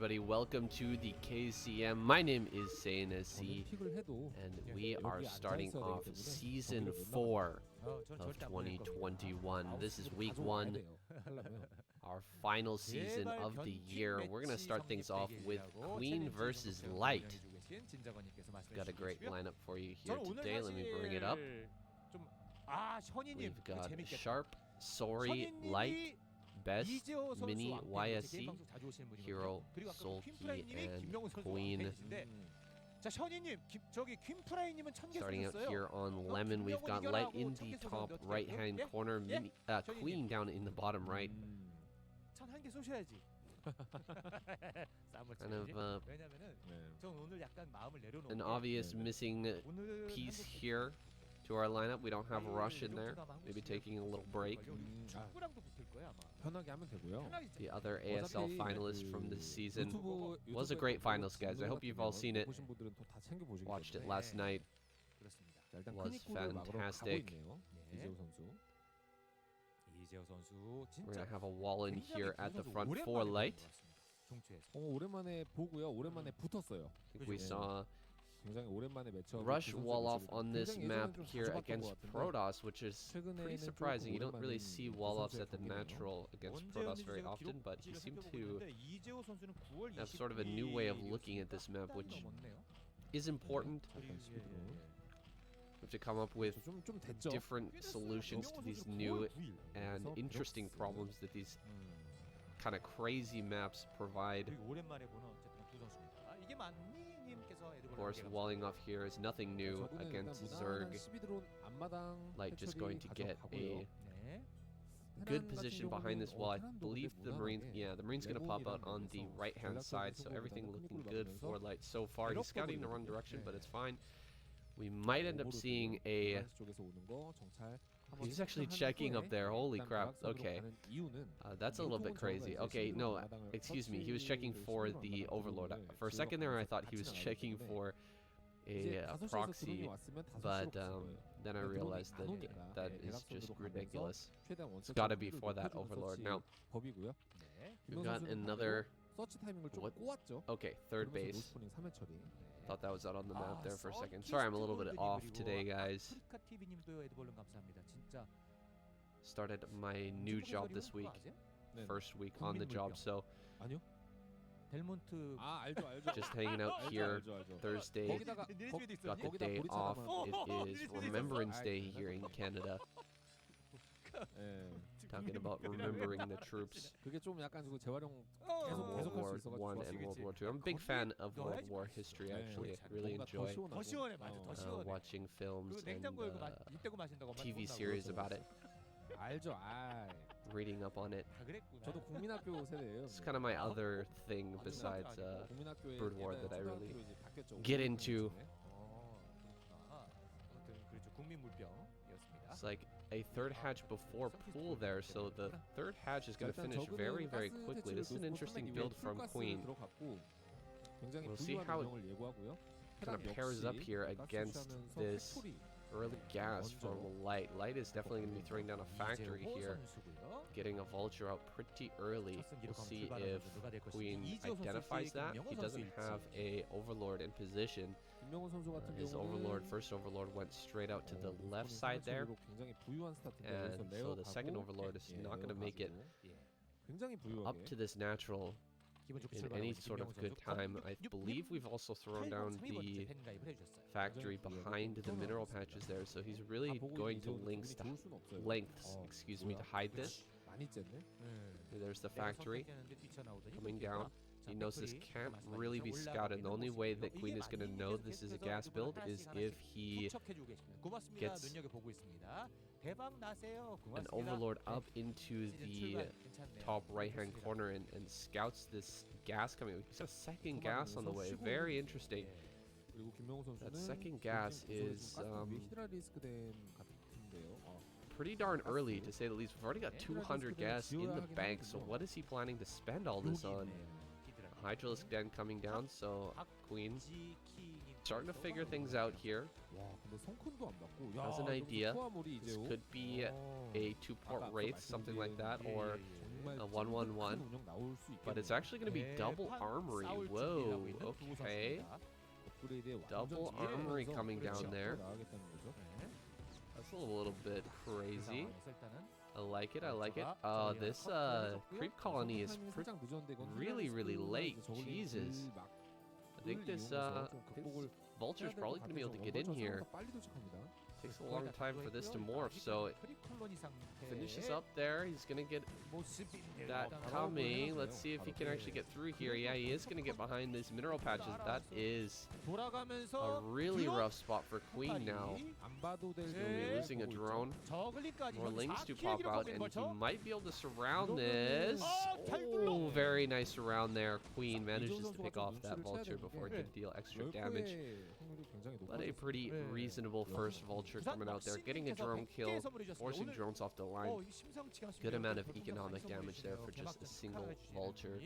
everybody, welcome to the KCM. My name is Sayanasi, and we are starting off Season 4 of 2021. This is Week 1, our final season of the year. We're going to start things off with Queen versus Light. Got a great lineup for you here today. Let me bring it up. We've got Sharp, Sori, Light, Best, Mini, YSC, Hero, Sulky, and Queen. Starting out here on Lemon, we've got Light in the top right-hand corner, Queen down in the bottom right. Kind of an obvious missing piece here to our lineup. We don't have Rush in there, maybe taking a little break. The other ASL finalist from this season was a great finals, guys. I hope you've all seen it. Watched it last night. Was fantastic. We're gonna have a wall in here at the front for Light. I think we saw Rush wall off on this map here against Protoss, which is pretty surprising. You don't really see wall offs at the natural against Protoss very often, but he seemed to have sort of a new way of looking at this map, which is important. We have to come up with different solutions to these new and interesting problems that these kind of crazy maps provide. Of course, walling off here is nothing new against Zerg. Light just going to get a good position behind this wall. I believe the Marines, the Marine's going to pop out on the right-hand side, so everything looking good for Light so far. He's scouting the wrong direction, but it's fine. We might end up seeing a... He's actually checking up there. Holy crap. Okay. That's a little bit crazy. Okay, no, excuse me. He was checking for the Overlord. For a second there, I thought he was checking for a proxy, but then I realized that that is just ridiculous. It's got to be for that Overlord. Now, we've got another... What? Okay, third base. Thought that was out on the map there for a second. Sorry, I'm a little bit off today, guys. Started my new job this week. First week on the job, so just hanging out here Thursday. Got the day off. It is Remembrance Day here in Canada. Talking about remembering the troops from World War I and World War II. I'm a big fan of World War history, actually. I really enjoy watching films and TV series about it. Reading up on it. It's kind of my other thing besides Broodwar that I really get into. It's like a third hatch before pool there, so the third hatch is going to finish very, very quickly. This is an interesting build from Queen. We'll see how it kind of pairs up here against this early gas from Light. Light is definitely going to be throwing down a factory here, getting a vulture out pretty early. We'll see if Queen identifies that. He doesn't have a Overlord in position. His Overlord, first Overlord, went straight out to the left side there, and so the second Overlord is not going to make it up to this natural in any sort of good time. I believe we've also thrown down the factory behind the mineral patches there, so he's really going to lengths to hide this. There's the factory coming down. He knows this can't really be scouted. The only way that Queen is going to know this is a gas build is if he gets an Overlord up into the top right-hand corner and scouts this gas coming. He's got a second gas on the way. Very interesting. That second gas is pretty darn early, to say the least. We've already got 200 gas in the bank, so what is he planning to spend all this on? Hydralisk Den coming down, so Queen starting to figure things out here. Has an idea. This could be a 2-port Wraith, something like that, or A 1-1-1. But it's actually going to be double armory. Whoa, okay. Double armory coming down there. That's a little bit crazy. I like it, I like it. This creep colony is really, really late. Jesus. I think this vulture's probably going to be able to get in here. Takes a long time for this to morph, so it finishes up there. He's going to get that coming. Let's see if he can actually get through here. Yeah, he is going to get behind these mineral patches. That is a really rough spot for Queen now. He's going to be losing a drone. More lings to pop out, and he might be able to surround this. Oh, very nice surround there. Queen manages to pick off that vulture before it can deal extra damage. But a pretty reasonable first vulture coming out there, getting a drone kill, forcing drones off the line. Good amount of economic damage there for just a single vulture.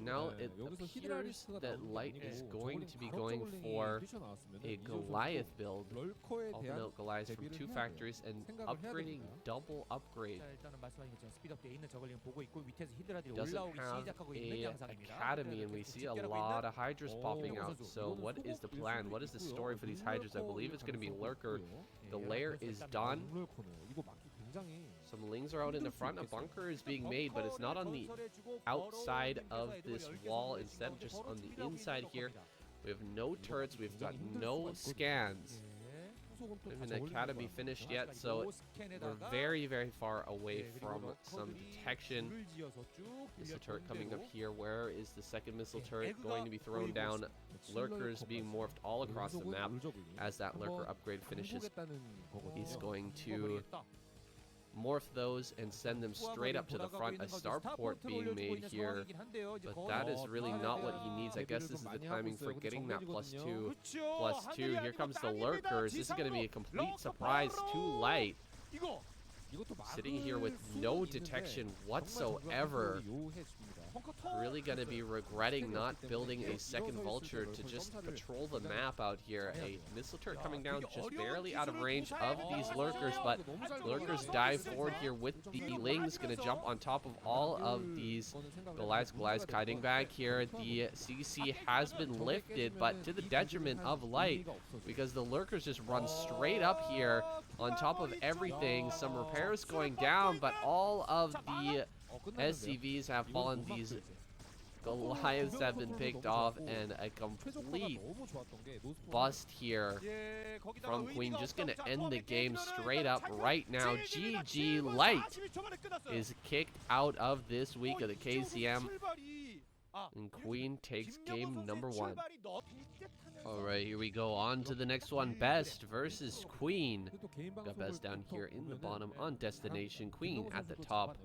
Now it appears that Light is going to be going for a Goliath build, open out Goliaths from 2 factories and upgrading double upgrade. Doesn't have a academy, and we see a lot of Hydras popping out. So what is the plan? What is the story for these Hydras? I believe it's going to be Lurker. The lair is done. Some lings are out in the front. A bunker is being made, but it's not on the outside of this wall. Instead, just on the inside here. We have no turrets. We've got no scans. Even the academy finished yet, so we're very, very far away from some detection. Missile turret coming up here. Where is the second missile turret going to be thrown down? Lurkers being morphed all across the map as that lurker upgrade finishes. He's going to morph those and send them straight up to the front. A starport being made here, but that is really not what he needs. I guess this is the timing for getting that +2. +2. Here comes the lurkers. This is going to be a complete surprise to Light. Sitting here with no detection whatsoever. Really going to be regretting not building a second vulture to just patrol the map out here. A missile turret coming down just barely out of range of these lurkers, but lurkers dive forward here with the lings. Going to jump on top of all of these Goliaths kiting back here. The CC has been lifted, but to the detriment of Light, because the lurkers just run straight up here on top of everything. Some repairs going down, but all of the SCVs have fallen. These Goliaths have been picked off, and a complete bust here from Queen. Just going to end the game straight up right now. GG. Light is kicked out of this week of the KCM, and Queen takes game number 1. Alright, here we go. On to the next one. Best versus Queen. Got Best down here in the bottom on Destination. Queen at the top.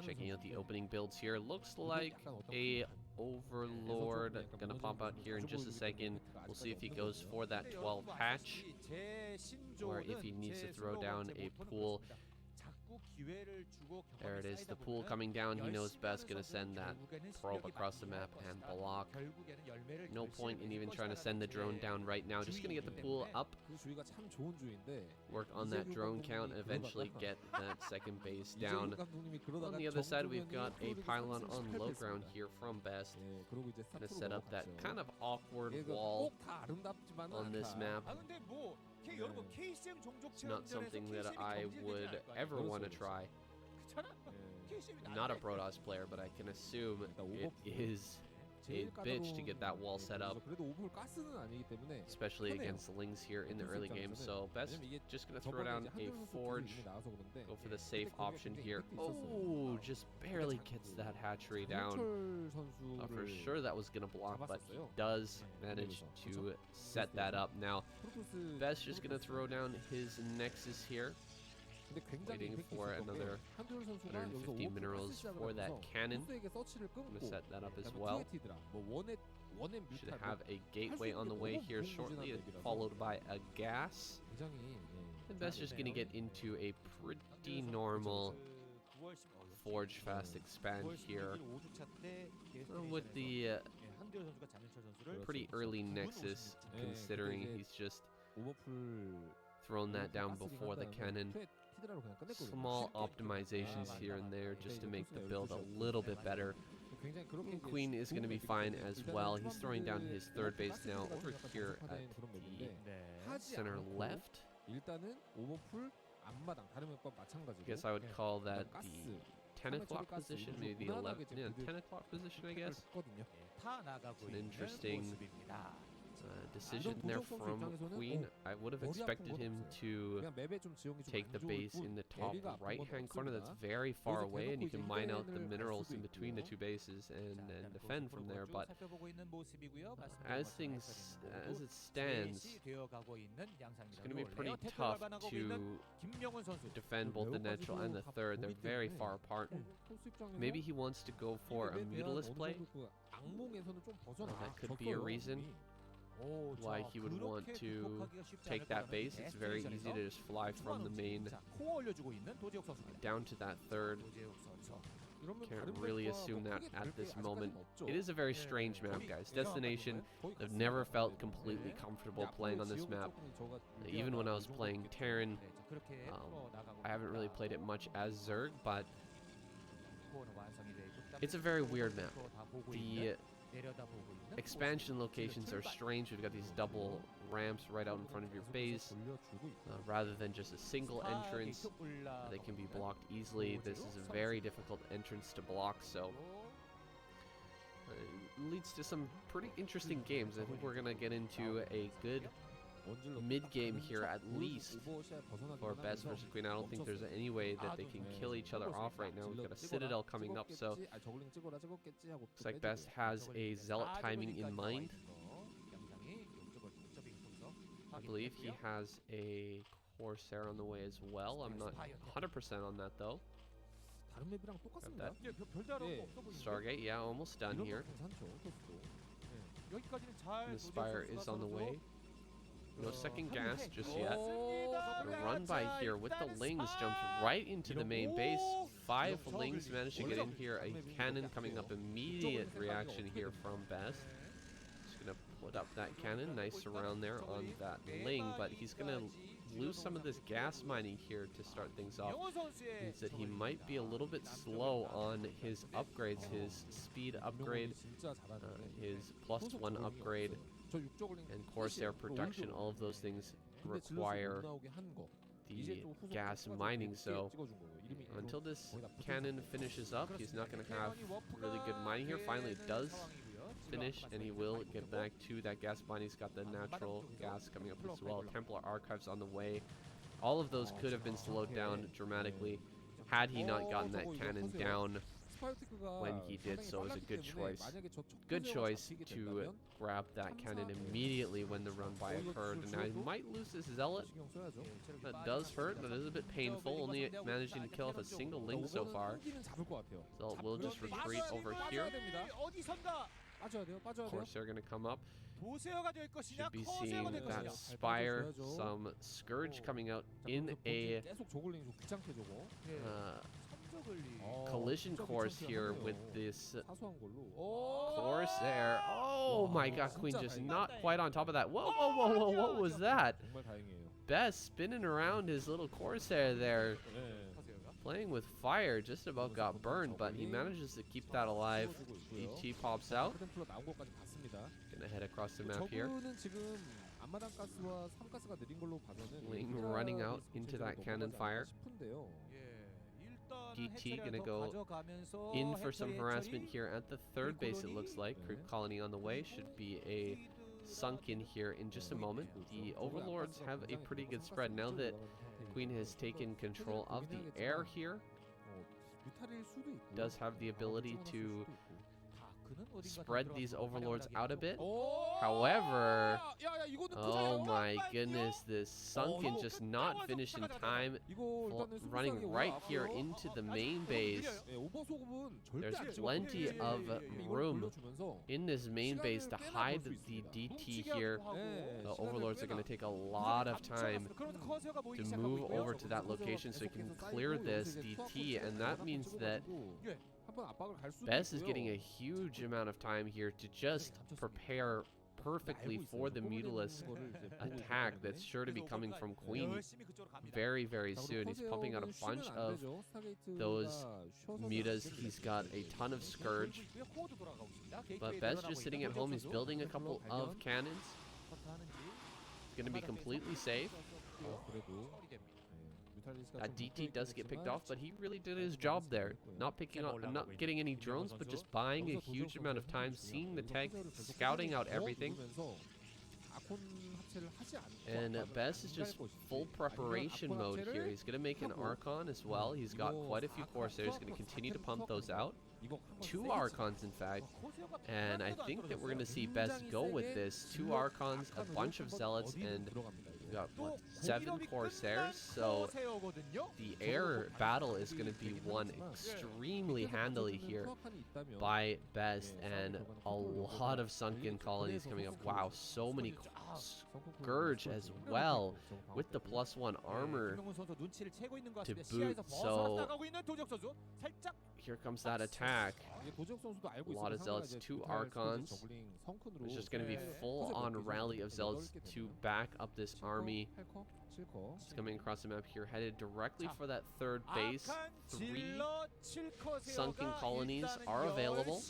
Checking out the opening builds here. Looks like a Overlord. Gonna pop out here in just a second. We'll see if he goes for that 12 hatch, or if he needs to throw down a pool. There it is, the pool coming down. He knows best. Gonna send that probe across the map and block. No point in even trying to send the drone down right now. Just gonna get the pool up, work on that drone count, and eventually get that second base down. On the other side, we've got a pylon on low ground here from Best. Gonna set up that kind of awkward wall on this map. It's not something that I would ever want to try. Not a Broodwar player, but I can assume it is a bitch to get that wall set up, especially against the lings here in the early game. So Best just gonna throw down a forge, go for the safe option here. Oh, just barely gets that hatchery down. For sure that was gonna block, but he does manage to set that up. Now Best just gonna throw down his Nexus here, waiting for another 150 minerals for that cannon. I'm gonna set that up as well. Should have a gateway on the way here shortly, followed by a gas. And Best just gonna get into a pretty normal forge fast expand here with the pretty early Nexus, considering he's just thrown that down before the cannon. small optimizations here and there just to make the build a little bit better. Queen is going to be fine as well. He's throwing down his third base now over here at the center left. I guess I would call that the 10 o'clock position, maybe the 11, 10 o'clock position, I guess. It's an interesting decision there from Queen. I would have expected him to take the base in the top right-hand corner. That's very far away, and you can mine out the minerals in between the two bases and defend from there. But as it stands, it's going to be pretty tough to defend both the natural and the third. They're very far apart. Maybe he wants to go for a mutalist play. That could be a reason why he would want to take that base. It's very easy to just fly from the main down to that third. Can't really assume that at this moment. It is a very strange map, guys. Destination, I've never felt completely comfortable playing on this map. Even when I was playing Terran, I haven't really played it much as Zerg, but it's a very weird map. The expansion locations are strange. We've got these double ramps right out in front of your base, rather than just a single entrance. They can be blocked easily. This is a very difficult entrance to block, so it leads to some pretty interesting games. I think we're going to get into a good mid-game here at least for Best versus Queen. I don't think there's any way that they can kill each other off right now. We've got a Citadel coming up, so looks like Best has a Zealot timing in mind. I believe he has a Corsair on the way as well. I'm not 100% on that though. Grab that. Stargate, yeah, almost done here. And the Spire is on the way. No second gas just yet. A run by here with the Lings, jumps right into the main base. 5 Lings managed to get in here. A cannon coming up, immediate reaction here from Best. Just gonna put up that cannon, nice surround there on that Ling, but he's gonna lose some of this gas mining here to start things off. Means that he might be a little bit slow on his upgrades, his speed upgrade, his +1 upgrade, and Corsair production. All of those things require the gas mining, so until this cannon finishes up, he's not going to have really good mining here. Finally it does finish, and he will get back to that gas mining. He's got the natural gas coming up as well. Templar Archives on the way. All of those could have been slowed down dramatically had he not gotten that cannon down when he did, so it was a good choice. Good choice to grab that cannon immediately when the run by occurred. And now he might lose his Zealot. That does hurt. That is a bit painful. Only managing to kill off a single Ling so far. Zealot will just retreat over here. Corsair going to come up. Should be seeing that Spire, some Scourge coming out in a collision course here with this Corsair. Oh my god, Queen just not quite on top of that. Whoa, whoa, whoa, whoa, what was that? Best spinning around his little Corsair there. Playing with fire, just about got burned, but he manages to keep that alive. DT pops out. Gonna head across the map here. Ling running out into that cannon fire. DT gonna go in for some harassment here at the third base, it looks like. Creep Colony on the way. Should be a sunken here in just a moment. The Overlords have a pretty good spread now that Queen has taken control of the air here. Does have the ability to spread these Overlords out a bit. However, oh my goodness, this sunken just not finished in time, running right here into the main base. There's plenty of room in this main base to hide the DT here. The Overlords are going to take a lot of time to move over to that location so you can clear this DT, and that means that Best is getting a huge amount of time here to just prepare perfectly for the Mutalisk attack that's sure to be coming from Queen very, very soon. He's pumping out a bunch of those mutas. He's got a ton of Scourge. But Bez just sitting at home. He's building a couple of cannons. It's going to be completely safe. That DT does get picked off, but he really did his job there. Not getting any drones, but just buying a huge amount of time, seeing the tank, scouting out everything. And Bez is just full preparation mode here. He's going to make an Archon as well. He's got quite a few Corsairs. He's going to continue to pump those out. 2 Archons, in fact. And I think that we're going to see Bez go with this. 2 Archons, a bunch of Zealots, and we've got, what, 7 Corsairs. So the air battle is going to be won extremely handily here by Bez, and a lot of sunken colonies coming up. Wow, so many Scourge as well with the +1 armor to boot. So here comes that attack. A lot of Zealots, 2 Archons. It's just going to be full-on rally of Zealots to back up this army. It's coming across the map here, headed directly for that 3rd base. 3 sunken colonies are available.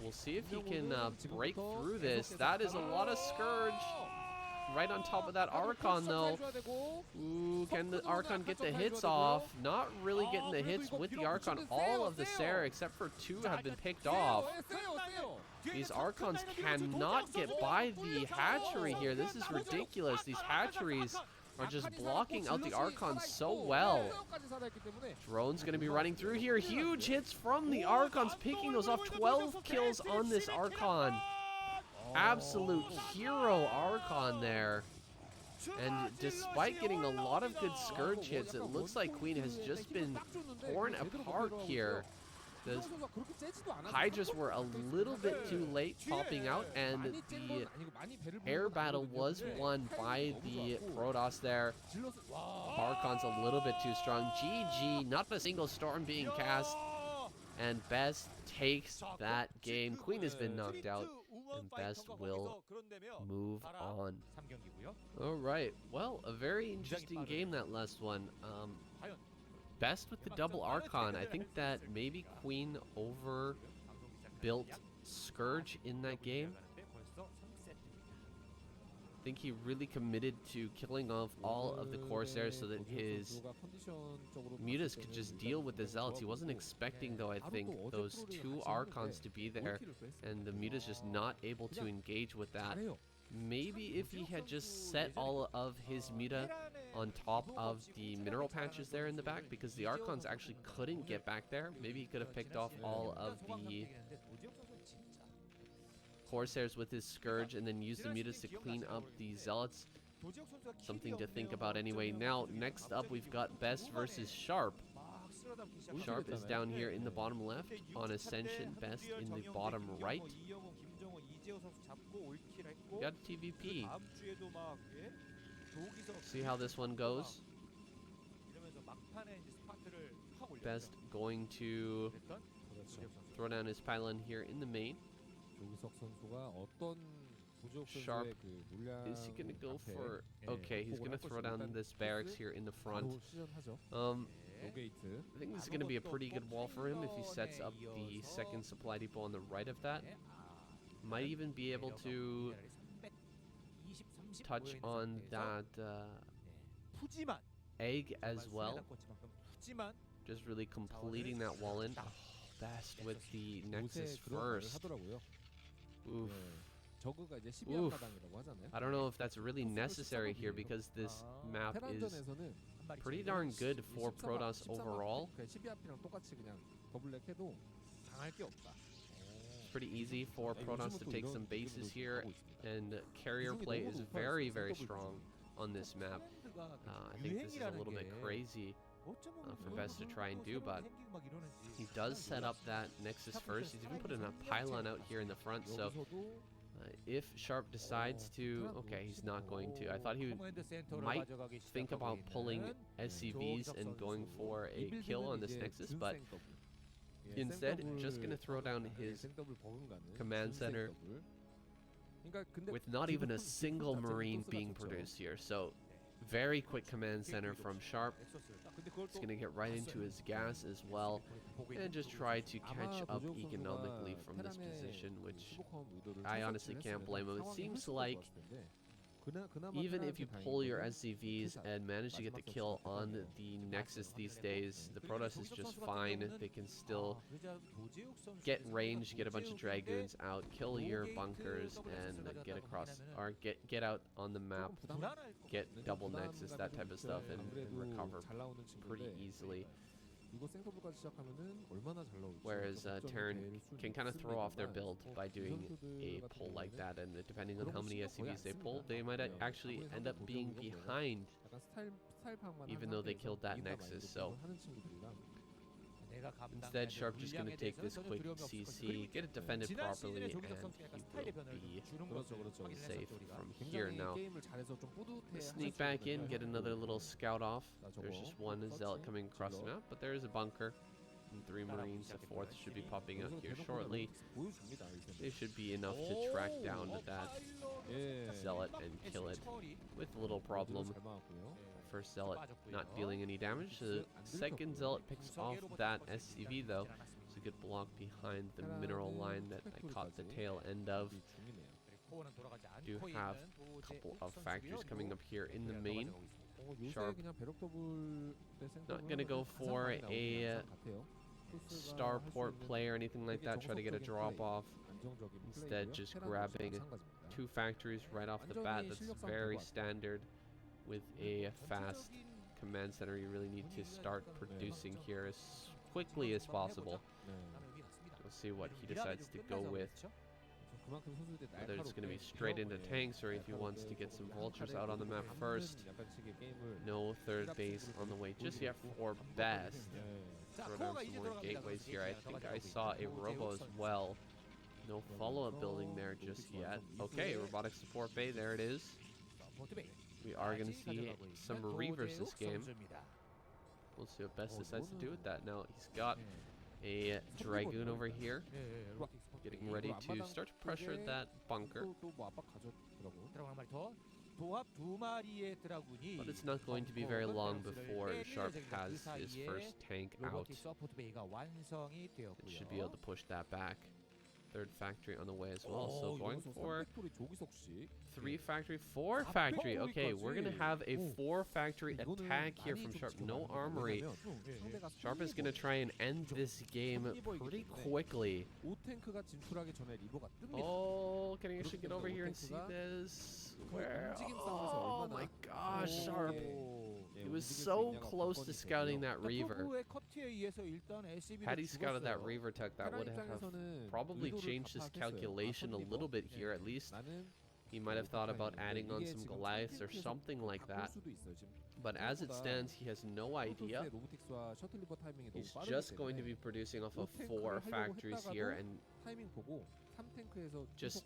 We'll see if he can break through this. That is a lot of Scourge. Right on top of that Archon, though. Ooh, can the Archon get the hits off? Not really getting the hits with the Archon. All of the Sarah, except for 2, have been picked off. These Archons cannot get by the hatchery here. This is ridiculous. These hatcheries are just blocking out the Archons so well. Drone's going to be running through here. Huge hits from the Archons, picking those off. 12 kills on this Archon. Absolute hero Archon there. And despite getting a lot of good Scourge hits, it looks like Queen has just been torn apart here. The Hydras were a little bit too late popping out, and the air battle was won by the Protoss there. Archon's a little bit too strong. GG, not a single storm being cast. And Best takes that game. Queen has been knocked out, and Best will move on. All right, well, a very interesting game, that last one. Best with the double Archon. I think that maybe Queen overbuilt Scourge in that game. I think he really committed to killing off all of the Corsairs so that his Mutas could just deal with the Zealots. He wasn't expecting, though, I think, those 2 Archons to be there, and the Mutas just not able to engage with that. Maybe if he had just set all of his Muta on top of the mineral patches there in the back, because the Archons actually couldn't get back there, maybe he could have picked off all of the Corsairs with his Scourge and then used the Mutas to clean up the Zealots. Something to think about anyway. Now, next up, we've got Best versus Sharp. Sharp is down here in the bottom left on Ascension, Best in the bottom right. We got TVP. See how this one goes. Best going to throw down his pylon here in the main. Sharp, is he going to go for... Okay, he's going to throw down this barracks here in the front. I think this is going to be a pretty good wall for him if he sets up the 2nd supply depot on the right of that. Might even be able to touch on that egg as well. Just really completing that wall in. Oh, Best with the Nexus first. Oof. Oof. I don't know if that's really necessary here, because this map is pretty darn good for Protoss overall. It's pretty easy for Protoss to take some bases here, and carrier play is very, very strong on this map. I think this is a little bit crazy for Best to try and do, but he does set up that Nexus first. He's even putting a pylon out here in the front, so if Sharp decides to... Okay, he's not going to. I thought he might think about pulling SCVs and going for a kill on this Nexus, but instead, just going to throw down his command center with not even a single Marine being produced here. So very quick command center from Sharp. It's going to get right into his gas as well and just try to catch up economically from this position, which I honestly can't blame him. It seems like even if you pull your SCVs and manage to get the kill on the Nexus these days, the Protoss is just fine. They can still get range, get a bunch of Dragoons out, kill your bunkers, and get across, or get out on the map, get double Nexus, that type of stuff, and recover pretty easily. Whereas Terran can kind of throw off their build by doing a pull like that, and depending on how many SCVs they pull, they might actually end up being behind, even though they killed that Nexus. So instead, Sharp just going to take this quick CC, get it defended properly, and he will be safe from here. Now, sneak back in, get another little scout off. There's just one Zealot coming across the map, but there is a bunker. And 3 Marines, a 4th should be popping out here shortly. They should be enough to track down that Zealot and kill it with little problem. First Zealot not dealing any damage. The second Zealot picks off that SCV though. It's a good block behind the mineral line that I caught the tail end of. Do have a couple of factories coming up here in the main. Sharp not gonna go for a starport play or anything like that, try to get a drop off. Instead just grabbing 2 factories right off the bat. That's very standard. With a fast command center, you really need to start producing here as quickly as possible. We'll see what he decides to go with. Whether it's going to be straight into tanks or if he wants to get some vultures out on the map first. No third base on the way just yet for best. Throw down some more gateways here. I think I saw a robo as well. No follow-up building there just yet. Okay, robotic support bay, there it is. We are going to see some Reavers this game. We'll see what Best decides to do with that. Now, he's got a Dragoon over here, getting ready to start to pressure that bunker. But it's not going to be very long before Sharp has his first tank out. It should be able to push that back. 3rd factory on the way as well, so going for 3 factory, 4 factory. Okay, we're gonna have a 4 factory attack here from Sharp. No armory. Sharp is gonna try and end this game pretty quickly. Oh, can I actually get over here and see this? Where? Oh my gosh, Sharp. He was so close to scouting that Reaver. Had he scouted that Reaver tech, that would have probably changed his calculation a little bit here. At least he might have thought about adding on some Goliaths or something like that. But as it stands, he has no idea. He's just going to be producing off of 4 factories here, and just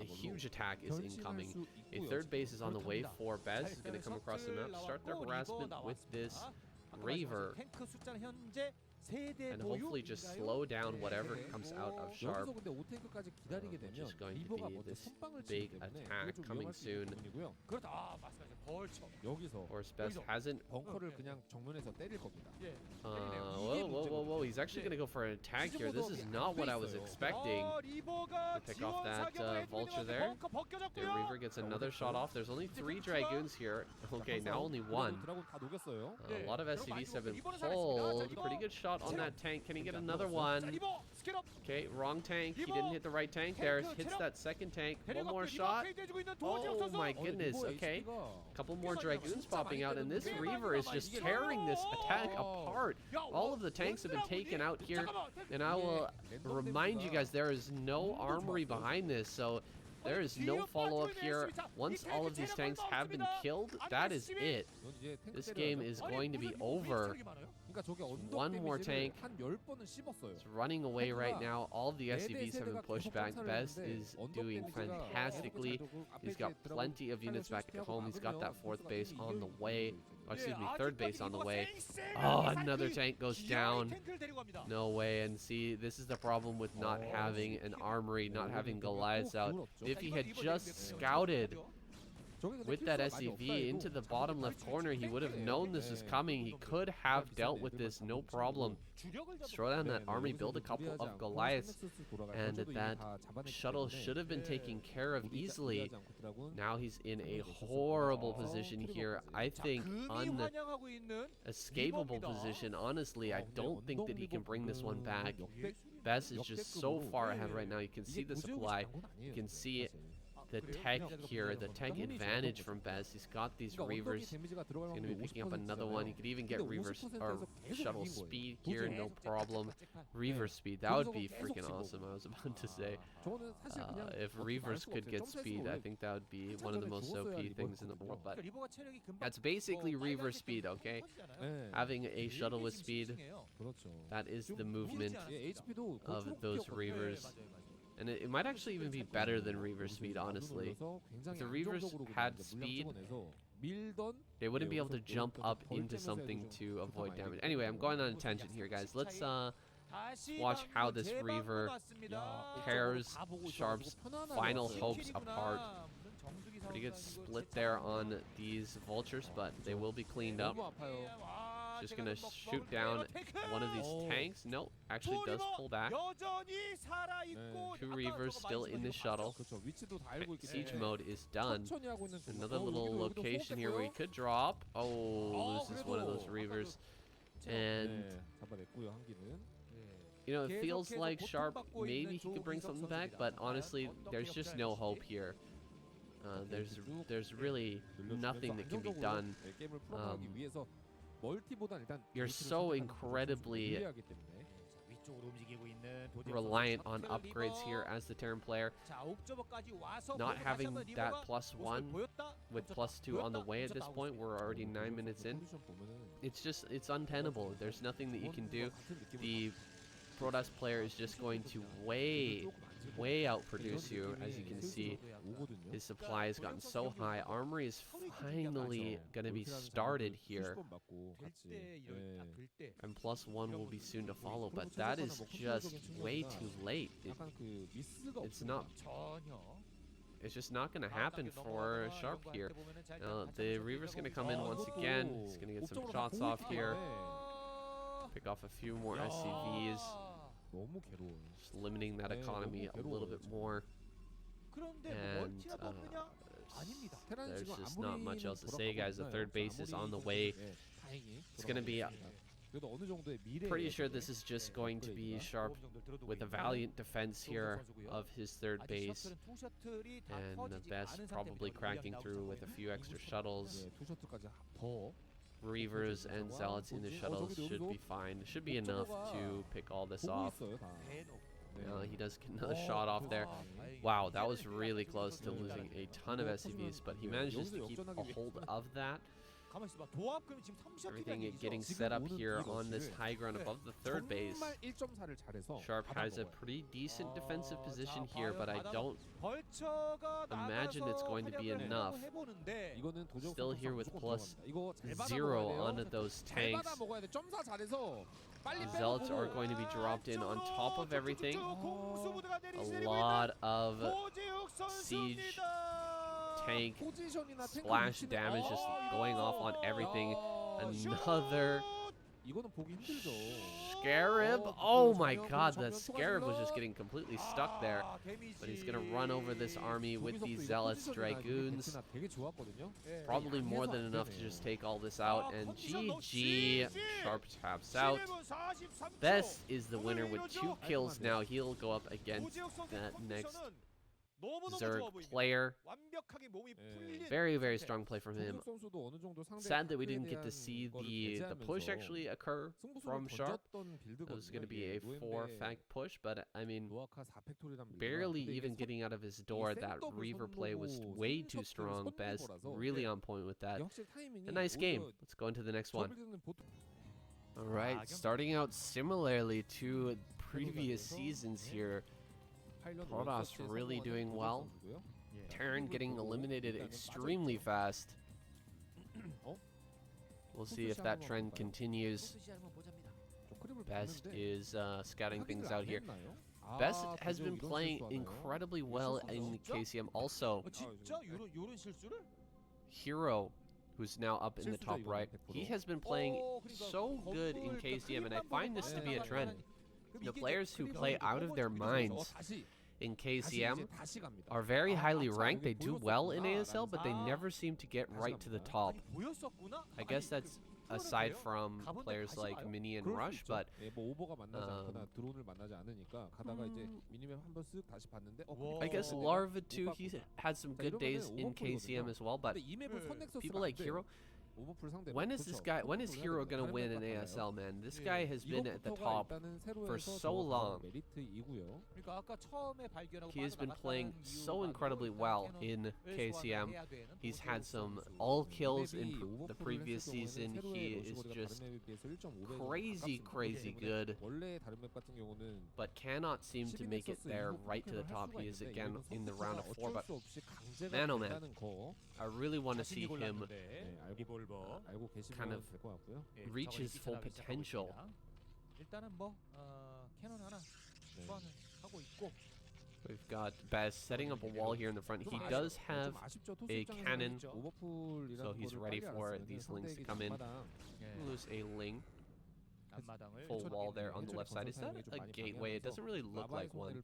a huge attack is incoming. A 3rd base is on the way for Bez. Is going to come across the map, start their harassment with this Raver, and hopefully just slow down whatever comes out of Sharp. Just going to be this big attack coming soon. Of course, Best hasn't. Whoa. He's actually going to go for an attack here. This is not what I was expecting. Pick off that vulture there. The Reaver gets another shot off. There's only 3 Dragoons here. Okay, now only 1. A lot of SCVs have been pulled. Pretty good shot on that tank. Can he get another one? Okay, wrong tank. He didn't hit the right tank there. Hits that second tank. One more shot. Oh my goodness. Okay. A couple more Dragoons popping out, and this Reaver is just tearing this attack apart. All of the tanks have been taken out here, and I will remind you guys, there is no armory behind this, so there is no follow-up here. Once all of these tanks have been killed, that is it. This game is going to be over. One more tank. It's running away right now. All of the SCVs have been pushed back. Best is doing fantastically. He's got plenty of units back at home. He's got that fourth base on the way. Oh, excuse me, third base on the way. Oh, another tank goes down. No way. And see, this is the problem with not having an armory, not having Goliaths out. If he had just scouted with that SCV into the bottom left corner, he would have known this is coming. He could have dealt with this no problem. Throw down that army, build a couple of Goliaths, and that shuttle should have been taken care of easily. Now he's in a horrible position here. I think unescapable position. Honestly, I don't think that he can bring this one back. Bess is just so far ahead right now. You can see the supply. You can see the tech here, the tech advantage from Bez. He's got these Reavers. He's going to be picking up another one. He could even get Reavers or shuttle speed here, no problem. Reaver speed, that would be freaking awesome. I was about to say, if Reavers could get speed, I think that would be one of the most OP things in the world. But that's basically Reaver speed, okay? Having a shuttle with speed, that is the movement of those Reavers. And it might actually even be better than Reaver speed, honestly. If the Reavers had speed, they wouldn't be able to jump up into something to avoid damage. Anyway, I'm going on a tangent here, guys. Let's watch how this Reaver tears Sharp's final hopes apart. Pretty good split there on these vultures, but they will be cleaned up. Just gonna shoot down one of these tanks. No, actually does pull back. Two Reavers still in the shuttle. Siege mode is done. Another little location here where he could drop. Oh, loses one of those Reavers. And you know, it feels like Sharp, maybe he could bring something back, but honestly, there's just no hope here. There's really nothing that can be done. You're so incredibly reliant on upgrades here as the Terran player. Not having that +1 with +2 on the way at this point, we're already 9 minutes in. It's untenable. There's nothing that you can do. The Protoss player is just going to way outproduce you. As you can see, his supply has gotten so high. Armory is finally going to be started here, and +1 will be soon to follow, but that is just way too late. It's just not going to happen for Sharp here. The Reaver's going to come in once again. He's going to get some shots off here, pick off a few more SCVs. Just limiting that economy a little bit more. And there's just not much else to say, guys. The third base is on the way. It's going to be pretty sure this is just going to be Sharp with a valiant defense here of his third base, and the best probably cracking through with a few extra shuttles. Reavers and Zealots in the shuttles should be fine. Should be enough to pick all this off. He does get another shot off there. Wow, that was really close to losing a ton of SCVs, but he manages to keep a hold of that. Everything getting set up here on this high ground above the third base. Sharp has a pretty decent defensive position here, but I don't imagine it's going to be enough. Still here with +0 on those tanks. The Zealots are going to be dropped in on top of everything. A lot of siege tank splash damage just going off on everything. Another Scarab. Oh my god, the Scarab was just getting completely stuck there. But he's going to run over this army with these Zealots, Dragoons. Probably more than enough to just take all this out. And GG, Sharp taps out. Best is the winner with 2 kills now. He'll go up against that next Zerg player. Very, very strong play from him. Sad that we didn't get to see the push actually occur from Sharp. It was going to be a 4-fact push, but I mean, barely even getting out of his door. That Reaver play was way too strong. Best really on point with that. A nice game. Let's go into the next one. Alright, starting out similarly to previous seasons here. Protoss really doing well. Terran getting eliminated extremely fast. We'll see if that trend continues. Best is scouting things out here. Best has been playing incredibly well in KCM. Also, Hero, who's now up in the top right, he has been playing so good in KCM, and I find this to be a trend. The players who play out of their minds in KCM are very highly ranked. They do well in ASL, but they never seem to get right to the top. I guess that's aside from players like Mini and Rush, but I guess Larva too, he had some good days in KCM as well, but people like Hero, when is Hero gonna win in ASL, man? This guy has been at the top for so long. He has been playing so incredibly well in KCM. He's had some all kills in the previous season. He is just crazy good, but cannot seem to make it there right to the top. He is again in the round of 4, but man oh man, I really want to see him kind of reach his full potential. We've got Baz setting up a wall here in the front. He does have a cannon, so he's ready for these lings to come in. Lose a ling. Full wall there on the left side. Is that a gateway? It doesn't really look like one,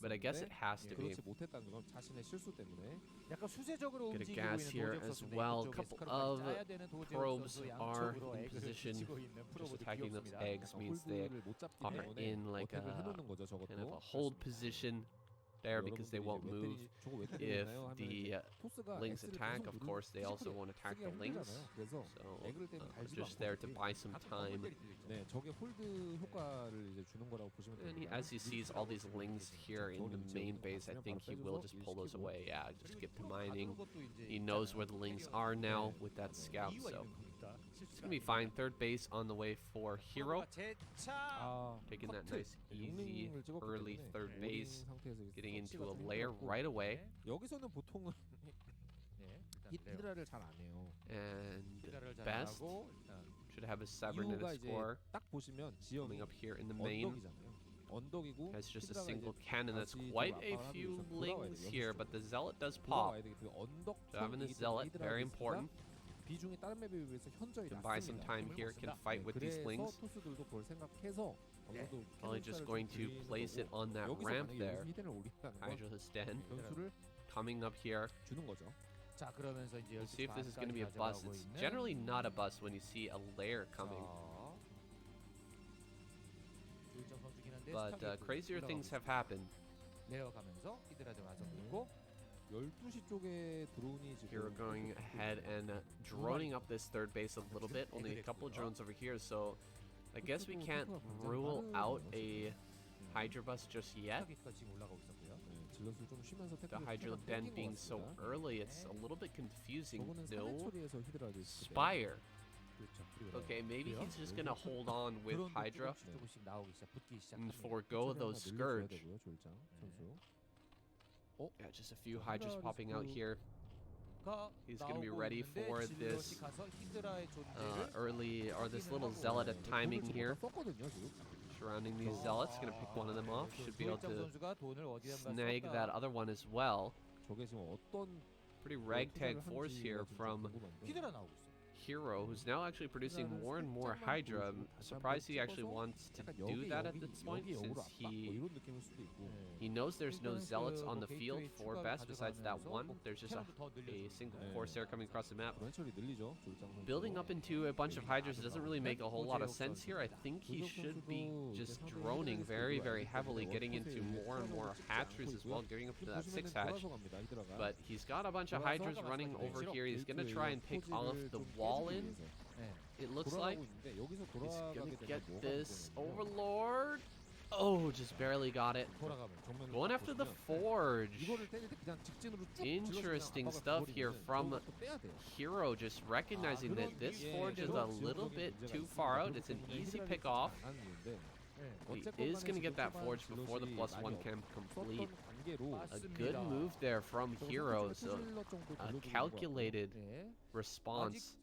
but I guess it has to be. Get a gas here as well. A couple of probes are in position. Just attacking those eggs means they are in like a kind of a hold position there because they won't move. If the lings attack, of course, they also won't attack the lings. So just there to buy some time. And as he sees all these lings here in the main base, I think he will just pull those away. Yeah, just skip to mining. He knows where the lings are now with that scout, so it's gonna be fine. Third base on the way for Hero. Taking that nice, easy, early third base. Getting into a lair right away. And Best should have a Severn and a score. Coming up here in the main. Has just a single cannon. That's quite a few lings here, but the Zealot does pop. So having the Zealot, very important. Can buy some time here, can fight with these lings. Probably just going to place it on that ramp there. Hydra stand. Coming up here. Let's see if this is going to be a bust. It's generally not a bust when you see a lair coming. But crazier things have happened. Here we're going ahead and droning up this third base a little bit. Only a couple of drones over here, so I guess we can't rule out a Hydra bust just yet. The Hydra den being so early, it's a little bit confusing. No Spire. Okay, maybe he's just gonna hold on with Hydra and forego those Scourge. Yeah, just a few Hydras popping out here. He's gonna be ready for this early, or this little Zealot timing here. Surrounding these Zealots, gonna pick one of them off. Should be able to snag that other one as well. Pretty ragtag force here from Hero, who's now actually producing more and more Hydra. I'm surprised he actually wants to do that at this point, since he knows there's no Zealots on the field for Best besides that one. There's just a single Corsair coming across the map. Building up into a bunch of Hydras doesn't really make a whole lot of sense here. I think he should be just droning very heavily, getting into more and more hatcheries as well, getting up to that 6 hatch. But he's got a bunch of Hydras running over here. He's going to try and pick off the wall in. It looks like he's gonna get this Overlord. Oh, just barely got it. Going after the forge. Interesting stuff here from Hero, just recognizing that this forge is a little bit too far out. It's an easy pick off. He is going to get that forge before the +1 can complete. A good move there from Hero. So a calculated response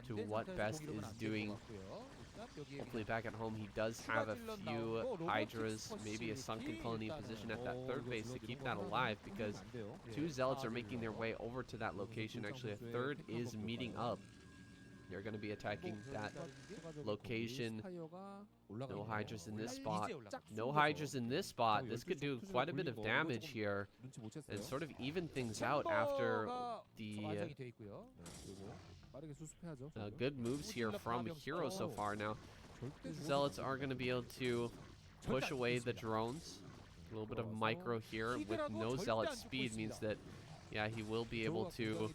to what Best is doing. Hopefully back at home he does have a few Hydras, maybe a sunken colony position at that third base to keep that alive, because 2 Zealots are making their way over to that location. Actually, a third is meeting up. They're going to be attacking that location. No Hydras in this spot. No Hydras in this spot. This could do quite a bit of damage here and sort of even things out after the good moves here from Hero so far. Now, Zealots are going to be able to push away the drones. A little bit of micro here with no Zealot speed means that, yeah, he will be able to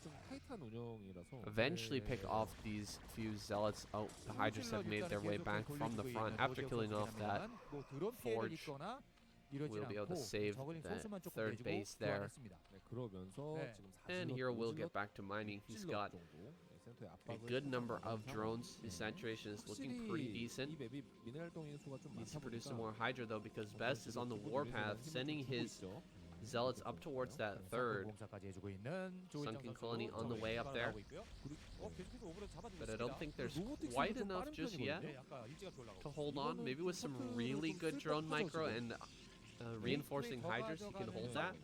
eventually pick off these few Zealots. Oh, the Hydras have made their way back from the front after killing off that forge. We'll be able to save that third base there. And Hero will get back to mining. He's got a good number of drones. His saturation is looking pretty decent. Needs to produce some more Hydra though, because Best is on the warpath, sending his Zealots up towards that third. Sunken colony on the way up there. But I don't think there's quite enough just yet to hold on. Maybe with some really good drone micro and reinforcing Hydras, he can hold that.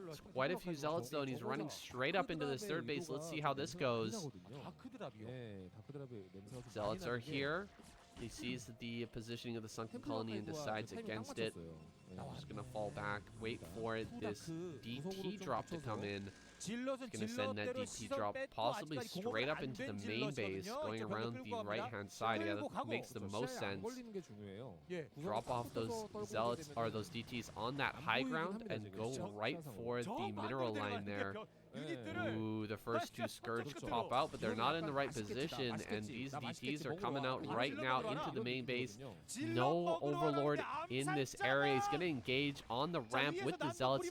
It's quite a few Zealots though, and he's running straight up into this third base. Let's see how this goes. Zealots are here. He sees the positioning of the sunken colony and decides against it. Just gonna fall back, wait for this DT drop to come in. He's gonna send that DT drop possibly straight up into the main base, going around the right-hand side. Yeah, that makes the most sense. Drop off those Zealots or those DTs on that high ground and go right for the mineral line there. Ooh, the first 2 Scourge pop out, but they're not in the right position, and these DTs are coming out right now into the main base. No Overlord in this area. He's going to engage on the ramp with the Zealots.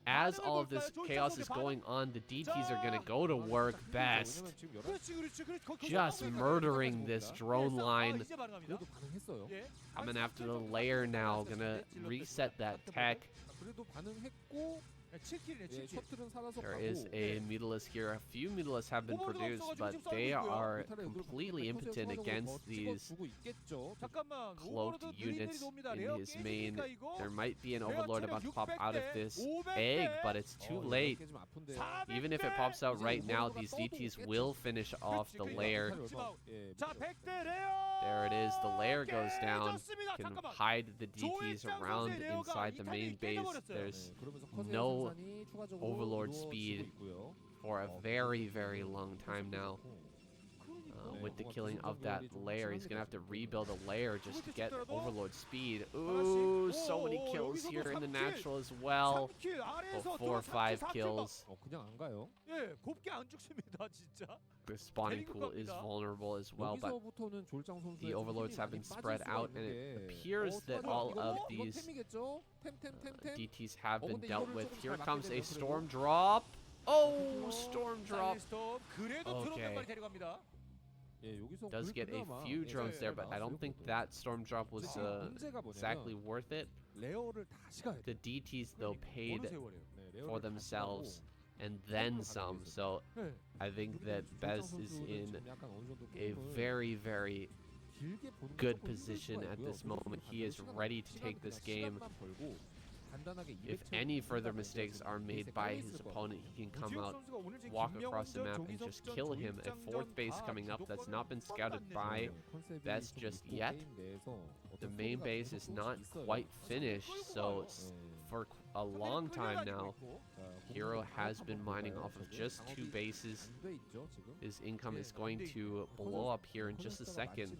As all of this chaos is going on, the DTs are going to go to work. Best just murdering this drone line. Coming after the layer now. Going to reset that tech. There is a Mutalisk here. A few Mutalisks have been produced, but they are completely impotent against these cloaked units in his main. There might be an Overlord about to pop out of this egg, but it's too late. Even if it pops out right now, these DTs will finish off the lair. There it is. The lair goes down. Can hide the DTs around inside the main base. There's no Overlord speed for a very, very long time now. With the killing of that lair, he's gonna have to rebuild a lair just to get Overlord speed. Ooh, so many kills here in the natural as well. Oh, 4 or 5 kills. The spawning pool is vulnerable as well, but the Overlords have been spread out, and it appears that all of these DTs have been dealt with. Here comes a storm drop. Oh, storm drop. Okay. Does get a few drones there, but I don't think that storm drop was exactly worth it. The DTs though paid for themselves and then some, so I think that Bez is in a very, very good position at this moment. He is ready to take this game. If any further mistakes are made by his opponent, he can come out, walk across the map, and just kill him. A 4th base coming up that's not been scouted by Best just yet. The main base is not quite finished, so for a long time now, Hero has been mining off of just 2 bases. His income is going to blow up here in just a second.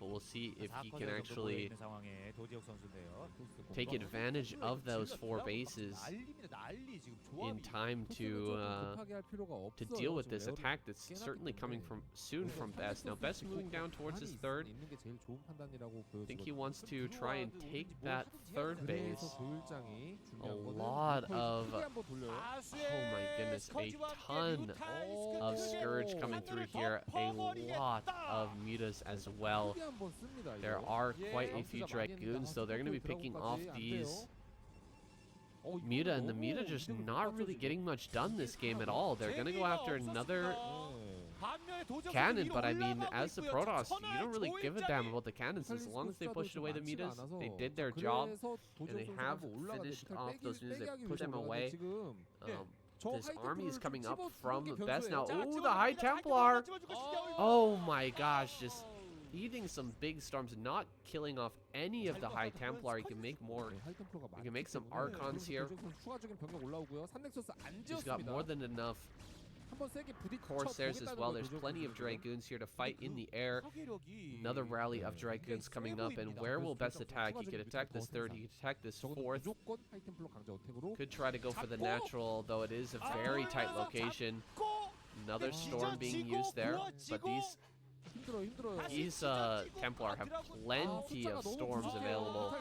But we'll see if he can actually take advantage of those 4 bases. in time to deal with this attack that's certainly coming from soon from Best. Now Best moving down towards his third. I think he wants to try and take that third base. A lot of, oh my goodness, a ton of Scourge coming through here. A lot of mutas as well. There are quite a few Dragoons, so they're going to be picking off these Muta, and the Muta just not really getting much done this game at all. They're going to go after another cannon, but I mean, as the Protoss, you don't really give a damn about the cannons as long as they pushed away the Mutas. They did their job, and they have finished off those Mutas. They put them away. This army is coming up from Best now. Ooh, the High Templar! Oh my gosh, just eating some big storms, not killing off any of the High Templar. You can make more. You can make some Archons here. He's got more than enough Corsairs as well. There's plenty of Dragoons here to fight in the air. Another rally of Dragoons coming up, and where will Best attack? He could attack this third, he could attack this fourth. Could try to go for the natural, though it is a very tight location. Another storm being used there, but these Templar have plenty of storms available.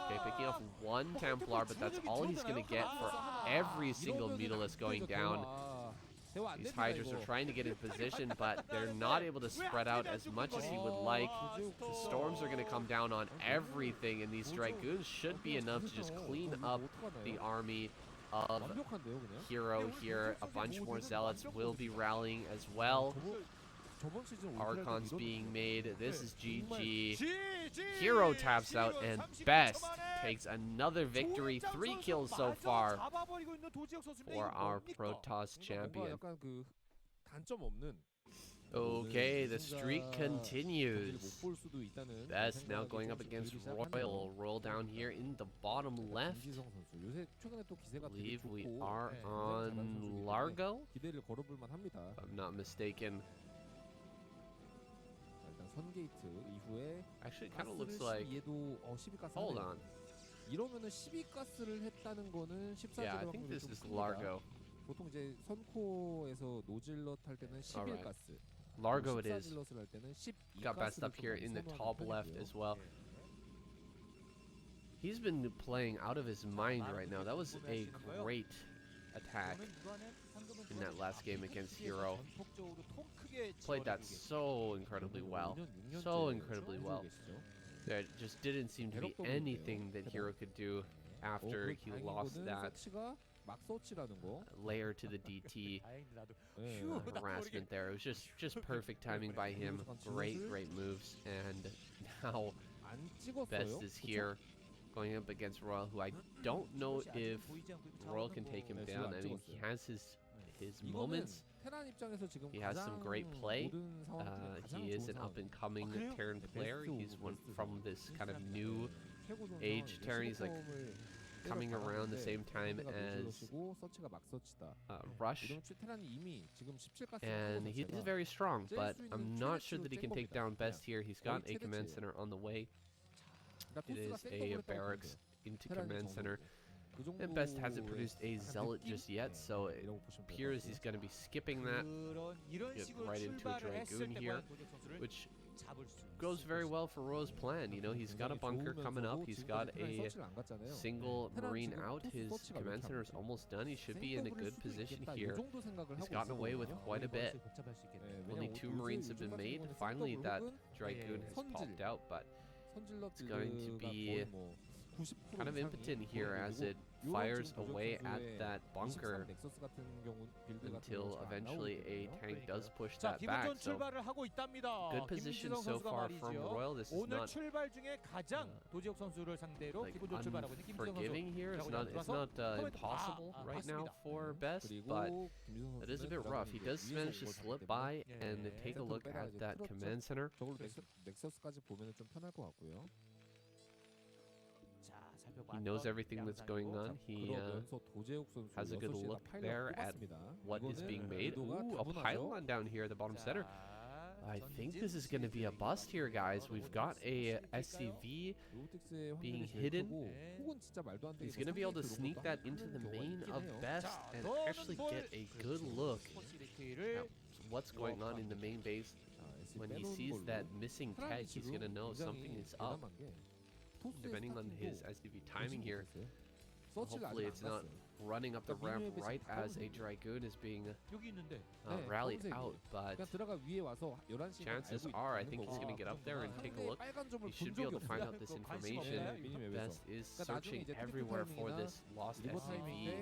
Okay, picking off one Templar, but that's all he's going to get for every single Mutalisk going down. These Hydras are trying to get in position, but they're not able to spread out as much as he would like. The storms are going to come down on everything, and these Dragoons should be enough to just clean up the army of Hero here. A bunch more Zealots will be rallying as well. Archons being made. This is GG. Hero taps out, and Best takes another victory. 3 kills so far for our Protoss champion. Okay, the streak continues. Best now going up against Royal. Roll down here in the bottom left. I believe we are on Largo, if I'm not mistaken. Actually, it kind of looks like. Hold on. Yeah, I think this is Largo. Alright. Largo it is. Got Best up here in the top left as well. He's been playing out of his mind right now. That was a great attack in that last game against Hero. Played that so incredibly well. So incredibly well. There just didn't seem to be anything that Hero could do after he lost that layer to the DT harassment there. It was just perfect timing by him. Great moves. And now Best is here going up against Royal, who I don't know if Royal can take him down. I mean, he has his moments. He has some great play. He is an up-and-coming Terran player. He's one from this kind of new age Terran. He's like coming around the same time as Rush, and he's very strong, but I'm not sure that he can take down Best here. He's got a command center on the way. It is a barracks into command center, and Best hasn't produced a Zealot just yet, so it appears he's going to be skipping that. Get right into a Dragoon here, which goes very well for Royal's plan. You know, he's got a bunker coming up. He's got a single Marine out. His command center is almost done. He should be in a good position here. He's gotten away with quite a bit. Only 2 Marines have been made. Finally, that Dragoon has popped out, but it's going to be kind of impotent here as it fires away at that bunker until eventually a tank does push that back. So good position so far from Royal. This is not like unforgiving here. It's not impossible right now for Best, but it is a bit rough. He does manage to slip by and take a look at that command center. He knows everything that's going on. He has a good look there at what is being made. Ooh, a pylon down here at the bottom center. I think this is going to be a bust here, guys. We've got a SCV being hidden. He's going to be able to sneak that into the main of best and actually get a good look at what's going on in the main base. When he sees that missing tag, he's going to know something is up. Depending on his SCV timing here, hopefully it's not running up the ramp right as a Dragoon is being rallied out, but chances are I think he's going to get up there and take a look. He should be able to find out this information. Best is searching everywhere for this lost SCV,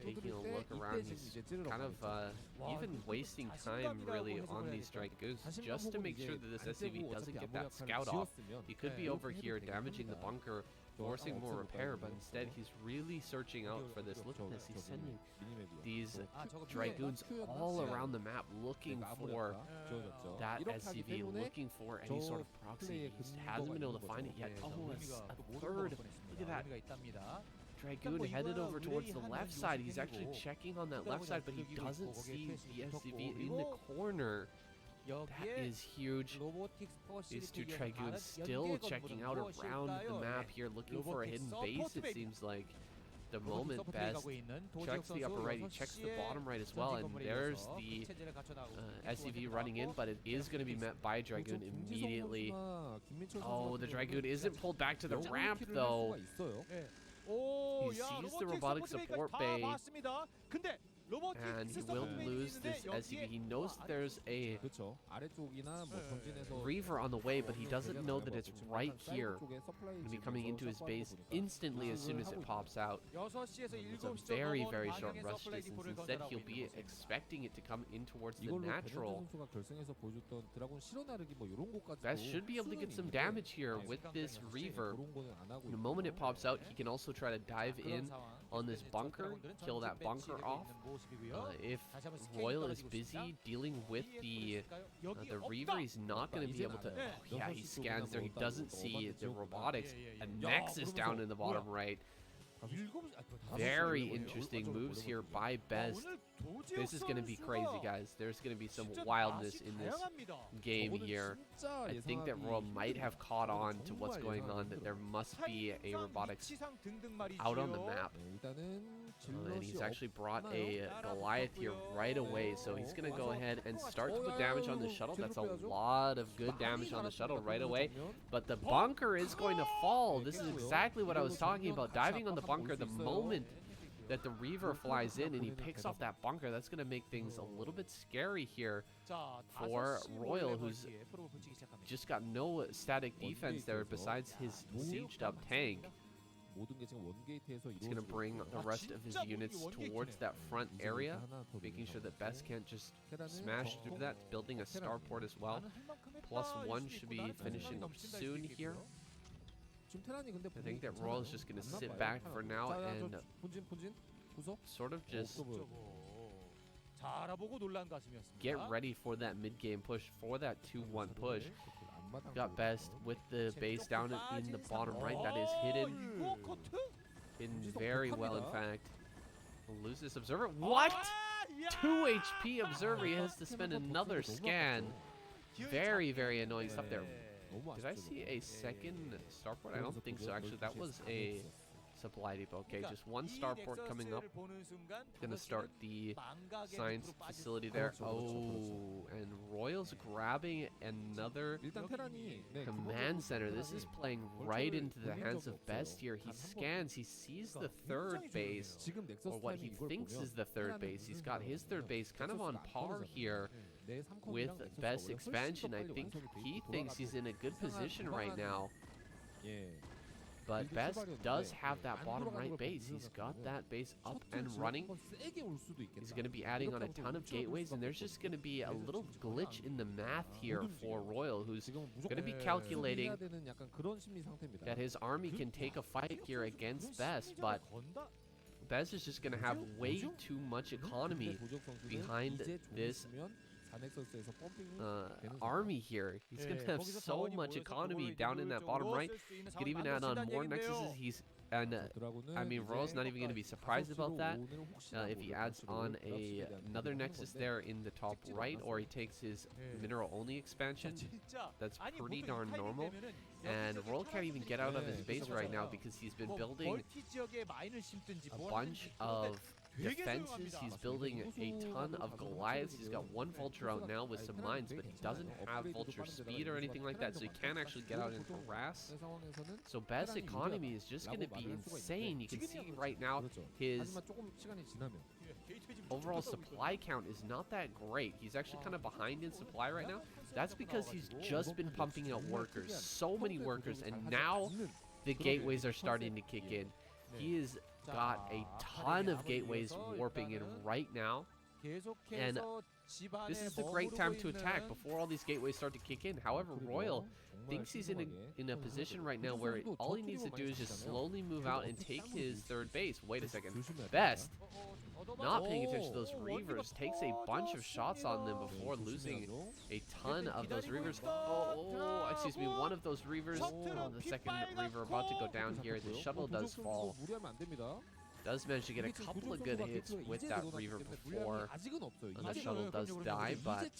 taking a look around. He's kind of even wasting time really on these Dragoons just to make sure that this SCV doesn't get that scout off. He could be over here damaging the bunker, forcing more repair, but instead he's really searching out for this. Look at this, he's sending these Dragoons all around the map looking for that SCV, looking for any sort of proxy. He hasn't been able to find it yet. Oh, it's a third. Look at that. Dragoon headed over towards the left side. He's actually checking on that left side, but he doesn't see the SCV in the corner. That is huge. These two Dragoons still checking out around the map here, looking for a hidden base, it seems like. The moment Best checks the upper right, he checks the bottom right as well, and there's the SCV running in, but it is going to be met by Dragoon immediately. Oh, the Dragoon isn't pulled back to the ramp, though. He sees the robotic support bay, and he will lose this SCV. He knows that there's a Reaver on the way, but he doesn't know that it's right here. He'll be coming into his base instantly as soon as it pops out. It's a very, very short rush distance. Instead, he'll be expecting it to come in towards the natural. Best should be able to get some damage here with this Reaver. The moment it pops out, he can also try to dive in on this bunker, kill that bunker off. If Royal is busy dealing with the Reaver, he's not going to be able to... Oh, yeah, he scans there. He doesn't see the robotics. A Nexus down in the bottom right. Very interesting moves here by Best. This is going to be crazy, guys. There's going to be some wildness in this game here. I think that Royal might have caught on to what's going on, that there must be a robotics out on the map. And he's actually brought a Goliath here right away, so he's going to go ahead and start to put damage on the shuttle. That's a lot of good damage on the shuttle right away, but the bunker is going to fall. This is exactly what I was talking about, diving on the bunker the moment that the Reaver flies in and he picks off that bunker. That's going to make things a little bit scary here for Royal, who's just got no static defense there besides his sieged up tank. He's going to bring the rest of his units towards that front area, making sure that Best can't just smash through that, building a starport as well. +1 should be finishing up soon here. I think that Royal is just going to sit back for now and sort of just get ready for that mid-game push, for that 2-1 push. Got Best with the base down in the bottom right. That is hidden very well, in fact. We'll lose this Observer. What? 2 HP Observer. He has to spend another scan. Very, very annoying stuff there. Did I see a second starport? I don't think so. Actually, that was a supply depot. Okay, just one starport coming up. Gonna start the science facility there. Oh, and Royal's grabbing another command center. This is playing right into the hands of Best here. He scans. He sees the third base, or what he thinks is the third base. He's got his third base kind of on par here with Best's expansion. I think he thinks he's in a good position right now. But Best does have that bottom right base. He's got that base up and running. He's going to be adding on a ton of gateways, and there's just going to be a little glitch in the math here for Royal, who's going to be calculating that his army can take a fight here against Best, but Best is just going to have way too much economy behind this army here. He's going to have so much economy down in that bottom right. He could even add on more Nexuses. He's And I mean, Royal's not even going to be surprised about that if he adds on another Nexus there in the top right, or he takes his mineral-only expansion. That's pretty darn normal. And Royal can't even get out of his base right now because he's been building a bunch of defenses. He's building a ton of Goliaths. He's got one Vulture out now with some mines, but he doesn't have Vulture speed or anything like that, so he can't actually get out and harass. So Bez's economy is just going to be insane. You can see right now his overall supply count is not that great. He's actually kind of behind in supply right now. That's because he's just been pumping out workers, so many workers, and now the gateways are starting to kick in. He is got a ton of gateways warping in right now, and this is the great time to attack before all these gateways start to kick in. However, Royal thinks he's in a position right now where all he needs to do is just slowly move out and take his third base. Wait a second. Best, not paying attention to those Reavers, takes a bunch of shots on them before losing a ton of those Reavers. Excuse me, one of those Reavers, the second Reaver about to go down here. The shuttle does fall. Does manage to get a couple of good hits with that Reaver before the shuttle does die, but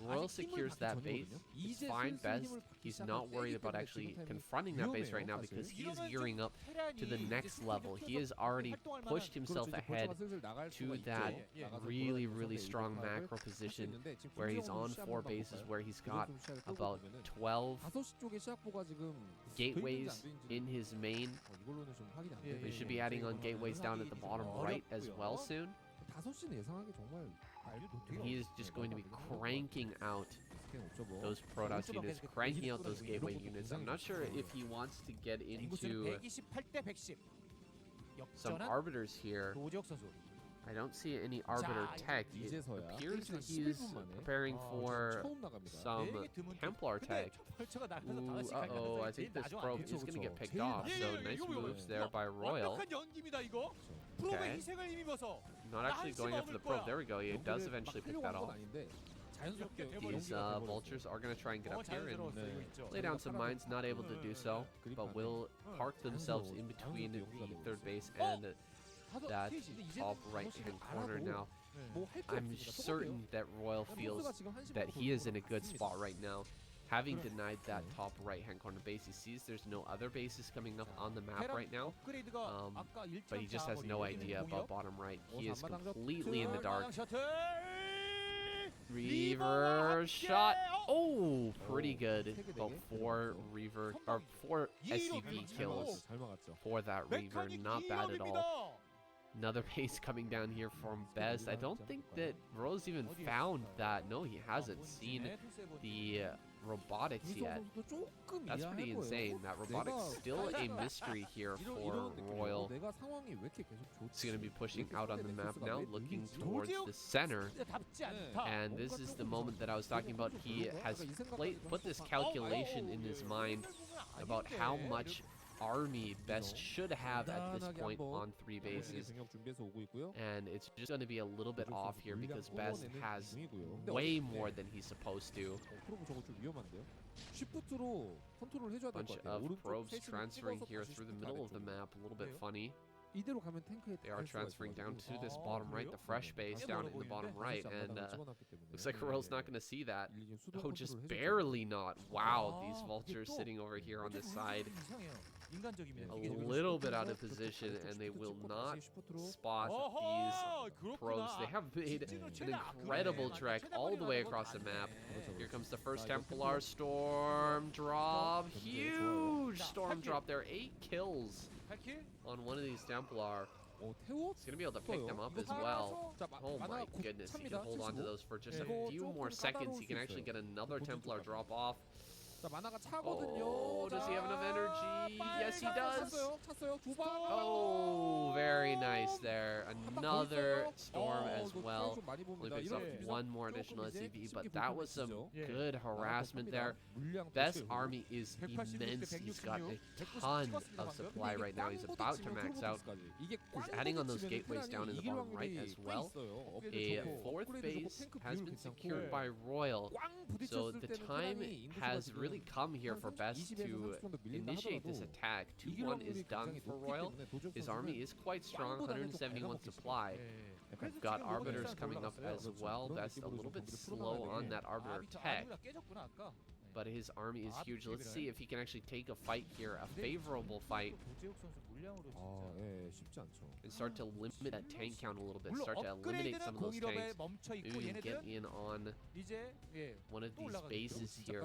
Royal secures that base. It's fine. Bez, he's not worried about actually confronting that base right now because he is gearing up to the next level. He has already pushed himself ahead to that really, really strong macro position where he's on 4 bases, where he's got about 12 gateways in his main. They should be adding on gateways down at the bottom right as well soon. He is just going to be cranking out those Protoss units, cranking out those gateway units. I'm not sure if he wants to get into some Arbiters here. I don't see any Arbiter tech. It appears that he's preparing for some Templar tech. Ooh, uh-oh, I think this probe is going to get picked off, so nice moves there by Royal. Okay. Not actually going after the probe. There we go. He does eventually pick that off. These Vultures are going to try and get up here and lay down some mines. Not able to do so, but will park themselves in between the third base and that top right-hand corner now. I'm certain that Royal feels that he is in a good spot right now. Having denied that top right-hand corner base, he sees there's no other bases coming up on the map right now, but he just has no idea about bottom right. He is completely in the dark. Reaver shot. Oh, pretty good. About 4 SCV kills for that Reaver. Not bad at all. Another base coming down here from Bez. I don't think that Royal's even found that. No, he hasn't seen the robotics yet. That's pretty insane. That robotics still a mystery here for Royal. He's going to be pushing out on the map now, looking towards the center. And this is the moment that I was talking about. He has put this calculation in his mind about how much army Bez should have at this point on 3 bases, and it's just going to be a little bit off here because Bez has way more than he's supposed to. Bunch of probes transferring here through the middle of the map, a little bit funny. They are transferring down to this bottom right, the fresh base down in the bottom right, and looks like Royal's not going to see that. Oh, just barely not. Wow, these Vultures sitting over here on this side, a little bit out of position, and they will not spot these probes. They have made an incredible trek all the way across the map. Here comes the first Templar storm drop. Huge storm drop there. 8 kills on one of these Templar. He's going to be able to pick them up as well. Oh my goodness, he can hold on to those for just a few more seconds. He can actually get another Templar drop off. Oh, does he have enough energy? Yes, he does. Oh, very nice there. Another storm as well. Only picks up one more additional SCV, but that was some good harassment there. Best army is immense. He's got a ton of supply right now. He's about to max out. He's adding on those gateways down in the bottom right as well. A fourth base has been secured by Royal. So the time has really come here for Best to initiate this attack. 2-1 is done for Royal. His army is quite strong, 171 supply. We've got Arbiters coming up as well. Best a little bit slow on that Arbiter tech, but his army is huge. Let's see if he can actually take a fight here, a favorable fight, and start to limit that tank count a little bit, start to eliminate some of those tanks. Maybe we can get in on one of these bases here.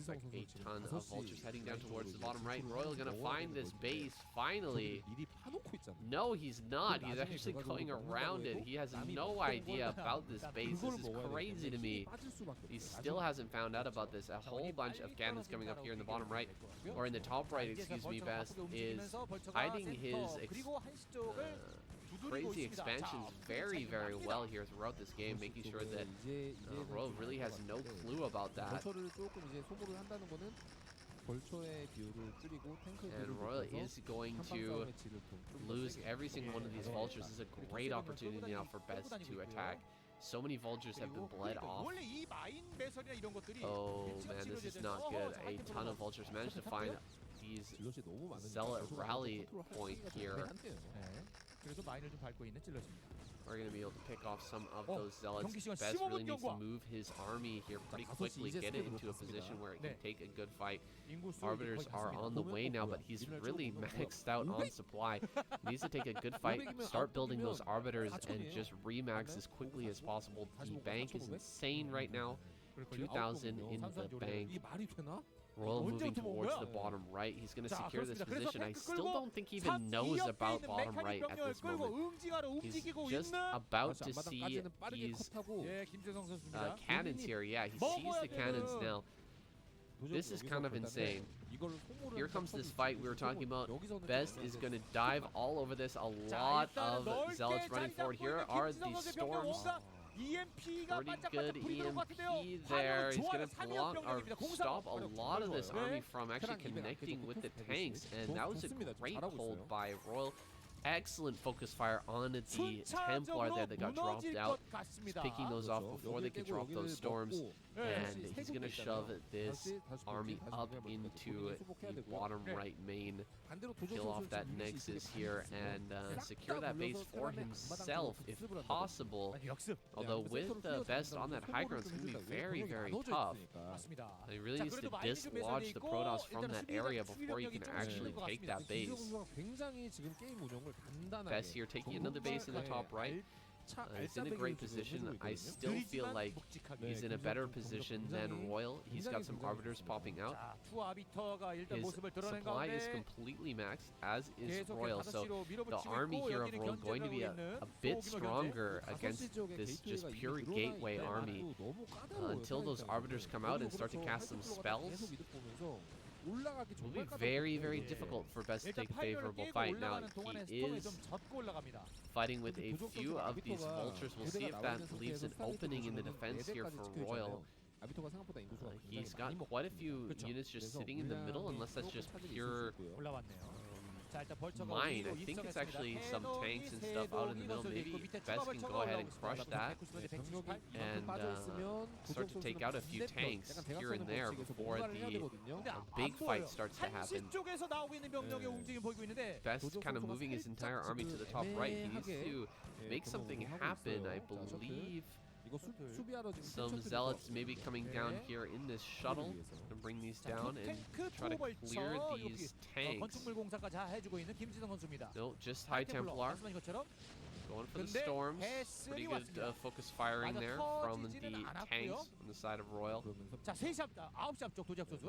Like a ton of vultures heading down towards the bottom right. Royal gonna find this base finally. No, he's not. He's actually going around it. He has no idea about this base. This is crazy to me. He still hasn't found out about this. A whole bunch of cannons coming up here in the bottom right, or in the top right, excuse me. Best is hiding his crazy expansions very, very well here throughout this game, making sure that Royal really has no clue about that. And Royal is going to lose every single one of these vultures. This is a great opportunity now for Best to attack. So many vultures have been bled off. Oh man, this is not good. A ton of vultures managed to find these zealot rally point here. We're going to be able to pick off some of those zealots. Best really needs to move his army here pretty quickly, get it into a position where it can take a good fight. Arbiters are on the way now, but he's really maxed out on supply. He needs to take a good fight, start building those Arbiters, and just remax as quickly as possible. The bank is insane right now. 2,000 in the bank. Royal moving towards the bottom right. He's going to secure this position. I still don't think he even knows about bottom right at this moment. He's just about to see these cannons here. Yeah, he sees the cannons now. This is kind of insane. Here comes this fight we were talking about. Best is going to dive all over this. A lot of zealots running forward. Here are these storms. Pretty good EMP there. He's going to block or stop a lot of this army from actually connecting with the tanks. And that was a great hold by Royal. Excellent focus fire on the Templar there that got dropped out. He's picking those off before they could drop those storms. And he's going to shove this army up into the bottom right main. Kill off that Nexus here and secure that base for himself if possible. Although with Best on that high ground, it's going to be very, very tough. He really needs to dislodge the Protoss from that area before you can actually take that base. Best here taking another base in the top right. He's in a great position. I still feel like he's in a better position than Royal. He's got some Arbiters popping out. His supply is completely maxed, as is Royal. So the army here of Royal going to be a bit stronger against this just pure gateway army until those Arbiters come out and start to cast some spells. It will be very, very difficult for Best to take a favorable fight. Now, he is fighting with a few of these vultures. We'll see if that leaves an opening in the defense here for Royal. He's got quite a few units just sitting in the middle, unless that's just pure mine. I think it's actually some tanks and stuff out in the middle. Maybe Best can go ahead and crush that and start to take out a few tanks here and there before the big fight starts to happen. Best kind of moving his entire army to the top right. He needs to make something happen, I believe. Some zealots maybe coming down here in this shuttle and bring these down and try to clear these tanks. No, just High Templar. Going for the storms. Pretty good focus firing there from the tanks on the side of Royal.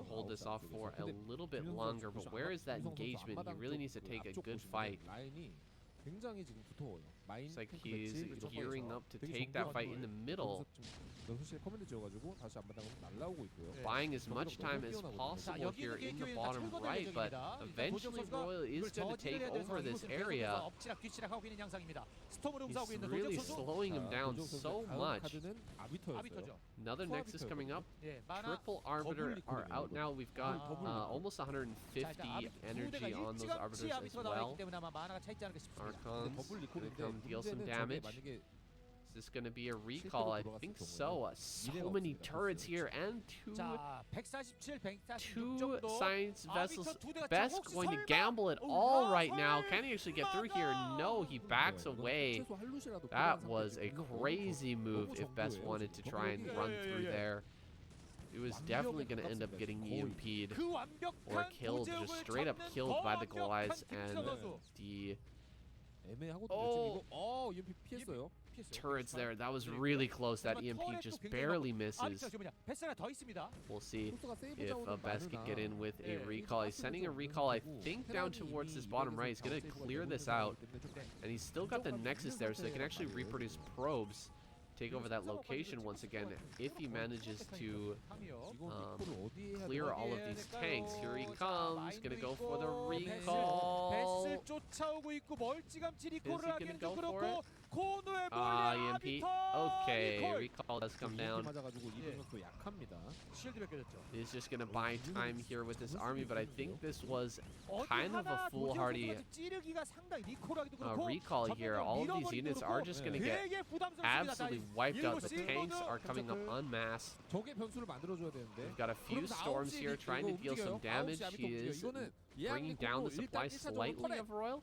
Hold this off for a little bit longer, but where is that engagement? He really needs to take a good fight. It's like he's gearing up to take that fight in the middle. Buying as much time as possible here in the bottom right, but eventually Royal is going to take over this area. He's really slowing him down so much. Another Nexus coming up. Triple Arbiter are out now. We've got almost 150 energy on those Arbiters as well. Archons gonna come deal some damage. Is this going to be a recall? I think so. So many turrets here and two science vessels. Best going to gamble it all right now. Can he actually get through here? No, he backs away. That was a crazy move if Best wanted to try and run through there. It was definitely going to end up getting EMP'd or killed, just straight up killed by the Goliaths and the turrets there. That was really close. That EMP just barely misses. We'll see if Best can get in with a recall. He's sending a recall, I think, down towards this bottom right. He's going to clear this out. And he's still got the Nexus there, so they can actually reproduce probes. Take over that location once again if he manages to clear all of these tanks. Here he comes, gonna go for the recall. Is he gonna go for it? EMP. Okay, recall does come down. He's just gonna buy time here with this army, but I think this was kind of a foolhardy recall here. All of these units are just gonna get absolutely wiped out. The tanks are coming up en masse. We've got a few storms here trying to deal some damage. He is bringing down the supply slightly of Royal.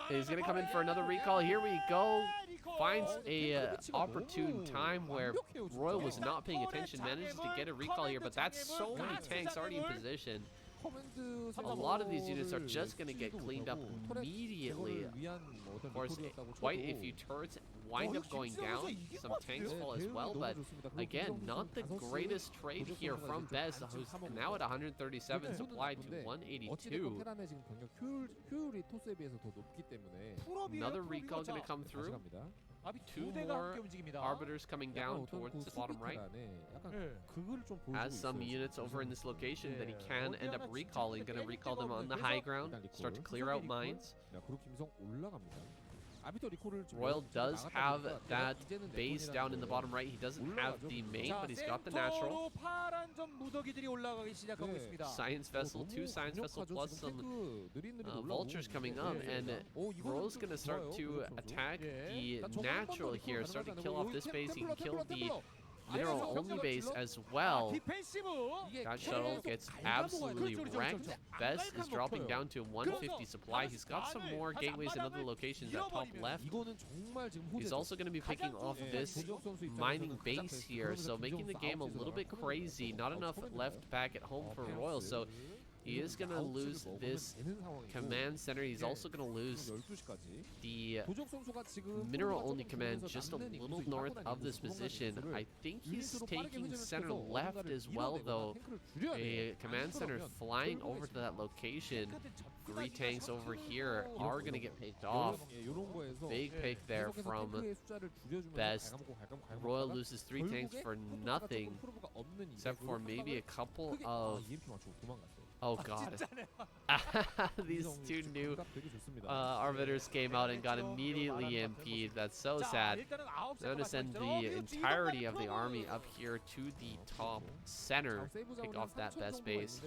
He's going to come in for another recall. Here we go. Finds a opportune time where Royal was not paying attention. Manages to get a recall here, but that's so many tanks already in position. A lot of these units are just going to get cleaned up immediately. Of course, quite a few turrets wind up going down. Some tanks fall as well, but again, not the greatest trade here from Bez, who's now at 137 supply to 182. Another recall going to come through. Two more Arbiters coming down towards the bottom right. Has some units over in this location that he can end up recalling. Gonna recall them on the high ground. Start to clear out mines. Royal does have that base down in the bottom right. He doesn't have the main, but he's got the natural. Science vessel, two science vessel plus some vultures coming up, and Royal's gonna start to attack the natural here, start to kill off this base. He can kill the mineral only base as well. That shuttle gets absolutely wrecked. Best is dropping down to 150 supply. He's got some more gateways in other locations at top left. He's also going to be picking off this mining base here, so making the game a little bit crazy. Not enough left back at home for Royal, so he is going to lose this command center. He's also going to lose the mineral-only command just a little north of this position. I think he's taking center left as well, though. A command center flying over to that location. 3 tanks over here are going to get picked off. Big pick there from Best. Royal loses 3 tanks for nothing, except for maybe a couple of... Oh god. These two new Arbiters came out and got immediately EMP'd. That's so sad. They're going to send the entirety of the army up here to the top center. Pick off that Best base.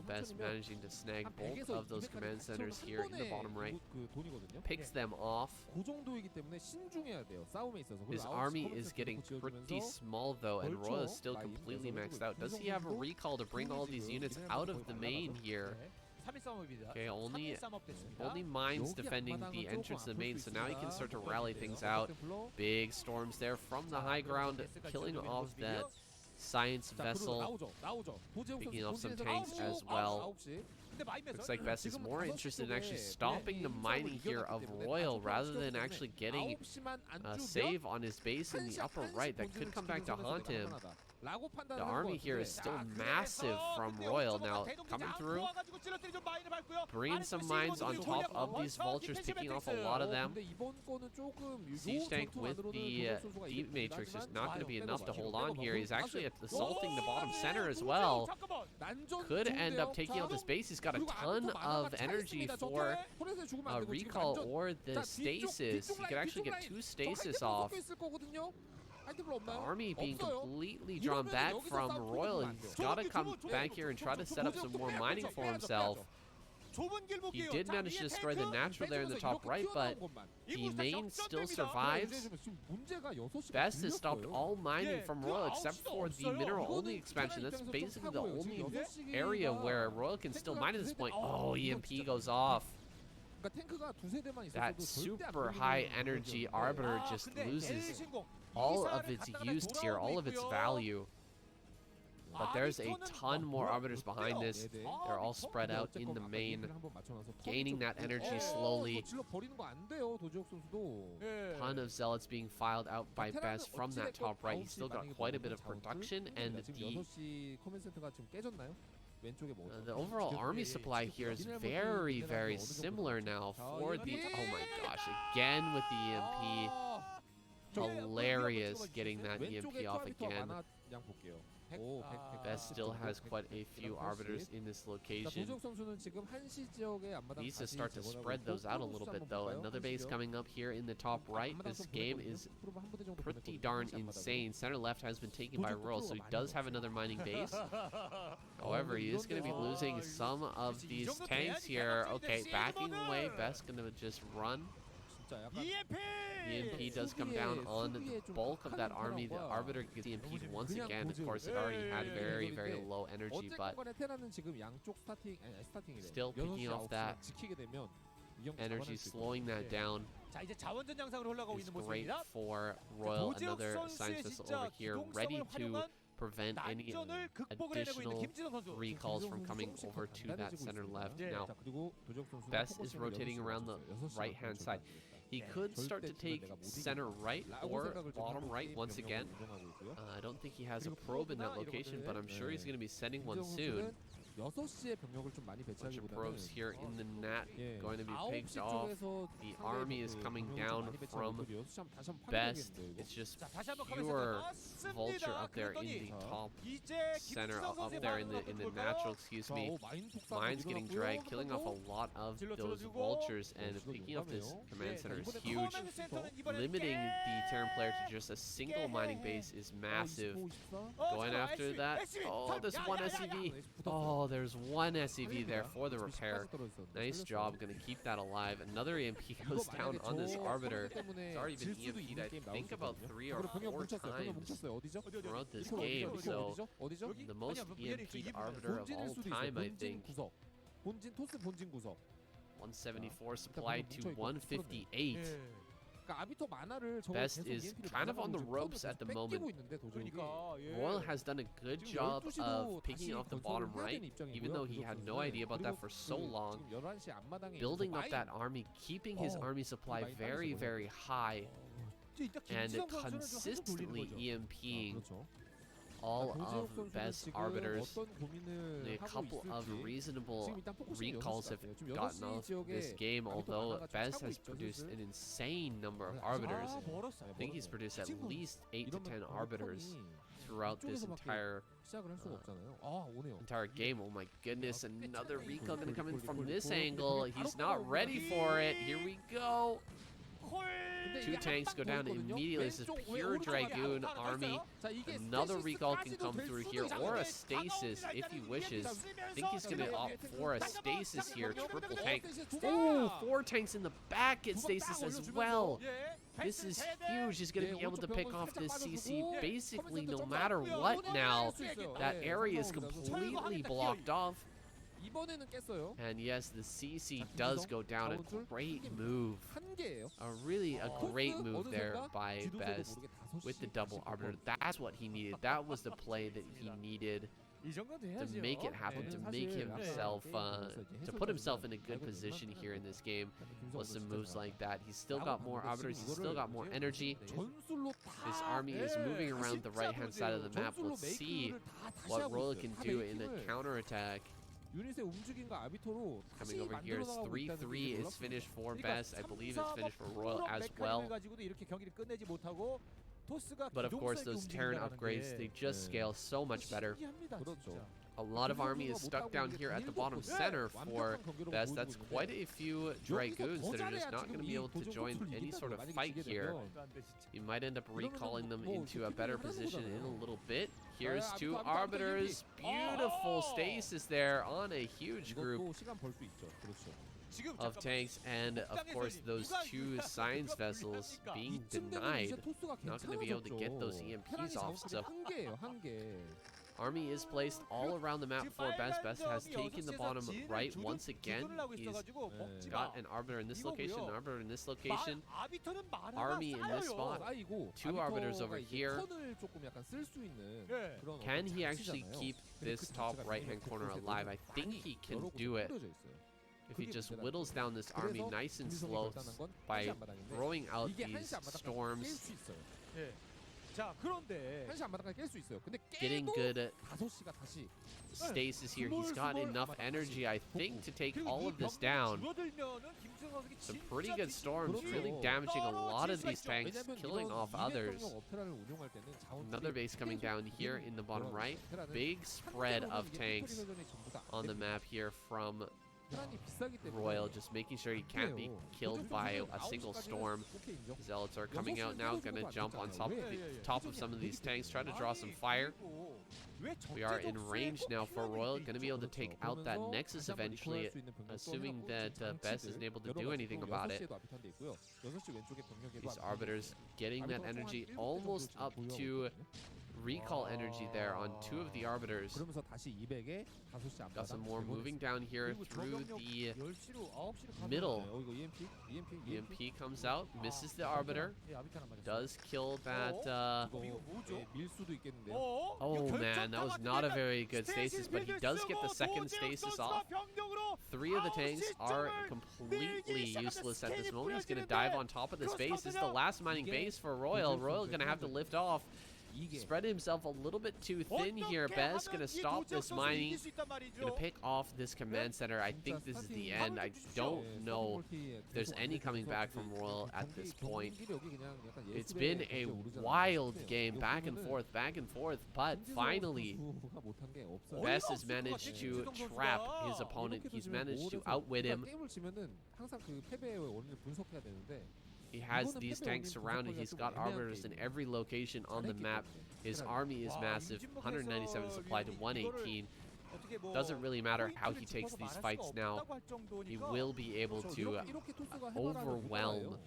Best managing to snag both of those command centers here in the bottom right. Picks them off. His army is getting pretty small though, and Royal is still completely maxed out. Does he have a recall to bring all these units out of the main here? Okay, only mines defending the entrance to the main, so now he can start to rally things out. Big storms there from the high ground, killing off that science vessel, picking off some tanks as well. Looks like Best is more interested in actually stopping the mining here of Royal rather than actually getting a save on his base in the upper right. That could come back to haunt him. The army here is still massive from Royal. Now coming through, bringing some mines on top of these vultures, picking off a lot of them. Siege tank with the deep matrix is not going to be enough to hold on here. He's actually assaulting the bottom center as well. Could end up taking out this base. He's got a ton of energy for recall or the stasis. He could actually get 2 stasis off. The army being completely drawn back from Royal, and he's got to come back here and try to set up some more mining for himself. He did manage to destroy the natural there in the top right, but the main still survives. Best has stopped all mining from Royal except for the mineral-only expansion. That's basically the only area where Royal can still mine at this point. Oh, EMP goes off. That super high energy Arbiter just loses all of its use here, all of its value. But there's a ton more Arbiters behind this. They're all spread out in the main, gaining that energy slowly. Ton of Zealots being filed out by Best from that top right. He's still got quite a bit of production, and the overall army supply here is very, very similar now for the... Oh my gosh, again with the EMP. Hilarious getting that EMP off again. Best still has quite a few Arbiters in this location. Needs to start to spread those out a little bit though. Another base coming up here in the top right. This game is pretty darn insane. Center left has been taken by Royal, so he does have another mining base. However, he is going to be losing some of these tanks here. Okay, backing away. Best going to just run. EMP does come down on the bulk of that army. The Arbiter gets EMP'd once again. Of course, it already had very, very low energy, but still picking off that energy, slowing that down is great for Royal. Another science vessel over here, ready to prevent any additional recalls from coming over to that center left. Now, Best is rotating around the right-hand side. He could start to take center right or bottom right once again. I don't think he has a probe in that location, but I'm sure he's going to be sending one soon. Bunch of probes here in the net going to be picked off. The army is coming down from Best. It's just pure vulture up there in the top center, up there in the natural, excuse me. Mine's getting dragged, killing off a lot of those vultures, and picking up this command center is huge. Limiting the Terran player to just a single mining base is massive. Going after that. Oh, this one SCV. Oh, there's one SCV there for the repair. Nice job, gonna keep that alive. Another EMP goes down on this Arbiter. It's already been EMP'd, I think, about 3 or 4 times throughout this game. So the most EMP'd Arbiter of all time, I think. 174 supplied to 158. Best is kind of on the ropes at the moment. Royal has done a good job of picking off the bottom right, even though he had no idea about that for so long. Building up that army, keeping his army supply very, very high, and consistently EMPing all of Best Arbiters. A couple of reasonable recalls have gotten off this game, although Best has produced an insane number of Arbiters. I think he's produced at least 8 to 10 Arbiters throughout this entire game. Oh my goodness, another recall gonna come in from this angle. He's not ready for it. Here we go. 2 tanks go down immediately. This is pure Dragoon army. Another recall can come through here, or a stasis if he wishes. I think he's going to opt for a stasis here. Triple tank. Oh, 4 tanks in the back get stasis as well. This is huge. He's going to be able to pick off this CC basically no matter what now. That area is completely blocked off. And yes, the CC does go down. A great move. A great move there by Best with the double Arbiter. That's what he needed. That was the play that he needed. to make it happen, to make himself, to put himself in a good position here in this game with some moves like that. He's still got more arbiters, he's still got more energy. His army is moving around the right-hand side of the map. Let's see what Royal can do in a counterattack. Coming over here, 3-3 is finished for Best. I believe it's finished for Royal as well. But of course, those Terran upgrades, they just scale so much better. A lot of army is stuck down here at the bottom center for Best. That's quite a few Dragoons that are just not going to be able to join any sort of fight here. You might end up recalling them into a better position in a little bit. Here's two Arbiters. Beautiful stasis there on a huge group of tanks, and of course those two science vessels being denied, not going to be able to get those EMPs off. So army is placed all around the map for Best. Best has taken the bottom right once again. He's got an arbiter in this location, an arbiter in this location, army in this spot, two arbiters over here. Can he actually keep this top right hand corner alive? I think he can do it if he just whittles down this army nice and slow by throwing out these storms, getting good stasis here. He's got enough energy, I think, to take all of this down. Some pretty good storms, really damaging a lot of these tanks, killing off others. Another base coming down here in the bottom right. Big spread of tanks on the map here from Royal, just making sure he can't be killed by a single storm. Zealots are coming out now, gonna jump on top of some of these tanks, try to draw some fire. We are in range now for Royal, gonna be able to take out that Nexus eventually, assuming that Best isn't able to do anything about it. These Arbiters getting that energy almost up to recall energy there on two of the Arbiters. Got some more moving down here through the middle. EMP comes out, misses the Arbiter, does kill that. Oh man, that was not a very good stasis, but he does get the second stasis off. Three of the tanks are completely useless at this moment. He's going to dive on top of this base. This is the last mining base for Royal. Royal going to have to lift off. Spread himself a little bit too thin here. Best gonna stop this mining. Gonna pick off this command center. I think this is the end. I don't know if there's any coming back from Royal at this point. It's been a wild game, back and forth, but finally Best has managed to trap his opponent. He's managed to outwit him. He has these tanks surrounded. He's got arbiters in every location on the map. His army is massive, 197 supply to 118. Doesn't really matter how he takes these fights now. He will be able to overwhelm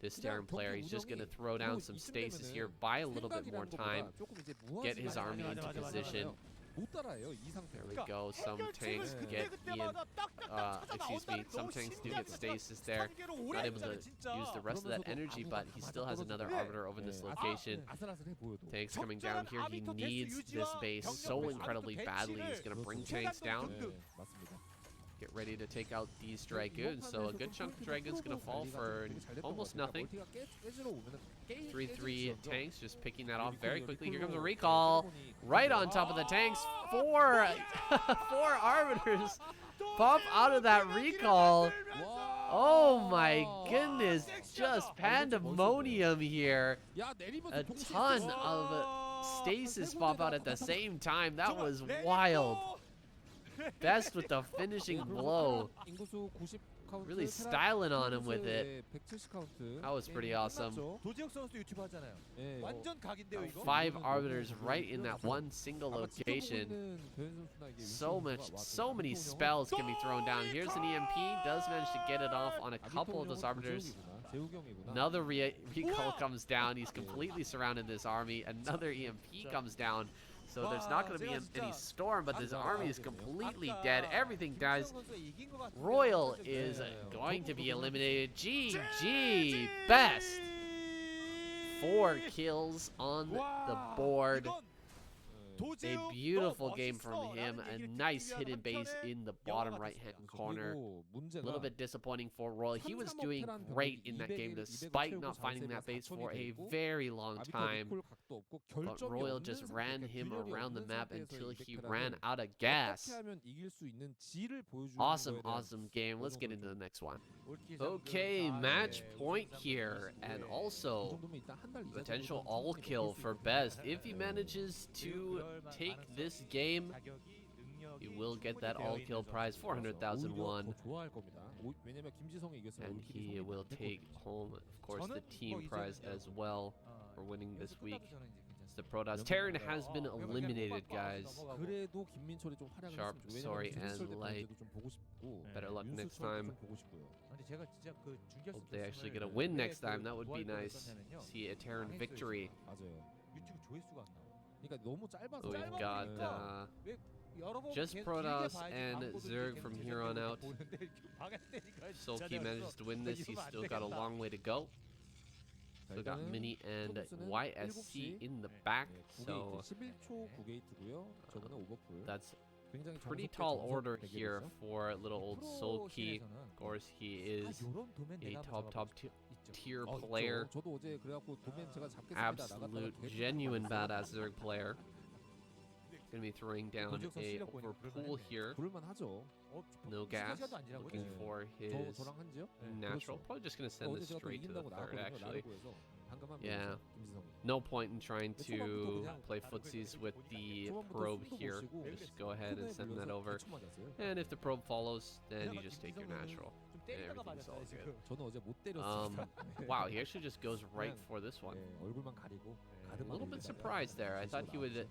this Terran player. He's just going to throw down some stasis here, buy a little bit more time, get his army into position. There we go. Some tanks get some tanks do get stasis there. Not able to use the rest of that energy, but he still has another arbiter over this location. Tanks coming down here. He needs this base so incredibly badly. He's going to bring tanks down. Get ready to take out these Dragoons. So a good chunk of Dragoons going to fall for almost nothing. 3-3 tanks, just picking that off very quickly. Here comes a recall right on top of the tanks. Four arbiters pop out of that recall. Oh my goodness, just pandemonium here. A ton of stasis pop out at the same time. That was wild. Best with the finishing blow. Really styling on him with it. That was pretty awesome. 5 arbiters right in that one single location. So many spells can be thrown down. Here's an EMP. Does manage to get it off on a couple of those arbiters. Another recall comes down. He's completely surrounded this army. Another EMP comes down. So there's not going to be any storm, but this army is completely dead. Everything dies. Royal is going to be eliminated. GG. Best. 4 kills on the board. A beautiful game from him. A nice hidden base in the bottom right-hand corner. A little bit disappointing for Royal. He was doing great in that game despite not finding that base for a very long time. But Royal just ran him around the map until he ran out of gas. Awesome, awesome game. Let's get into the next one. Okay, match point here. And also, potential all kill for Best. If he manages to take this game, he will get that all kill prize, 400,000 won. And he will take home, of course, the team prize as well for winning this week. The Protoss. Terran has been eliminated, guys. Sharp, sorry, and Light. Better luck next time. Hope they actually get a win next time. That would be nice. See a Terran victory. We've got just Protoss and Zerg from here on out. Sulky manages to win this. He's still got a long way to go. Still got Mini and YSC in the back, so that's pretty tall order here for little old Sulky. Of course, he is a top tier player. Absolute, genuine badass Zerg player. Gonna be throwing down a overpool here. No gas. Looking for his natural. Probably just gonna send this straight to the third, actually. Yeah. No point in trying to play footsies with the probe here. Just go ahead and send that over. And if the probe follows, then you just take your natural. And everything's all good. Wow, he actually just goes right for this one. A little bit surprised there. I thought he would,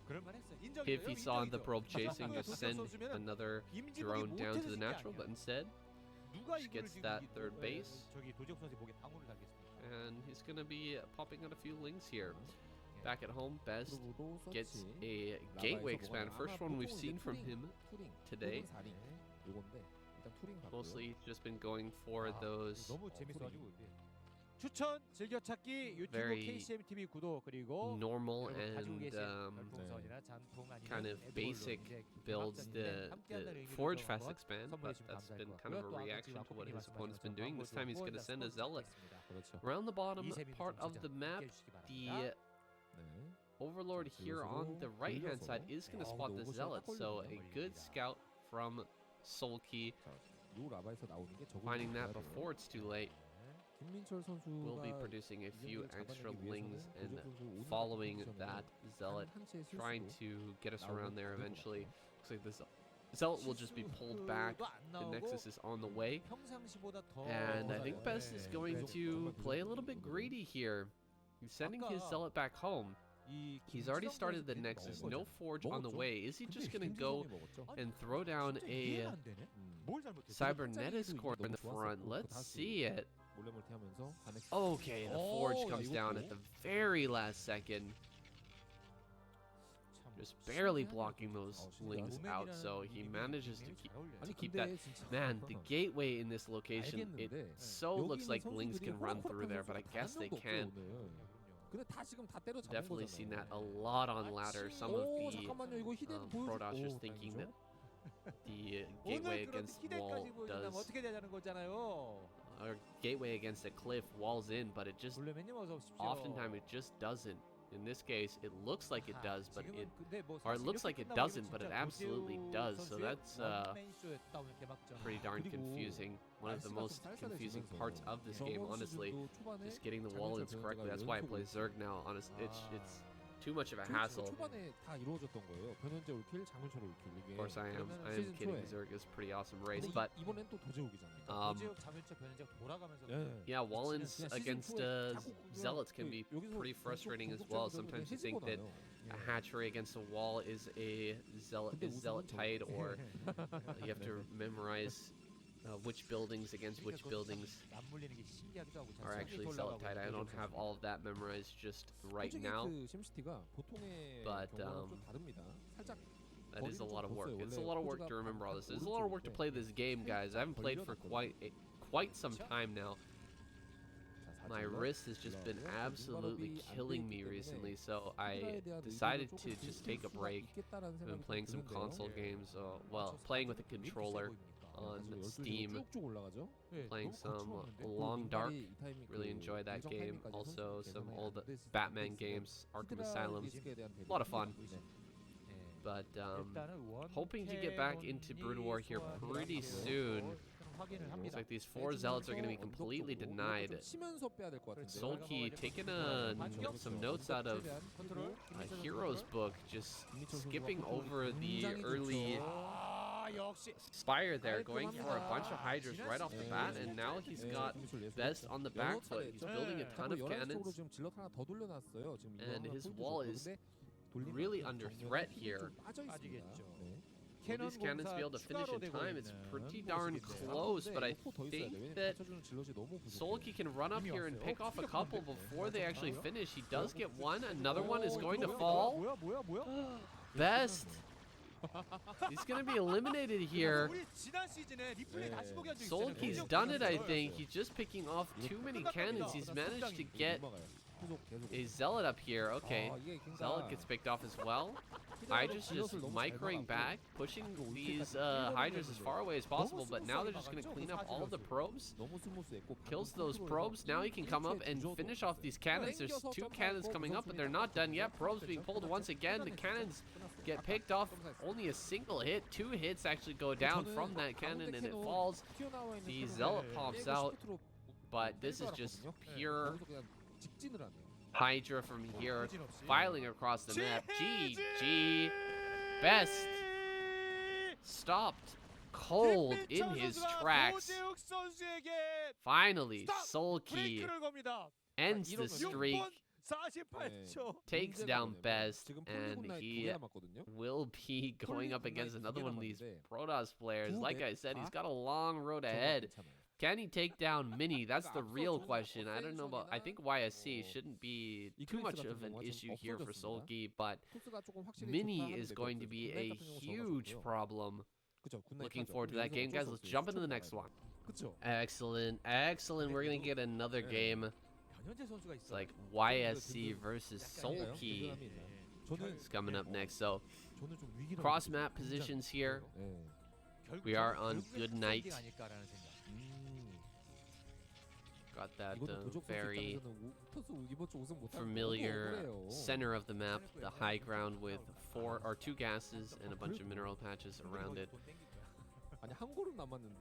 if he saw the probe chasing, just send another drone down to the natural, but instead, just gets that third base. And he's going to be popping out a few lings here. Back at home, Best gets a gateway expand. First one we've seen from him today. Mostly just been going for those very normal and kind of basic builds. The Forge Fast expand, but that's been kind of a reaction to what his opponent's been doing. This time he's going to send a Zealot. Around the bottom part of the map, the Overlord here on the right-hand side is going to spot the Zealot, so a good scout from Sulky, finding that before it's too late. We'll be producing a few extra lings and following that Zealot, trying to get us around there eventually. Looks like this Zealot will just be pulled back. The Nexus is on the way. And I think Best is going to play a little bit greedy here. He's sending his Zealot back home. He's already started the Nexus. No Forge on the way. Is he just going to go and throw down a Cybernetics core in the front? Let's see it. Okay, the Forge comes down at the very last second. Just barely blocking those lings out, so he manages to keep that. Man, the gateway in this location, it so looks like lings can run through there, but I guess they can. Definitely seen that a lot on ladder. Some of the Protoss thinking that the gateway against the wall does, or gateway against a cliff walls in, but it just oftentimes it just doesn't. In this case, it looks like it does, but it looks like it doesn't, but it absolutely does. So that's pretty darn confusing. One of the most confusing parts of this game, honestly, just getting the wall ins correctly. That's why I play Zerg now. Honestly, it's too much of a hassle. Of course, I am kidding. Zerg is a pretty awesome race, but yeah, wall-ins against Zealots can be pretty frustrating as well. Sometimes you think that a hatchery against a wall is a Zealot tight, or you have to memorize which buildings against which buildings are actually Zealot tight. I don't have all of that memorized just right now, but that is a lot of work. It's a lot of work to remember all this. It's a lot of work to play this game, guys. I haven't played for quite some time now. My wrist has just been absolutely killing me recently, so I decided to just take a break. I've been playing some console games, well, playing with a controller on Steam, playing some Long Dark, really enjoy that game. Also some old Batman games, Arkham Asylum, a lot of fun. But hoping to get back into Broodwar here pretty soon. Looks like these 4 zealots are going to be completely denied. Sulky taking some notes out of a hero's book, just skipping over the early Spire there, going for a bunch of Hydras right off the bat, and now he's got Best on the back foot. He's building a ton of cannons, and his wall is really under threat here. Will these cannons be able to finish in time? It's pretty darn close, but I think that Sulky can run up here and pick off a couple before they actually finish. He does get one. Another one is going to fall. Best. He's going to be eliminated here. Sulky's done it, I think. He's just picking off too many cannons. He's managed to get a Zealot up here. Okay, Zealot gets picked off as well. Hydras just microing back, pushing these Hydras as far away as possible, but now they're just going to clean up all of the probes. Kills those probes. Now he can come up and finish off these cannons. There's 2 cannons coming up, but they're not done yet. Probes being pulled once again. The cannons get picked off. Only a single hit. 2 hits actually go down from that cannon, and it falls. The Zealot pops out, but this is just pure Hydra from here, filing across the map. GG. Best stopped cold in his tracks. Finally, Sulky ends the streak, takes down Best, and he will be going up against another one of these Protoss players. Like I said, he's got a long road ahead. Can he take down Mini? That's the real question. I don't know about... I think YSC shouldn't be too much of an issue here for Sulky, but Mini is going to be a huge problem. Looking forward to that game. Guys, let's jump into the next one. Excellent. Excellent. We're going to get another game. It's like YSC versus Sulky. It's coming up next. So, cross-map positions here. We are on good night. Got that very familiar center of the map, the high ground with 2 gases and a bunch of mineral patches around it.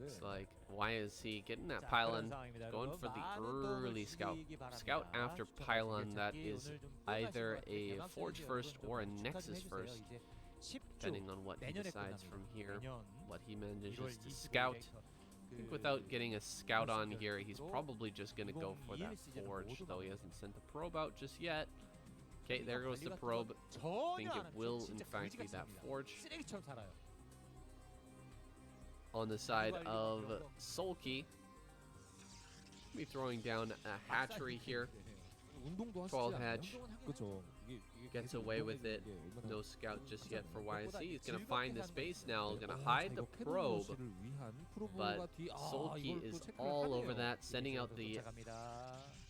It's like, why is he getting that pylon? Going for the early scout. Scout after pylon, that is either a forge first or a nexus first, depending on what he decides from here, what he manages to scout. I think without getting a scout on here, he's probably just going to go for that forge, though he hasn't sent the probe out just yet. Okay, there goes the probe. I think it will, in fact, be that forge. On the side of Sulky, be throwing down a hatchery here. 12 hatch. Gets away with it. No scout just yet for YSC. He's going to find the space now. Going to hide the probe. But Sulky is all over that, sending out the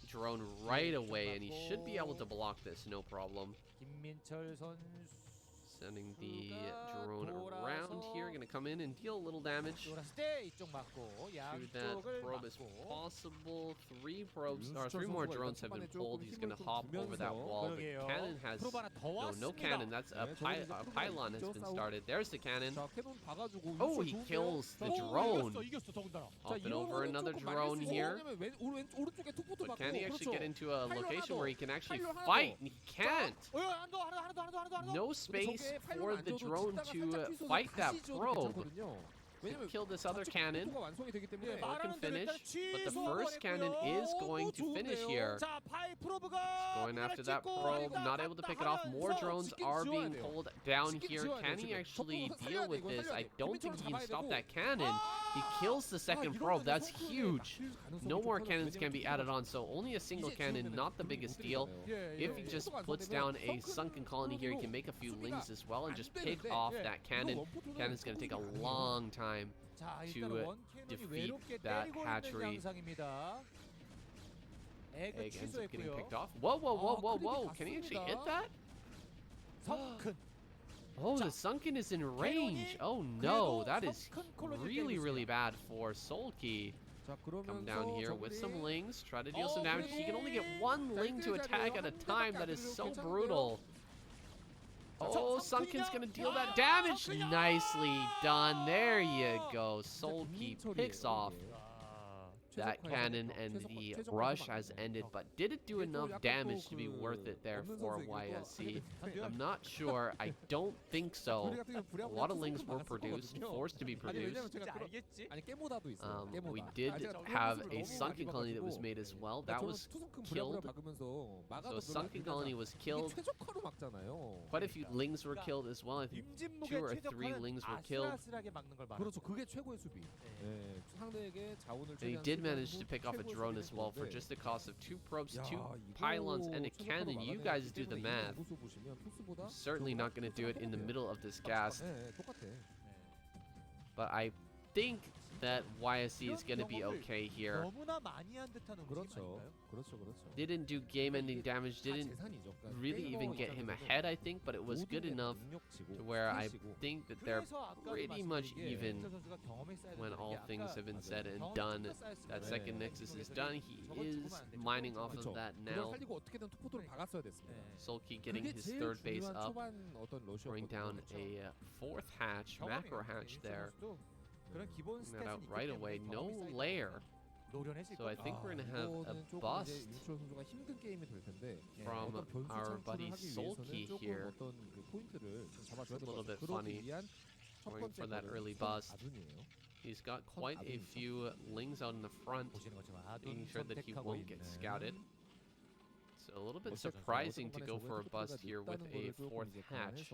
drone right away. And he should be able to block this, no problem. Sending the drone around here. Going to come in and deal a little damage to that probe as possible. 3 probes, or 3 more drones have been pulled. He's going to hop over that wall. The cannon has, no cannon. That's a pylon has been started. There's the cannon. Oh, he kills the drone. Hopping over another drone here. But can he actually get into a location where he can actually fight? And he can't. No space for the drone to fight that probe. Kill this other cannon. It can finish, but the first cannon is going to finish here. Going after that probe, not able to pick it off. More drones are being pulled down here. Can he actually deal with this? I don't think he can stop that cannon. He kills the second probe. That's huge. No more cannons can be added on, so only a single cannon, not the biggest deal. If he just puts down a sunken colony here, he can make a few lings as well and just pick off that cannon. Cannon's going to take a long time to defeat that hatchery. Egg ends up getting picked off. Whoa, whoa, whoa, whoa, whoa. Can he actually hit that? Oh, the Sunken is in range. Oh no, that is really, really bad for Solki. Come down here with some lings, try to deal some damage. He can only get one ling to attack at a time. That is so brutal. Oh, Sunken's gonna deal that damage. Nicely done. There you go. Solki picks off that cannon, and the rush has ended, but did it do enough damage to be worth it there for YSC? I'm not sure. I don't think so. A lot of lings were produced, forced to be produced. We did have a Sunken Colony that was made as well. That was killed. So Sunken Colony was killed. Quite a few lings were killed as well. I think 2 or 3 lings were killed. And he did manage to pick off a drone as well for just the cost of 2 probes, 2 pylons, and a cannon. You guys do the math. Certainly not going to do it in the middle of this gas. But I think that YSC is going to be okay here. Didn't do game-ending damage, didn't really even get him ahead, I think, but it was good enough to where I think that they're pretty much even when all things have been said and done. That second Nexus is done. He is mining off of that now. Solki getting his 3rd base up, throwing down a 4th hatch, macro hatch there. Taking that out right away. No lair. So I think we're going to have a bust from our buddy Solki here. It's a little bit funny going for that early bust. He's got quite a few lings out in the front, making sure that he won't get scouted. It's a little bit surprising to go for a bust here with a 4th hatch.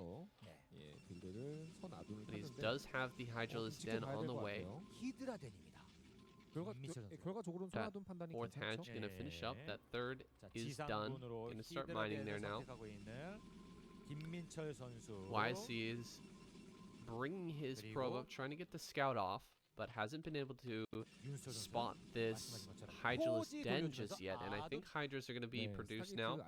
But he does have the Hydralisk Den on the way. That 4th hatch gonna finish up. That 3rd is done. Gonna start mining there now. YSC is bringing his probe up, trying to get the scout off, but hasn't been able to spot this Hydralisk Den just yet. And I think Hydras are going to be produced now.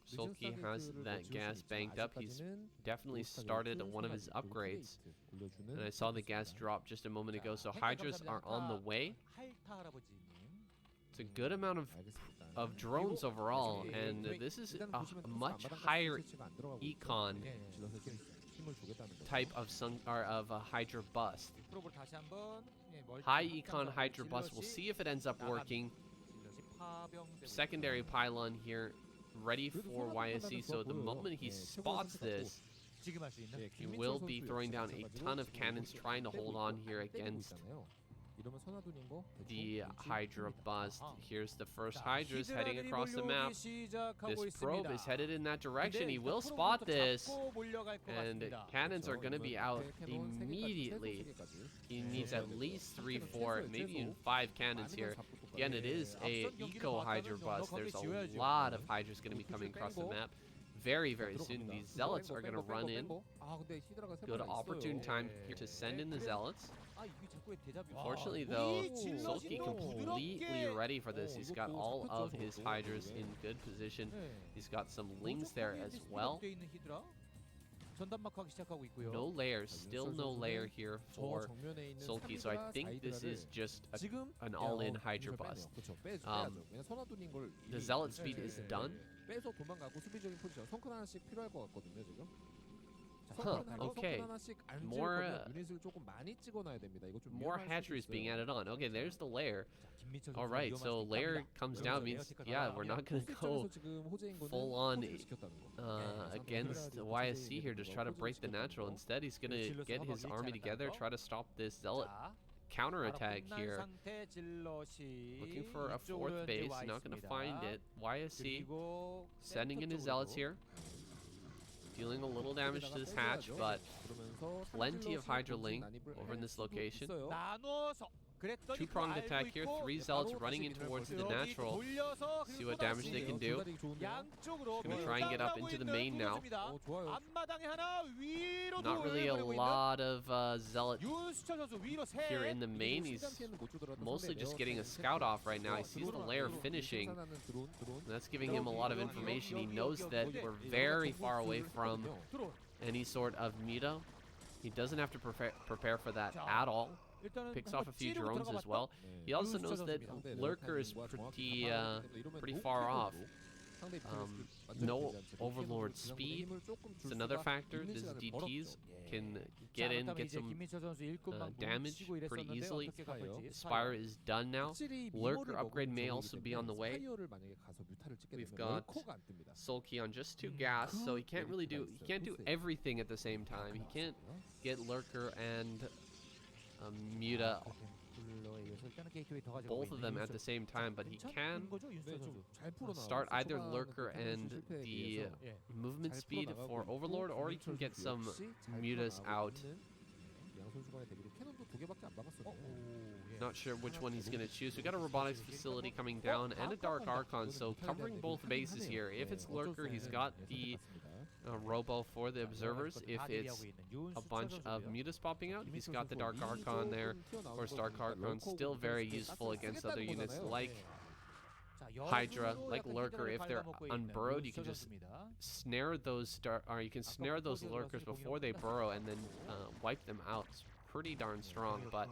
Solki has that gas banked up. He's definitely started one of his upgrades. And I saw the gas drop just a moment ago. So Hydras are on the way. It's a good amount of drones overall. And this is a much higher econ type of a Hydra bust. High econ Hydra bust. We'll see if it ends up working. Secondary pylon here, ready for YSC. So the moment he spots this, he will be throwing down a ton of cannons, trying to hold on here against the Hydra bust. Here's the first Hydras heading across the map. This probe is headed in that direction. He will spot this, and cannons are going to be out immediately. He needs at least 3, 4, maybe even 5 cannons here. Again, it is a eco Hydra bust. There's a lot of Hydras going to be coming across the map very, very soon. These Zealots are going to run in. Good opportune time here to send in the Zealots. Unfortunately, though, Solki completely ready for this. He's got all of his Hydras in good position. He's got some lings there as well. No layers, still no layer here for Solki, so I think this is just an all-in Hydra bust. The Zealot speed is done. Huh, okay. More hatcheries being added on. Okay, there's the lair. Alright, so lair comes down, means, yeah, we're not going to go full on against YSC here to try to break the natural. Instead, he's going to get his army together, try to stop this Zealot counterattack here. Looking for a 4th base, not going to find it. YSC sending in his Zealots here. Dealing a little damage to this hatch, but plenty of Hydra Link over in this location. Two-pronged attack here, 3 zealots running in towards the natural. See what damage they can do. Gonna try and get up into the main now. Not really a lot of zealot here in the main. He's mostly just getting a scout off right now. He sees the lair finishing. And that's giving him a lot of information. He knows that we're very far away from any sort of Mira. He doesn't have to prepare for that at all. Picks off a few drones as well. He also knows that Lurker is pretty far off. No Overlord speed. It's another factor. These DTs can get in, get some damage pretty easily. Spire is done now. Lurker upgrade may also be on the way. We've got Sulky on just 2 gas, so he can't do everything at the same time. He can't get Lurker and Muta, both of them at the same time, but he can start either Lurker and the movement speed for Overlord, or he can get some Mutas out. Not sure which one he's going to choose. We got a robotics facility coming down and a Dark Archon, so covering both bases here. If it's Lurker, he's got the robo for the observers. If it's a bunch of Mutas popping out, he's got the Dark Archon there. Of course, Dark Archon still very useful against other units like Hydra, like Lurker. If they're unburrowed, you can just snare those snare those Lurkers before they burrow and then wipe them out. It's pretty darn strong, but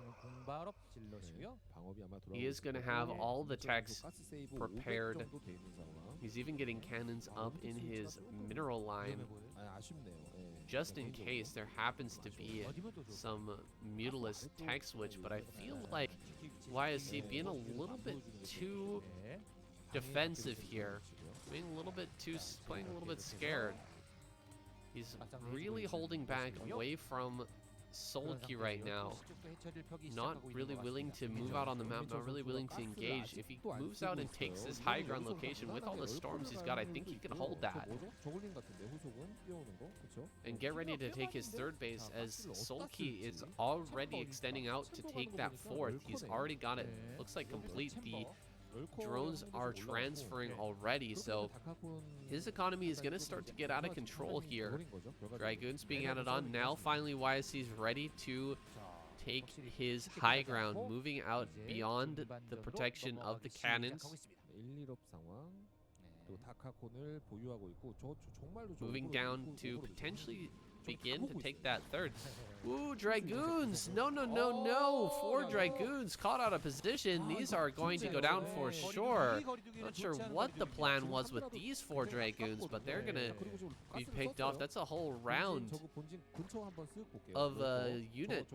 he is going to have all the techs prepared. He's even getting cannons up in his mineral line just in case there happens to be some Mutalist tech switch, but I feel like YSC being a little bit too defensive here, playing a little bit scared. He's really holding back away from Sulky right now. Not really willing to move out on the map, not really willing to engage. If he moves out and takes this high ground location with all the storms he's got, I think he can hold that. And get ready to take his 3rd base, as Sulky is already extending out to take that 4th. He's already got it, looks like, complete. The drones are transferring already, so his economy is going to start to get out of control here. Dragoons being added on. Now finally YSC is ready to take his high ground, moving out beyond the protection of the cannons. Moving down to potentially begin to take that 3rd. Ooh, Dragoons! No, no, no, no! 4 Dragoons caught out of position. These are going to go down for sure. Not sure what the plan was with these 4 Dragoons, but they're gonna be picked off. That's a whole round of unit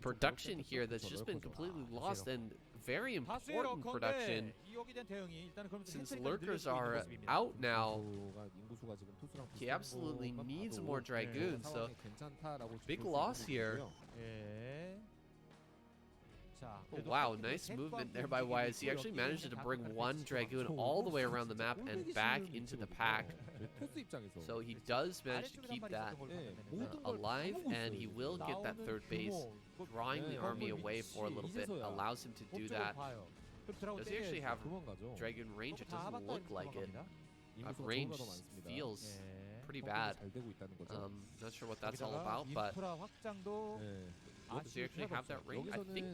production here that's just been completely lost, and very important production since Lurkers are out now. He absolutely needs more Dragoons, so big loss here. Oh, wow, nice movement there by YS. He actually managed to bring 1 Dragoon all the way around the map and back into the pack. So he does manage to keep that alive, and he will get that 3rd base, drawing the army away for a little bit. Allows him to do that. Does he actually have Dragoon range? It doesn't look like it. Range feels pretty bad. Not sure what that's all about, but does he actually have that range? I think,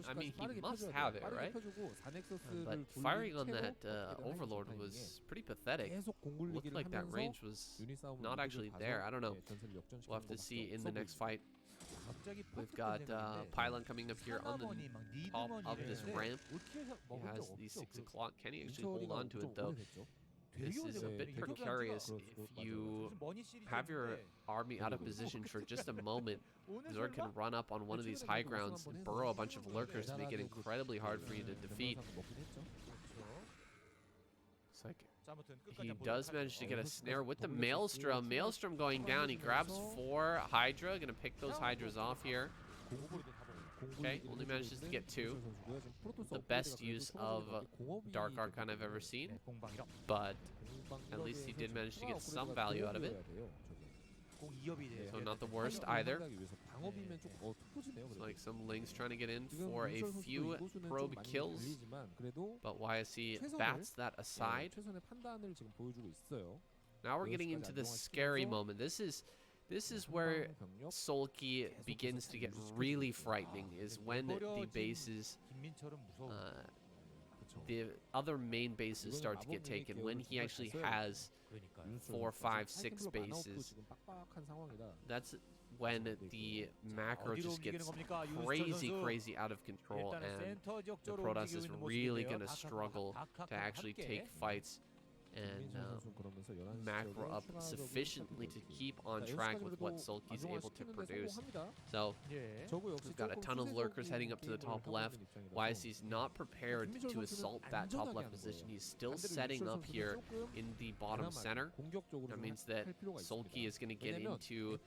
I mean, he must have it, right? But firing on that Overlord was pretty pathetic. Looked like that range was not actually there. I don't know. We'll have to see in the next fight. We've got Pylon coming up here on the top of this ramp. He has the 6 o'clock. Can he actually hold on to it, though? This is a bit precarious. If you have your army out of position for just a moment, Zord can run up on one of these high grounds and burrow a bunch of Lurkers to make it incredibly hard for you to defeat. It's like he does manage to get a snare with the Maelstrom. Maelstrom going down. He grabs 4 Hydra. Gonna pick those Hydras off here. Okay, only manages to get 2. The best use of Dark Archon I've ever seen, but at least he did manage to get some value out of it. So not the worst either. It's like some Lings trying to get in for a few probe kills, but YSC bats that aside. Now we're getting into the scary moment. This is where Sulky begins to get really frightening, is when the bases, the other main bases start to get taken, when he actually has 4, 5, 6 bases. That's when the macro just gets crazy out of control, and the Protoss is really going to struggle to actually take fights and macro up sufficiently to keep on track with what Sulky's able to produce. So we've got a ton of lurkers heading up to the top left. YSC's not prepared to assault that top left position. He's still setting up here in the bottom center. That means that Sulky is going to get into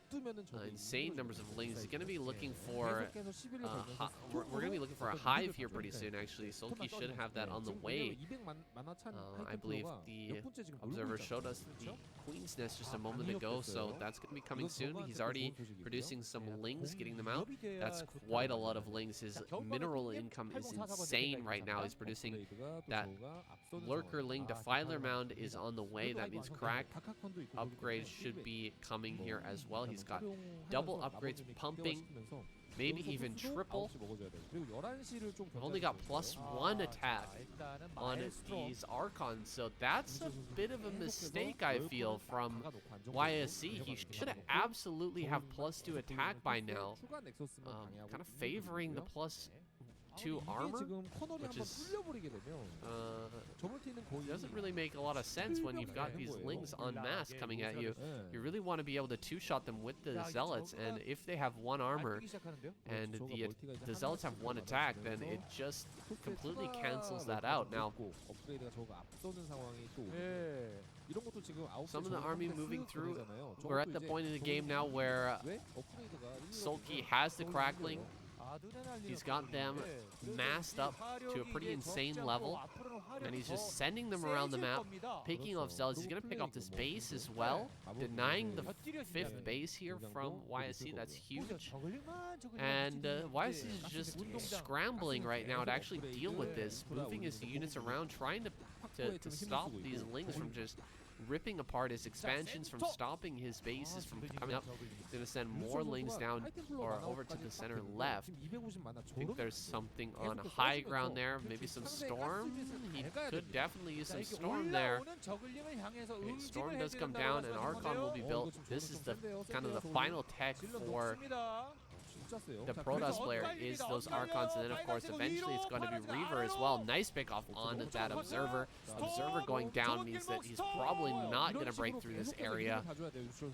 insane numbers of Lings. He's going to be looking for we're going to be looking for a hive here pretty soon, actually. Sulky should have that on the way. I believe the observer showed us the Queen's Nest just a moment ago, so that's going to be coming soon. He's already producing some Lings, getting them out. That's quite a lot of Lings. His mineral income is insane right now. He's producing that Lurker Ling Defiler Mound is on the way. That means crack upgrades should be coming here as well. He's got double upgrades pumping, maybe even triple. We've only got +1 attack on these Archons, so that's a bit of a mistake, I feel, from YSC. He should absolutely have +2 attack by now. Kind of favoring the +2 armor, which is doesn't really make a lot of sense when you've got these Lings en masse coming at you. You really want to be able to two-shot them with the Zealots, and if they have 1 armor and the Zealots have 1 attack, then it just completely cancels that out. Now, some of the army moving through, we're at the point in the game now where Sulky has the Crackling. He's got them massed up to a pretty insane level, and he's just sending them around the map, picking off Zealots. He's going to pick off this base as well, denying the 5th base here from YSC. That's huge. And YSC is just scrambling right now to actually deal with this, moving his units around, trying to stop these Lings from just ripping apart his expansions, from stopping his bases from coming up. He's going to send more Lings down or over to the center left. I think there's something on high ground there, maybe some Storm. He could definitely use some Storm there. Okay, Storm does come down, and Archon will be built. This is the kind of the final tech for the Protoss player, is those Archons, and then of course eventually it's going to be Reaver as well. Nice pick off on that Observer. Observer going down means that he's probably not going to break through this area.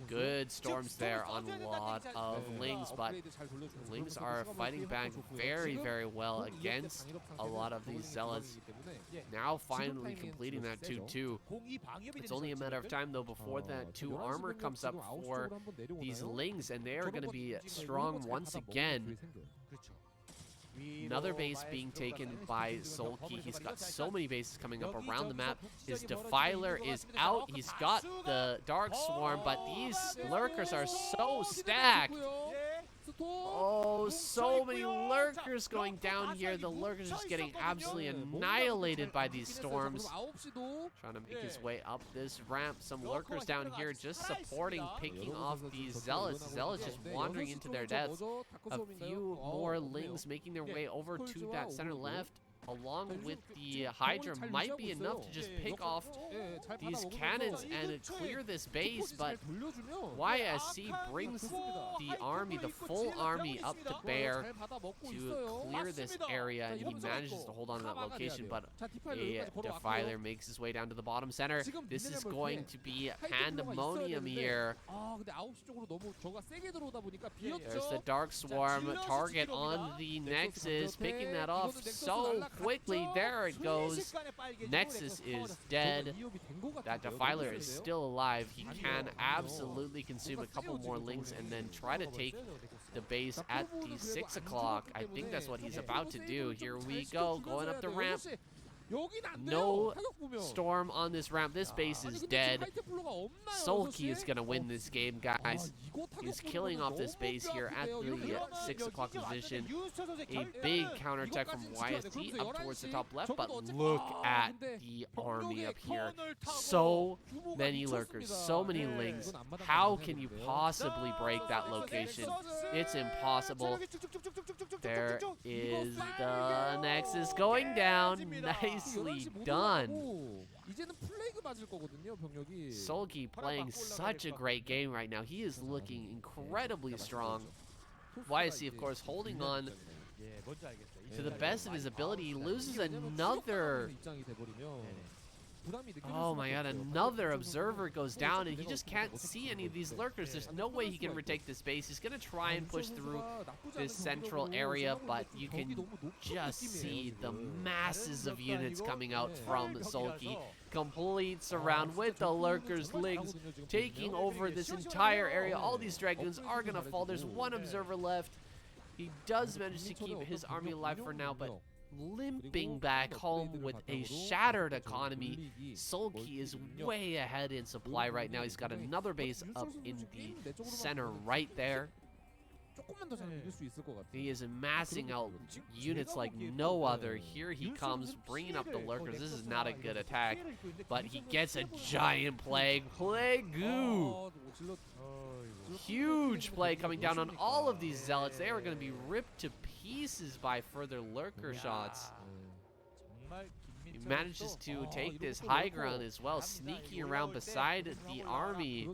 Good storms there on a lot of Lings, but Lings are fighting back very well against a lot of these Zealots. Now finally completing that 2-2. It's only a matter of time though before that 2 armor comes up for these Lings, and they are going to be strong once again. Another base being taken by Sulky. He's got so many bases coming up around the map. His Defiler is out. He's got the Dark Swarm, but these Lurkers are so stacked. Oh, so many Lurkers going down here. The Lurkers just getting absolutely annihilated by these storms. Trying to make his way up this ramp. Some Lurkers down here just supporting, picking off these Zealots. Zealots just wandering into their deaths. A few more Lings making their way over to that center left, along with the Hydra, might be enough to just pick off these cannons and clear this base, but YSC brings the army, the full army, up to bear to clear this area, and he manages to hold on to that location, but a Defiler makes his way down to the bottom center. This is going to be pandemonium here. There's the Dark Swarm target on the Nexus, picking that off so quickly. There it goes. Nexus is dead. That Defiler is still alive. He can absolutely consume a couple more Lings and then try to take the base at the 6 o'clock. I think that's what he's about to do. Here we go, going up the ramp. No storm on this ramp. This base is dead. Sulky is going to win this game, guys. He's killing off this base here at the 6 o'clock position. A big counterattack from YST up towards the top left, but look at the army up here. So many lurkers, so many lings. How can you possibly break that location? It's impossible. There is the Nexus going down. Nicely done. Sulky playing such a great game right now. He is looking incredibly strong. YSC, of course, holding on to the best of his ability. He loses another... Oh my god, another observer goes down and he just can't see any of these lurkers. There's no way he can retake this base. He's going to try and push through this central area, but you can just see the masses of units coming out from Sulky. Complete surround with the lurkers, lings, taking over this entire area. All these dragoons are going to fall. There's one observer left. He does manage to keep his army alive for now, but limping back home with a shattered economy. Sulky is way ahead in supply right now. He's got another base up in the center right there. He is amassing out units like no other. Here he comes, bringing up the lurkers. This is not a good attack, but he gets a giant plague. Plague goo! Huge play coming down on all of these zealots. They are going to be ripped to pieces by further lurker shots. He manages to take this high ground as well, sneaking around beside the army.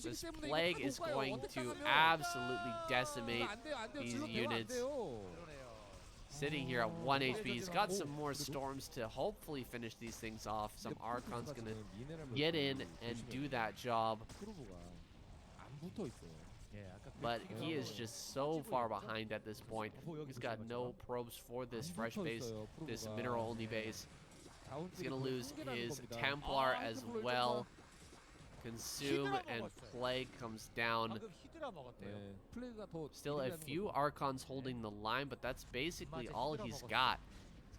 This plague is going to absolutely decimate these units. Sitting here at 1 HP. He's got some more storms to hopefully finish these things off. Some Archon's going to get in and do that job. But he is just so far behind at this point. He's got no probes for this fresh base, this mineral-only base. He's going to lose his Templar as well. Consume and Plague comes down. Still a few Archons holding the line, but that's basically all he's got.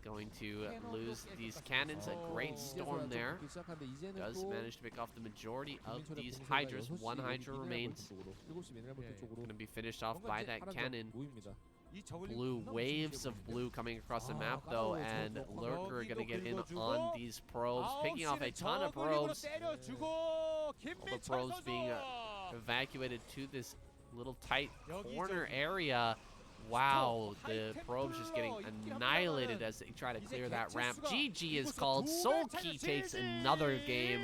He's going to lose these cannons. A great storm there. Does manage to pick off the majority of these Hydras. One Hydra remains. Going to be finished off by that cannon. Blue, waves of blue coming across the map though, and Lurker going to get in on these probes, picking off a ton of probes. All the probes being evacuated to this little tight corner area. Wow, the probes just getting annihilated as they try to clear that ramp. GG is called. Sulky takes another game,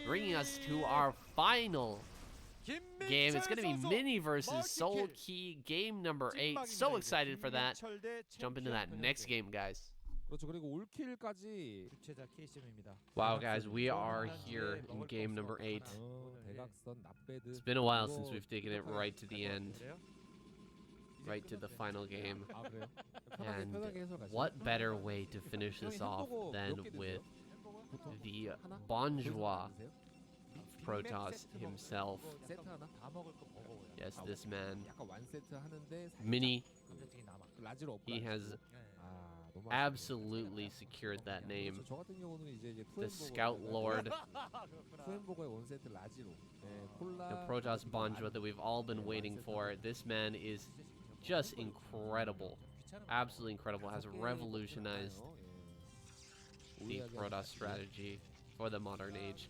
bringing us to our final game. It's going to be Mini versus Sulky, game number 8. So excited for that. Let's jump into that next game, guys. Wow, guys, we are here in game number 8. It's been a while since we've taken it right to the end. Right to the final game. And what better way to finish this off than with the Bonjour of Protoss himself. Yes, this man. Mini. He has absolutely secured that name. The Scout Lord. The Protoss Bonjour that we've all been waiting for. This man is just incredible. Absolutely incredible. Has revolutionized the Protoss strategy for the modern age.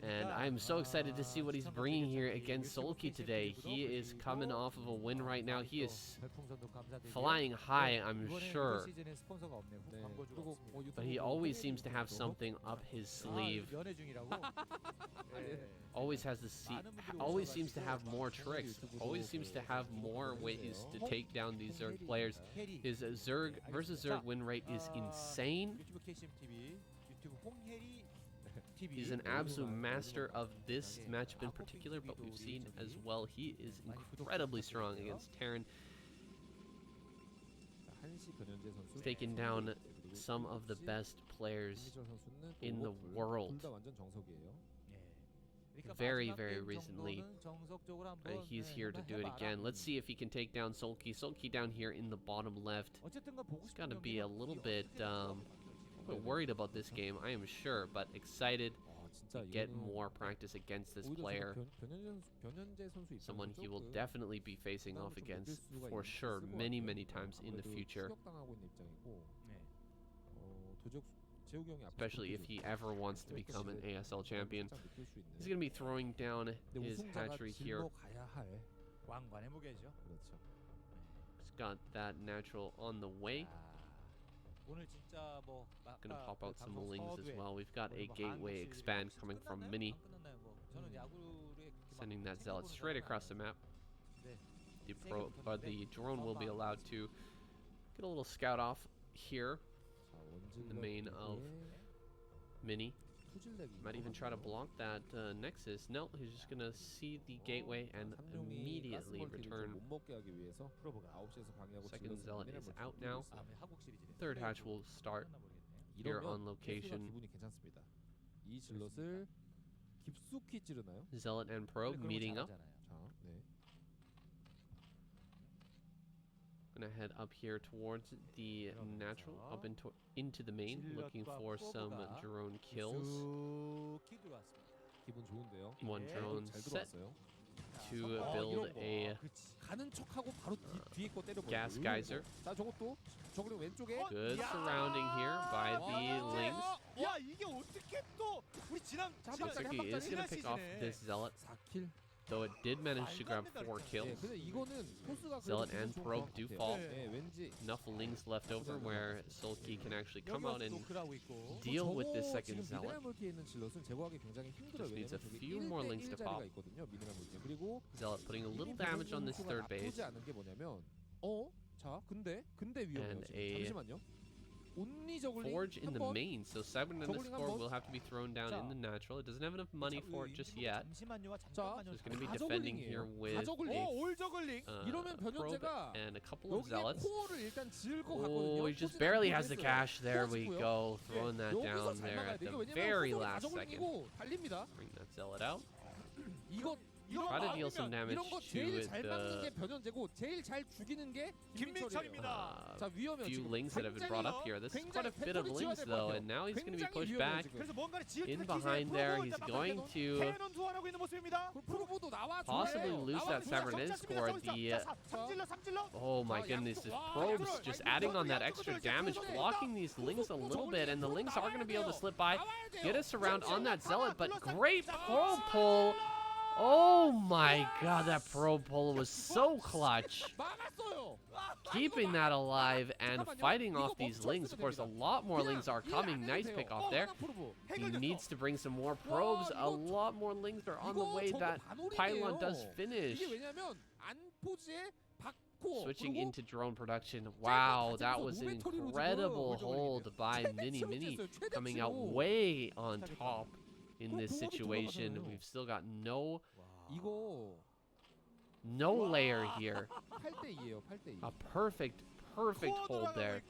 And I'm so excited to see what he's bringing here against Sulky today. He is coming off of a win right now. He is flying high, I'm sure. But he always seems to have something up his sleeve. Always has always seems to have more tricks. Always seems to have more ways to take down these Zerg players. His Zerg versus Zerg win rate is insane. He's an absolute master of this matchup in particular, but we've seen as well he is incredibly strong against Terran. He's taken down some of the best players in the world. very, very recently. He's here to do it again. Let's see if he can take down Sulky. Sulky down here in the bottom left. He's got to be a little bit worried about this game, I am sure, but excited to get more practice against this player. Someone he will definitely be facing off against for sure many, many times in the future. Especially if he ever wants to become an ASL champion. He's going to be throwing down his hatchery here. He's got that natural on the way. Gonna pop out some lings as well. We've got a gateway expand coming from Mini. Sending that zealot straight across the map. The drone will be allowed to get a little scout off here in the main of Mini. Might even try to block that Nexus. No, he's just gonna see the gateway and immediately return. Second zealot is out now. Third hatch will start here on location. Zealot and probe meeting up. Gonna head up here towards the natural, up into the main, looking for some drone kills. One drone set to build a gas geyser. Good surrounding here by the lings. Suzuki is gonna pick off this zealot, though it did manage to grab 4 kills. Zealot and probe do fall. Enough lings left over where Sulky can actually come out and deal with this second zealot. Just needs a few more lings to pop. Zealot putting a little damage on this third base. And a forge in the main, so 7 and a score will have to be thrown down in the natural. It doesn't have enough money for it just yet. So it's going to be defending here with a probe and a couple of zealots. Oh, he just barely has the cash. There we go, throwing that down there at the very last second. Bring that zealot out. Try to deal some damage to the few lings that have been brought up here. This is quite a bit of lings though, and now he's going to be pushed back in behind there. He's going to possibly lose that cybernetic score. Oh my goodness, this probe's just adding on that extra damage, blocking these lings a little bit, and the lings are going to be able to slip by, get us around on that zealot, but great probe pull. Oh my god, that probe pull was so clutch. Keeping that alive and fighting off these lings. Of course, a lot more lings are coming. Nice pick off there. He needs to bring some more probes. A lot more lings are on the way. That pylon does finish. Switching into drone production. Wow, that was an incredible hold by Mini. Coming out way on top in this situation. We've still got no layer here. A perfect hold there.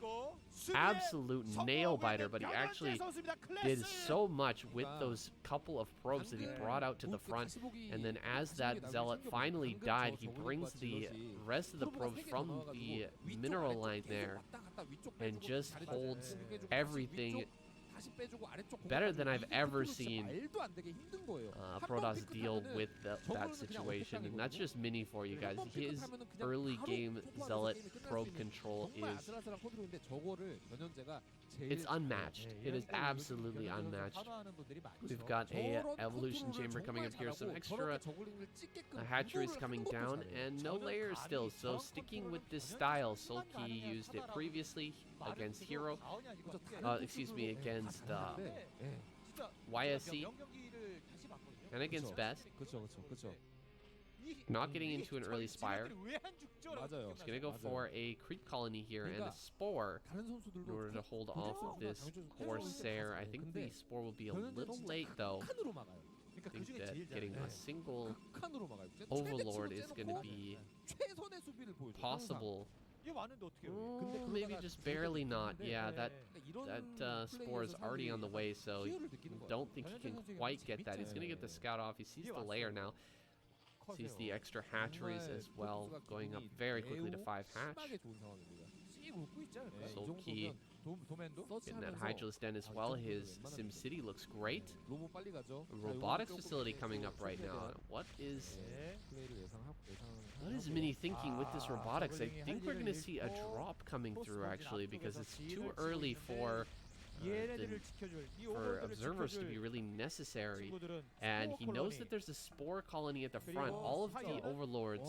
Absolute nail biter, but he actually did so much with those couple of probes that he brought out to the front. And then as that zealot finally died, he brings the rest of the probes from the mineral line there and just holds everything better than I've ever seen Protoss deal with that situation. And that's just Mini for you guys. His early game zealot probe control is it's unmatched. It is absolutely unmatched. We've got a evolution chamber coming up here, some extra hatcheries coming down, and no layers still. So sticking with this style, Sulky used it previously against Hero, against YSC and against Best. Not getting into an early Spire. He's going to go for a creep colony here and a Spore in order to hold off of this Corsair. I think the Spore will be a little late though. I think that getting a single Overlord is going to be possible Maybe just barely not. Yeah, that spore is already on the way, so don't think he can quite get that. He's going to get the scout off. He sees the layer now. Sees the extra hatcheries as well, going up very quickly to 5 hatch. Sulky getting that Hydralisk Den as well. His SimCity looks great. A robotics facility coming up right now. What is Mini thinking with this robotics? I think we're going to see a drop coming through, actually, because it's too early for observers to be really necessary, and he knows that there's a spore colony at the front. All of the overlords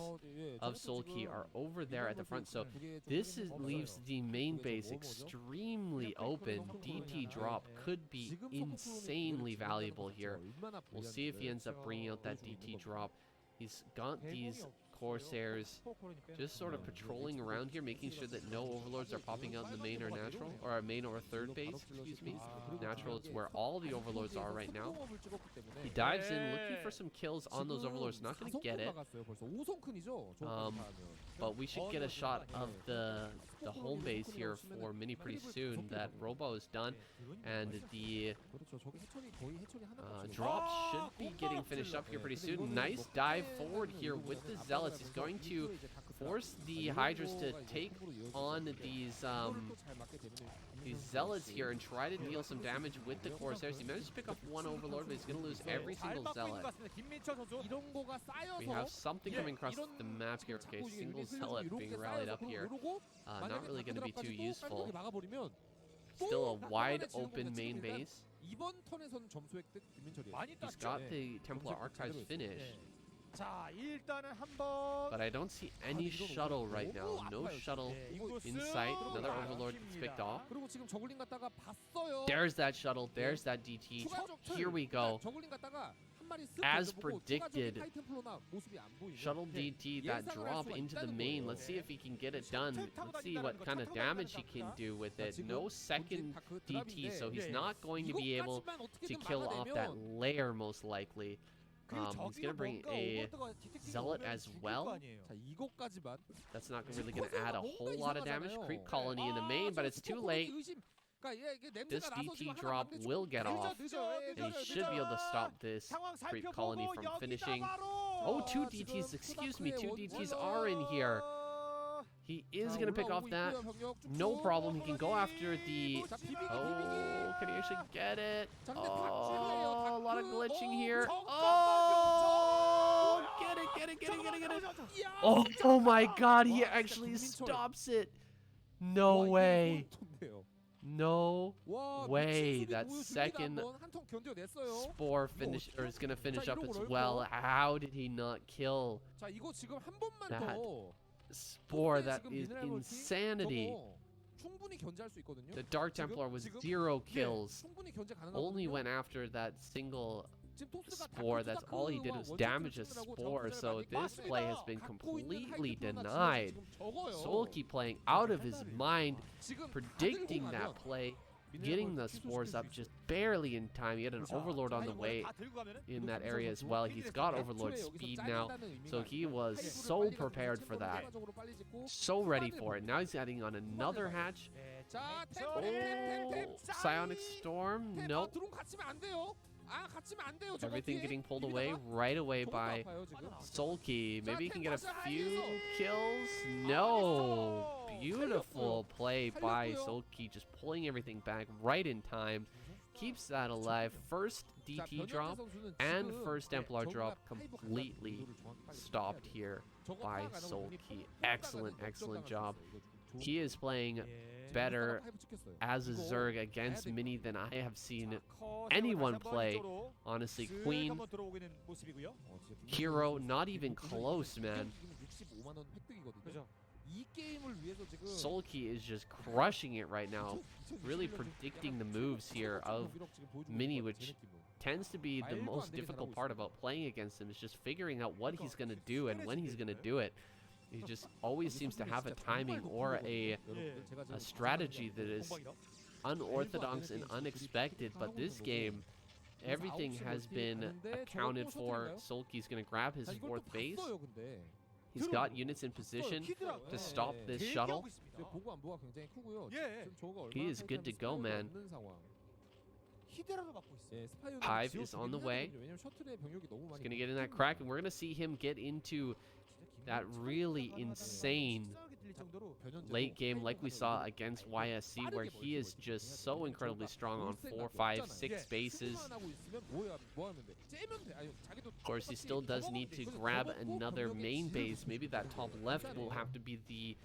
of Sulky are over there at the front, so this leaves the main base extremely open. DT drop could be insanely valuable here. We'll see if he ends up bringing out that DT drop. He's got these Corsairs just sort of patrolling around here, making sure that no overlords are popping out in the main or natural, or main or third base, excuse me. Natural is where all the overlords are right now. He dives in looking for some kills on those overlords, not going to get it. But we should get a shot of the home base here for Mini pretty soon. That Robo is done, and the drop should be getting finished up here pretty soon. Nice dive forward here with the Zealots. He's going to force the Hydras to take on these Zealots here and try to deal some damage with the Corsairs. He managed to pick up one Overlord, but he's going to lose every single Zealot. We have something coming across the map here. Okay, single Zealot being rallied up here. Not really going to be too useful. Still a wide open main base. He's got the Templar Archives finished. But I don't see any shuttle right now. No shuttle in sight. Another Overlord gets picked off. There's that shuttle. There's that DT. Here we go. As predicted, shuttle DT, that drop into the main. Let's see if he can get it done. Let's see what kind of damage he can do with it. No second DT, so he's not going to be able to kill off that layer most likely. He's going to bring a Zealot as well. That's not really going to add a whole lot of damage. Creep colony in the main, but it's too late. This DT drop will get off, and he should be able to stop this creep colony from finishing. Oh, 2 DTs, excuse me, 2 DTs are in here. He is going to pick off that. No problem. He can go after the... Oh, can he actually get it? Oh, a lot of glitching here. Oh, get it. Oh my god, he actually stops it. No way. No way. That second spore finish, or is going to finish up as well. How did he not kill that spore? That is insanity. The Dark Templar was 0 kills. Only went after that single spore. That's all he did was damage a spore. So this play has been completely denied. Sulky playing out of his mind, predicting that play, getting the spores up just barely in time. He had an Overlord on the way in that area as well. He's got Overlord speed now, so he was so prepared for that. So ready for it. Now he's adding on another hatch. Oh, Psionic Storm? Nope. Everything getting pulled away right away by Sulky. Maybe he can get a few kills. No. Beautiful play by Sulky, just pulling everything back right in time. Keeps that alive. First DT drop and first Templar drop completely stopped here by Sulky. Excellent, excellent job. He is playing better as a Zerg against Mini than I have seen anyone play. Honestly, Queen, Hero, not even close, man. Sulky is just crushing it right now. Really predicting the moves here of Mini, which tends to be the most difficult part about playing against him, is just figuring out what he's going to do and when he's going to do it. He just always seems to have a timing or a strategy that is unorthodox and unexpected. But this game, everything has been accounted for. Sulky's going to grab his 4th base. He's got units in position to stop this shuttle. He is good to go, man. Hive is on the way. He's going to get in that crack, and we're going to see him get into that really insane late game like we saw against YSC, where he is just so incredibly strong on 4, 5, 6 bases. Of course, he still does need to grab another main base. Maybe that top left will have to be the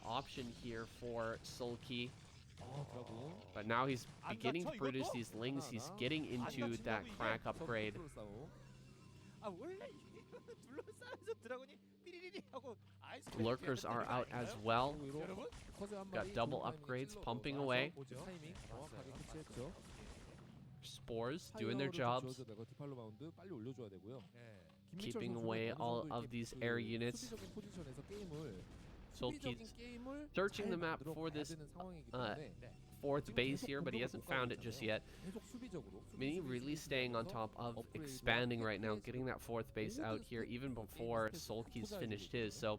option here for Sulky. But now he's beginning to produce these lings. He's getting into that crack upgrade. Lurkers are out as well. Got double upgrades pumping away. Spores doing their jobs. Keeping away all of these air units. Sulky's searching the map for this fourth base here, but he hasn't found it just yet. Mini really staying on top of expanding right now, getting that fourth base out here even before Sulky's finished his. So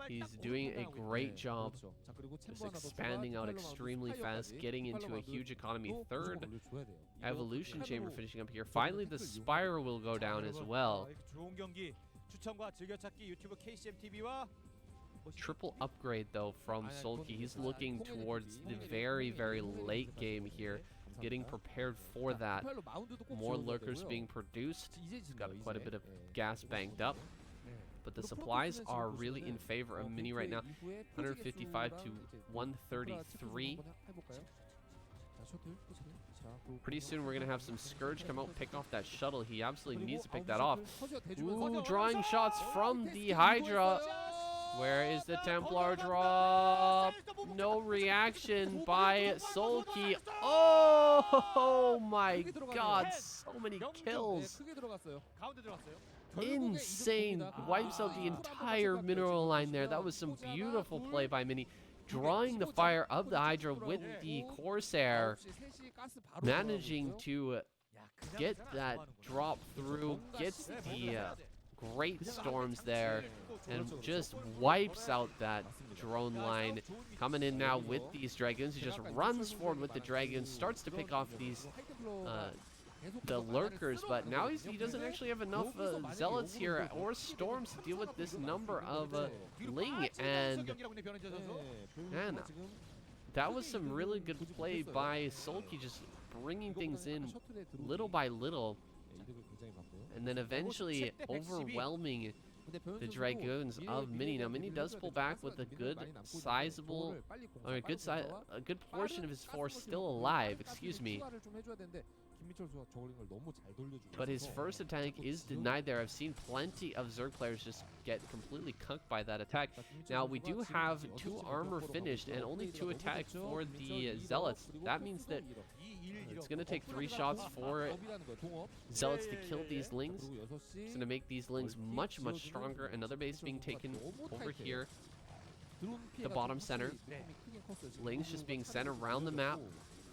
he's doing a great job, just expanding out extremely fast, getting into a huge economy. Third evolution chamber finishing up here. Finally, the Spire will go down as well. Triple upgrade though from Sulky. He's looking towards the very, very late game here, getting prepared for that. More lurkers being produced. He's got quite a bit of gas banked up, but the supplies are really in favor of Mini right now. 155 to 133. Pretty soon we're gonna have some Scourge come out, pick off that shuttle. He absolutely needs to pick that off. Ooh, drawing shots from the Hydra. Where is the Templar drop? No reaction by Sulky. Oh my god, so many kills. Insane. Wipes out the entire mineral line there. That was some beautiful play by Mini. Drawing the fire of the Hydra with the Corsair. Managing to get that drop through. Gets the great storms there. And just wipes out that drone line. Coming in now with these dragons. He just runs forward with the dragons. Starts to pick off these the lurkers, but now he doesn't actually have enough zealots here or storms to deal with this number of ling. And man, that was some really good play by Sulky, just bringing things in little by little, and then eventually overwhelming the Dragoons of Mini. Now Mini does pull back with a good sizable, or a good portion of his force still alive, excuse me. But his first attack is denied there. I've seen plenty of Zerg players just get completely cucked by that attack. Now we do have 2 armor finished and only 2 attacks for the Zealots. That means that it's going to take 3 shots for Zealots to kill these lings. It's going to make these lings much, much stronger. Another base being taken over here. The bottom center. Lings just being sent around the map,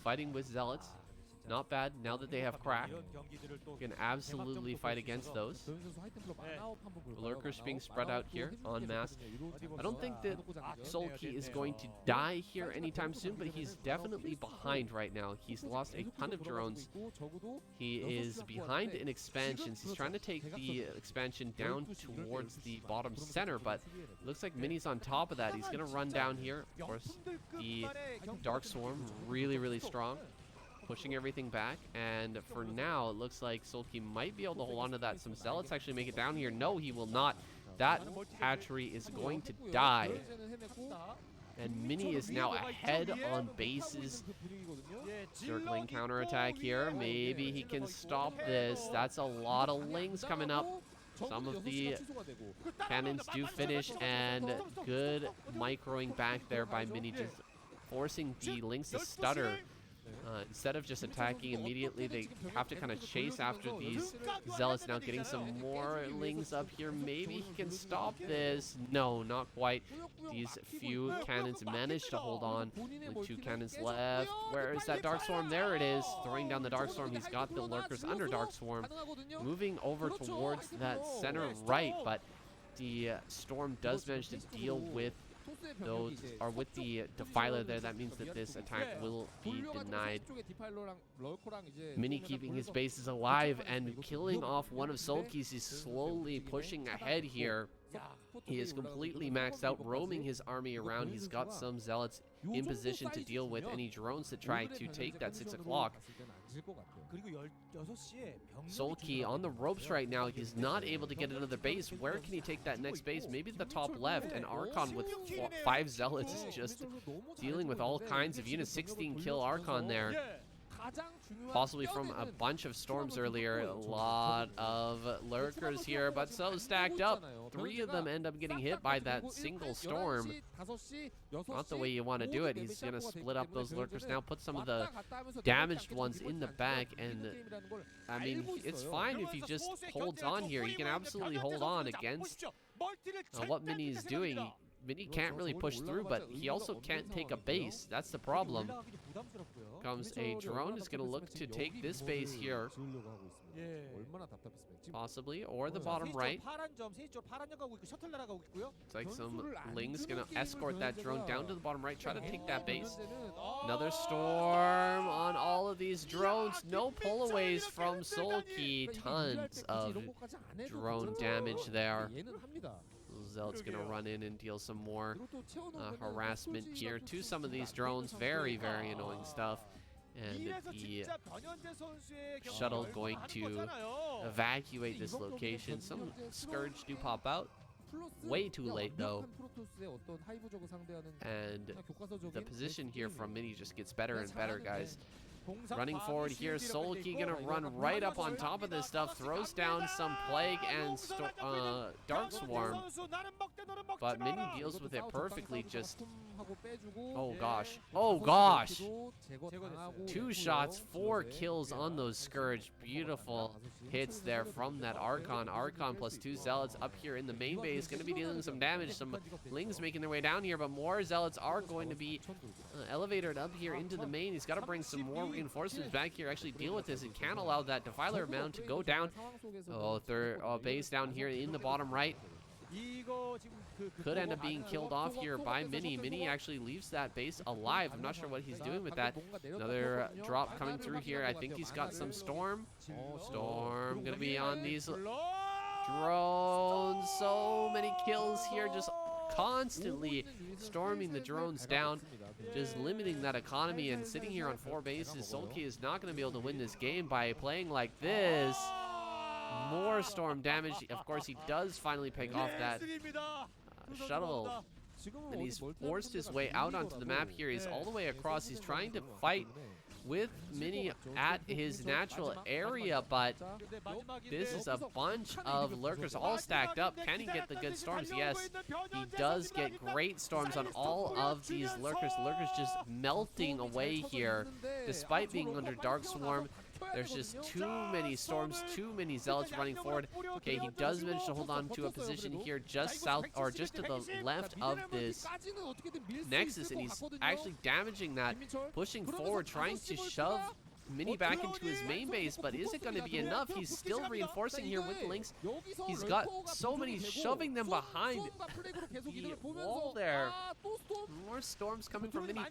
fighting with Zealots. Not bad now that they have crack. Can absolutely fight against those. Lurkers being spread out here en masse. I don't think that Sulky is going to die here anytime soon, but he's definitely behind right now. He's lost a ton of drones. He is behind in expansions. He's trying to take the expansion down towards the bottom center, but looks like Mini's on top of that. He's going to run down here. Of course, the Dark Swarm really, really strong, pushing everything back, and for now it looks like Sulky might be able to hold on to that. Some Zealots actually make it down here. No, he will not. That hatchery is going to die, and Mini is now ahead on bases. Circling counterattack here. Maybe he can stop this. That's a lot of lings coming up. Some of the cannons do finish, and good microing back there by Mini, just forcing the lings to stutter. Instead of just attacking immediately, they have to kind of chase after these Zealots. Now getting some more lings up here. Maybe he can stop this. No, not quite. These few cannons managed to hold on. Only 2 cannons left. Where is that Dark Swarm? There it is. Throwing down the Dark Swarm. He's got the lurkers under Dark Swarm. Moving over towards that center right, but the Storm does manage to deal with those, or with the Defiler there, that means that this attack will be denied. Mini keeping his bases alive and killing off one of Sulky's. He's slowly pushing ahead here. He is completely maxed out, roaming his army around. He's got some Zealots in position to deal with any drones that try to take that 6 o'clock. Sulky on the ropes right now. He's not able to get another base. Where can he take that next base? Maybe the top left. And Archon with 5 Zealots is just dealing with all kinds of units. 16 kill Archon there. Possibly from a bunch of storms earlier. A lot of lurkers here, but so stacked up. 3 of them end up getting hit by that single storm. Not the way you want to do it. He's going to split up those lurkers now, put some of the damaged ones in the back, and I mean, it's fine if he just holds on here. He can absolutely hold on against what Mini is doing. Mini can't really push through, but he also can't take a base. That's the problem. Comes a drone, is going to look to take this base here. Possibly, or the bottom right. It's like some Ling's going to escort that drone down to the bottom right, try to take that base. Another storm on all of these drones. No pullaways from Sulky. Tons of drone damage there. Zealot's going to run in and deal some more harassment here to some of these drones. Very, very annoying stuff. And the shuttle going to evacuate this location. Some Scourge do pop out. Way too late, though. And the position here from Mini just gets better and better, guys. Running forward here, Sulky gonna run right up on top of this stuff, throws down some Plague and Dark Swarm, but Mini deals with it perfectly. Just, oh gosh, 2 shots, 4 kills on those Scourge. Beautiful hits there from that Archon. Archon plus 2 Zealots up here in the main base, gonna be dealing some damage. Some Lings making their way down here, but more Zealots are going to be elevated up here into the main. He's got to bring some more reinforcements back here, actually deal with this, and can't allow that Defiler mound to go down. Third base down here in the bottom right. Could end up being killed off here by Mini. Mini actually leaves that base alive. I'm not sure what he's doing with that. Another drop coming through here. I think he's got some Storm. Storm gonna be on these drones. So many kills here, just constantly storming the drones down, just limiting that economy, and sitting here on 4 bases. Sulky is not going to be able to win this game by playing like this. More storm damage. Of course, he does finally pick off that shuttle, and he's forced his way out onto the map here. He's all the way across. He's trying to fight with Mini at his natural area, but this is a bunch of lurkers all stacked up. Can he get the good storms? Yes, he does get great storms on all of these lurkers. Lurkers just melting away here, despite being under Dark Swarm. There's just too many storms, too many Zealots running forward. Okay, he does manage to hold on to a position here just south, or just to the left of this Nexus, and he's actually damaging that, pushing forward, trying to shove Mini back into his main base, but is it going to be enough? He's still reinforcing here with the Lynx. He's got so many, shoving them behind the wall there. More storms coming from Mini.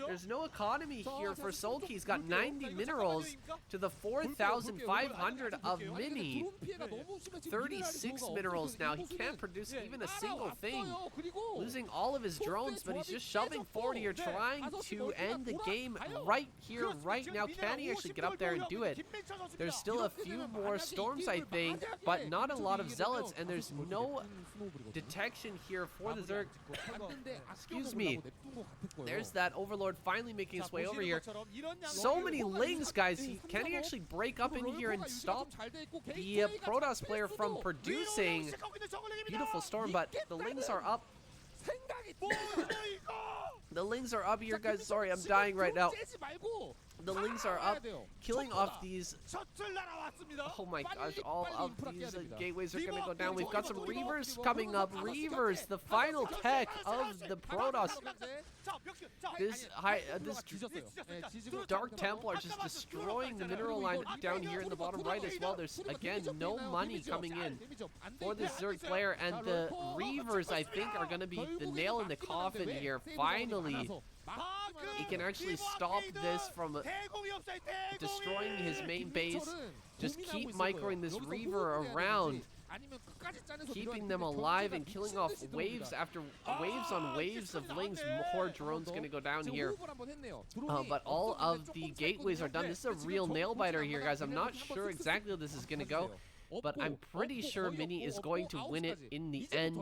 There's no economy here for Sulky. He's got 90 minerals to the 4,500 of Mini. 36 minerals now. He can't produce even a single thing. Losing all of his drones, but he's just shoving forward here, trying to end the game right here, right now. Can he actually get up there and do it? There's still a few more storms, I think, but not a lot of Zealots, and there's no detection here for the Zerg. Excuse me. There's that Overlord finally making his way over here. So many Lings, guys. Can he actually break up in here and stop the Protoss player from producing? Beautiful storm, but the Lings are up. The Lings are up here, guys. Sorry, I'm dying right now. The Lings are up, killing off these. Oh my gosh, all of these gateways are going to go down. We've got some Reavers coming up. Reavers, the final tech of the Protoss. This Dark Templar just destroying the mineral line down here in the bottom right as well. There's, again, no money coming in for this Zerg player. And the Reavers, I think, are going to be the nail in the coffin here. Finally, he can actually stop this from destroying his main base. Just keep microing this Reaver around, keeping them alive and killing off waves after waves on waves of Lings. More drones going to go down here. But all of the gateways are done. This is a real nail-biter here, guys. I'm not sure exactly how this is going to go, but I'm pretty sure Mini is going to win it in the end.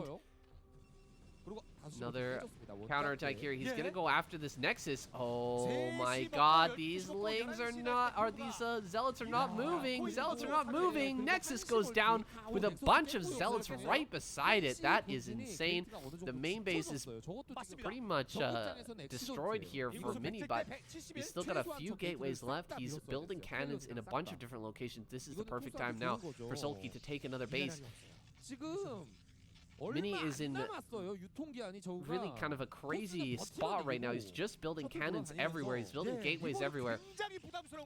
Another counterattack here. He's gonna go after this Nexus. Oh my god, these Lings are not, or these Zealots are not moving. Zealots are not moving. Nexus goes down with a bunch of Zealots right beside it. That is insane. The main base is pretty much destroyed here for Mini, but he's still got a few gateways left. He's building cannons in a bunch of different locations. This is the perfect time now for Sulky to take another base. Mini is in really kind of a crazy spot right now. He's just building cannons everywhere. He's building gateways everywhere.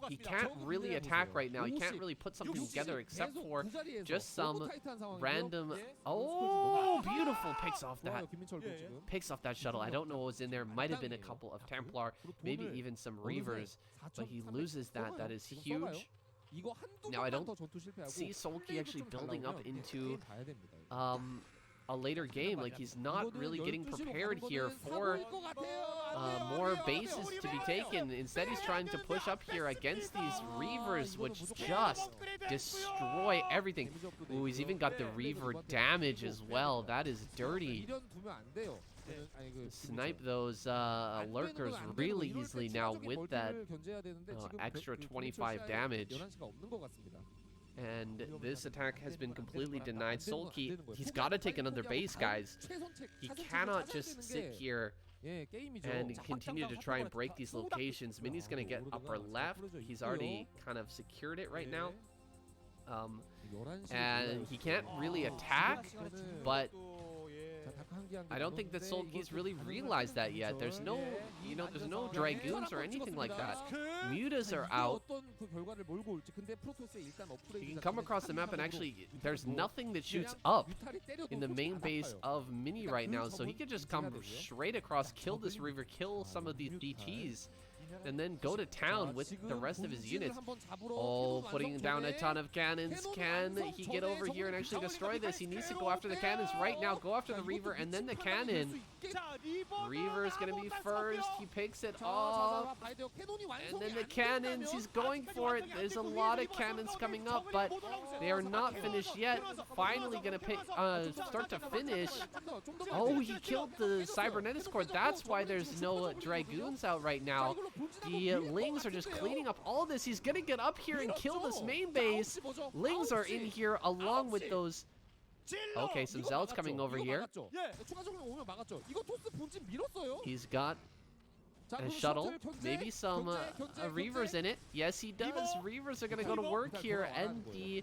He can't really attack right now. He can't really put something together except for just some random... Oh, beautiful. Picks off that shuttle. I don't know what was in there. Might have been a couple of Templar, maybe even some Reavers, but he loses that. That is huge. Now, I don't see Sulky actually building up into... a later game. Like, he's not really getting prepared here for more bases to be taken. Instead, he's trying to push up here against these Reavers, which just destroy everything. Ooh, he's even got the Reaver damage as well. That is dirty. Snipe those lurkers really easily now with that extra 25 damage. And this attack has been completely denied. Sulky, he's got to take another base, guys. He cannot just sit here and continue to try and break these locations. Mini's going to get upper left. He's already kind of secured it right now. And he can't really attack, but I don't think that Sulky's really realized that yet. There's no, there's no Dragoons or anything like that. Mutas are out. You can come across the map and actually, there's nothing that shoots up in the main base of Mini right now. So he could just come straight across, kill this Reaver, kill some of these DTs, and then go to town with the rest of his units. Oh, putting down a ton of cannons. Can he get over here and actually destroy this? He needs to go after the cannons right now. Go after the Reaver and then the cannon. Reaver's going to be first. He picks it off. And then the cannons. He's going for it. There's a lot of cannons coming up, but they are not finished yet. Finally going to start to finish. Oh, he killed the Cybernetics Core. That's why there's no Dragoons out right now. The Lings are just cleaning up all this. He's going to get up here and kill this main base. Lings are in here along with those... Okay, some Zealots coming over here. He's got a shuttle, maybe some Reavers in it. Yes, he does. Reavers are going to go to work here, and the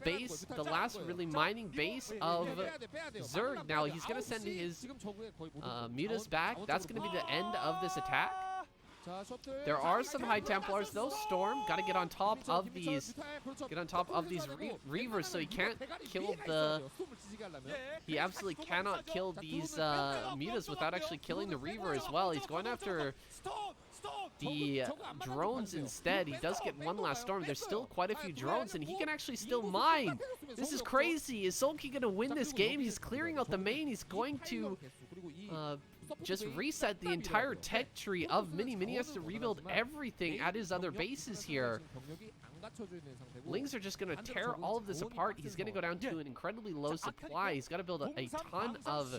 base, the last really mining base of Zerg. Now, he's going to send his Mutas back. That's going to be the end of this attack. There are some High Templars though. Storm, gotta get on top of these. Reavers, so he can't kill the. He absolutely cannot kill these Mutas without actually killing the Reaver as well. He's going after the drones instead. He does get one last Storm. There's still quite a few drones, and he can actually still mine. This is crazy. Is Sulky gonna win this game? He's clearing out the main. He's going to just reset the entire tech tree of Mini. Mini has to rebuild everything at his other bases here. Lings are just going to tear all of this apart. He's going to go down to an incredibly low supply. He's got to build a ton of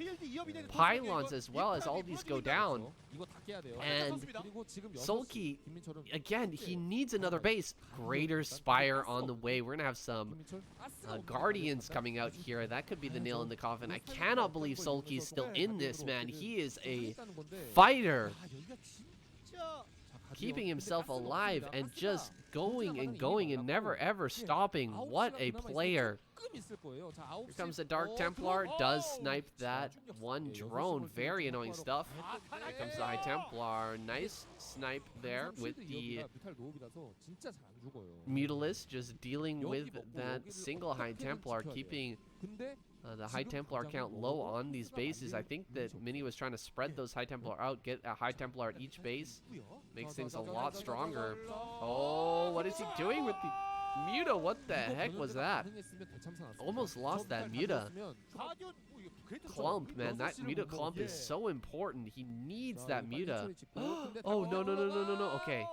pylons as well as all these go down. And Sulky, again, he needs another base. Greater Spire on the way. We're going to have some Guardians coming out here. That could be the nail in the coffin. I cannot believe Sulky's still in this, man. He is a fighter. keeping himself alive and just going and going and never ever stopping. What a player. Here comes the Dark Templar, does snipe that one drone, very annoying stuff. Here comes the High Templar, nice snipe there with the Mutalisk, just dealing with that single High Templar, keeping the High Templar count low on these bases. I think that Mini was trying to spread those High Templar out, get a High Templar at each base, makes things a lot stronger. Oh, what is he doing with the Muta? What the heck was that? Almost lost that Muta. Clump, man, that Muta clump is so important. He needs that Muta. Oh, no. Okay.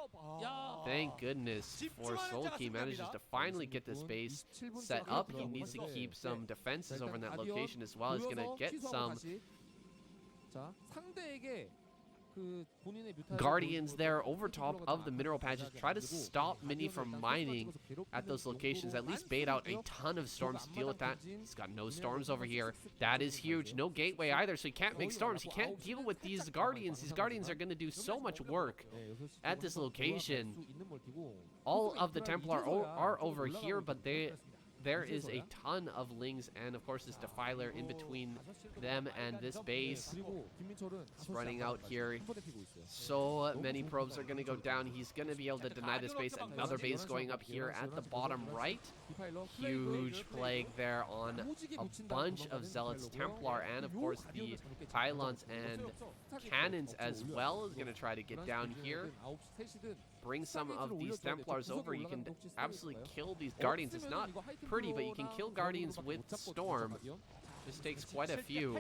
Thank goodness for Sulky manages to finally get this base set up. He needs to keep some defenses over in that location as well. He's going to get some Guardians there over top of the mineral patches. Try to stop Mini from mining at those locations. At least bait out a ton of storms to deal with that. He's got no storms over here. That is huge. No gateway either, so he can't make storms. He can't deal with these Guardians. These Guardians are going to do so much work at this location. All of the Templar are over here, but there is a ton of Lings and, of course, this Defiler in between them and this base. It's running out here. So many probes are going to go down. He's going to be able to deny this base. Another base going up here at the bottom right. Huge plague there on a bunch of Zealots, Templar, and, of course, the Pylons and Cannons as well is going to try to get down here. Bring some of these Templars over. You can absolutely kill these Guardians. It's not pretty, but you can kill Guardians with Storm. Just takes quite a few.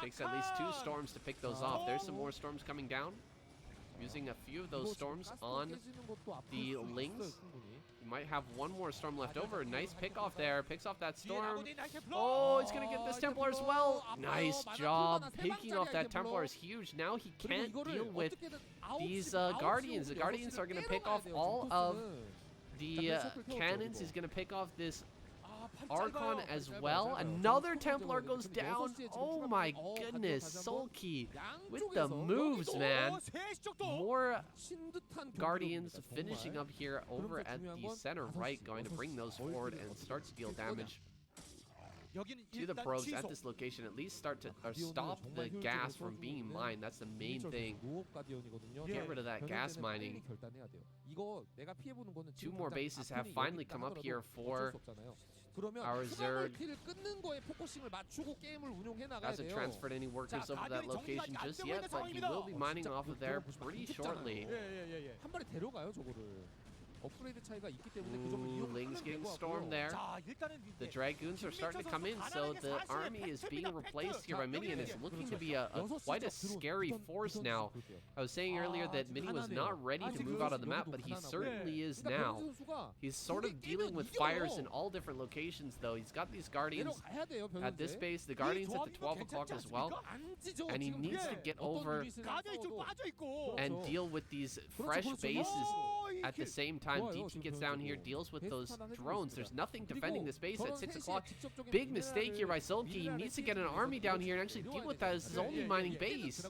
Takes at least 2 Storms to pick those off. There's some more Storms coming down. Using a few of those Storms on the Lings. You might have one more Storm left over. Nice pick off there. Picks off that Storm. Oh, he's going to get this Templar as well. Nice job. Picking off that Templar is huge. Now he can't deal with these Guardians. The Guardians are going to pick off all of the Cannons. He's going to pick off this Archon as well. Another Templar goes down. Oh my goodness. Sulky with the moves, man. More Guardians finishing up here over at the center right, going to bring those forward and start to deal damage to the probes at this location. At least start to stop the gas from being mined. That's the main thing. Get rid of that gas mining. 2 more bases have finally come up here for our Zerg. Hasn't transferred any workers over that location just yet, but he will be mining off of there pretty shortly. Ooh, Ling's getting stormed there. The Dragoons are starting to come in, so the army is being replaced here by Mini, and it's looking to be quite a scary force now. I was saying earlier that Mini was not ready to move out of the map, but he certainly is now. He's sort of dealing with fires in all different locations, though. He's got these Guardians at this base, the Guardians at the 12 o'clock as well, and he needs to get over and deal with these fresh bases at the same time. DT gets down here, deals with those drones. There's nothing defending this base at 6 o'clock. Big mistake here by Sulky. He needs to get an army down here and actually deal with that as his only mining base.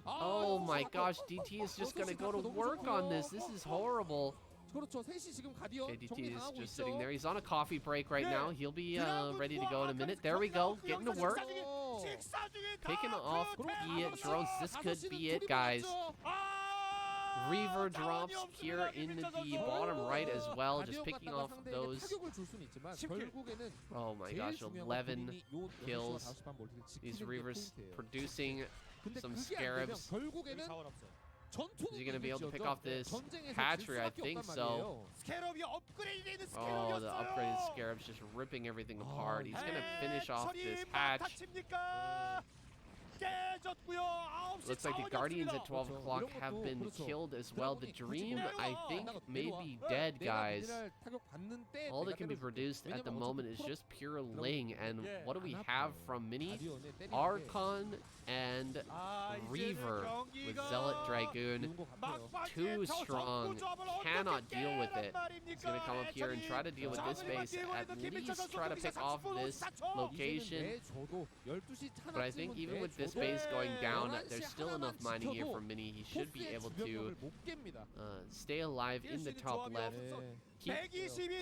Oh my gosh, DT is just going to go to work on this. This is horrible. Okay, DT is just sitting there. He's on a coffee break right now. He'll be ready to go in a minute. There we go, getting to work. Picking off the drones. This could be it, guys. Reaver drops here in the bottom right as well, just picking off those. Oh my gosh, 11 kills. These Reavers producing some Scarabs. Is he going to be able to pick off this hatchery? I think so. Oh, the upgraded Scarabs just ripping everything apart. He's going to finish off this hatch. Looks like the Guardians at 12 o'clock have been killed as well. The Dream, I think, may be dead, guys. All that can be produced at the moment is just pure Ling. And what do we have from Mini? Archon and Reaver with Zealot Dragoon. Too strong. Cannot deal with it. He's going to come up here and try to deal with this base. At least try to pick off this location. But I think even with this base going down, there's there's still enough mining here for Mini. He should be able to stay alive in the top left, keep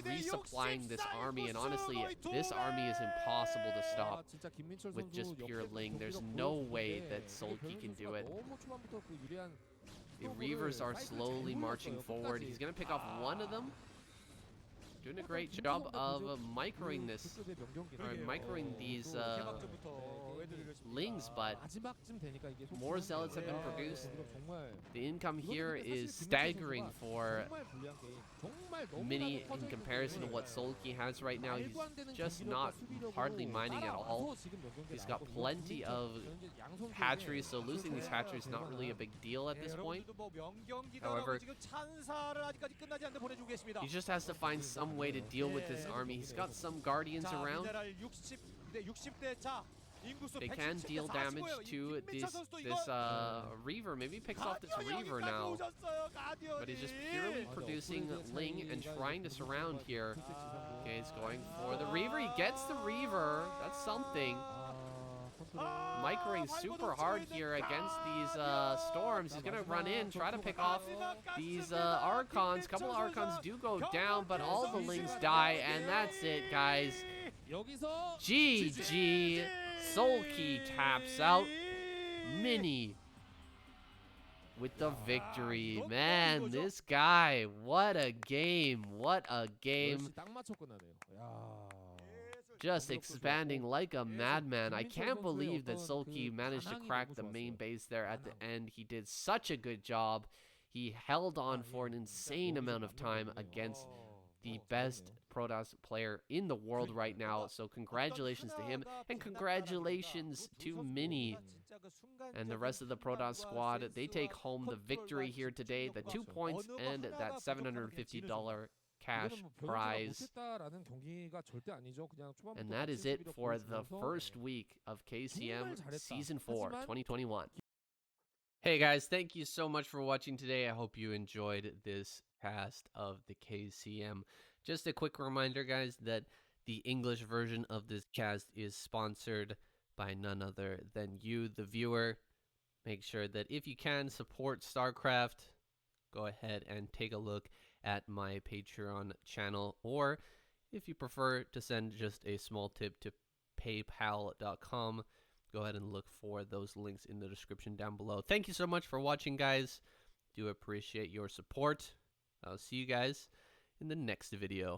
resupplying this army, and honestly, this army is impossible to stop with just pure Ling. There's no way that Sulky can do it. The Reavers are slowly marching forward. He's going to pick off one of them. Doing a great job of microing this, or microing these Lings, but more Zealots have been produced. The income here is staggering for Mini in comparison to what Sulky has right now. He's just not hardly mining at all. He's got plenty of hatcheries, so losing these hatcheries is not really a big deal at this point. However, he just has to find some way to deal with this army. He's got some Guardians around. They can deal damage to this Reaver. Maybe he picks off this Reaver now. But he's just purely producing Ling and trying to surround here. Okay, he's going for the Reaver. He gets the Reaver. That's something. Microing super hard here against these storms. He's going to run in, try to pick off these Archons. A couple of Archons do go down, but all the Lings die, and that's it, guys. GG. Sulky taps out Mini with the victory. Man, this guy, what a game. What a game. Just expanding like a madman. I can't believe that Sulky managed to crack the main base there at the end. He did such a good job. He held on for an insane amount of time against the best Protoss player in the world right now. So congratulations to him, and congratulations to Mini and the rest of the Protoss squad. They take home the victory here today, the 2 points and that $750 cash prize. And that is it for the first week of KCM Season 4 2021. Hey guys, thank you so much for watching today. I hope you enjoyed this cast of the KCM. Just a quick reminder, guys, that the English version of this cast is sponsored by none other than you, the viewer. Make sure that if you can support Starcraft, go ahead and take a look at my Patreon channel, or if you prefer to send just a small tip to paypal.com, go ahead and look for those links in the description down below. Thank you so much for watching, guys. Do appreciate your support. I'll see you guys in the next video.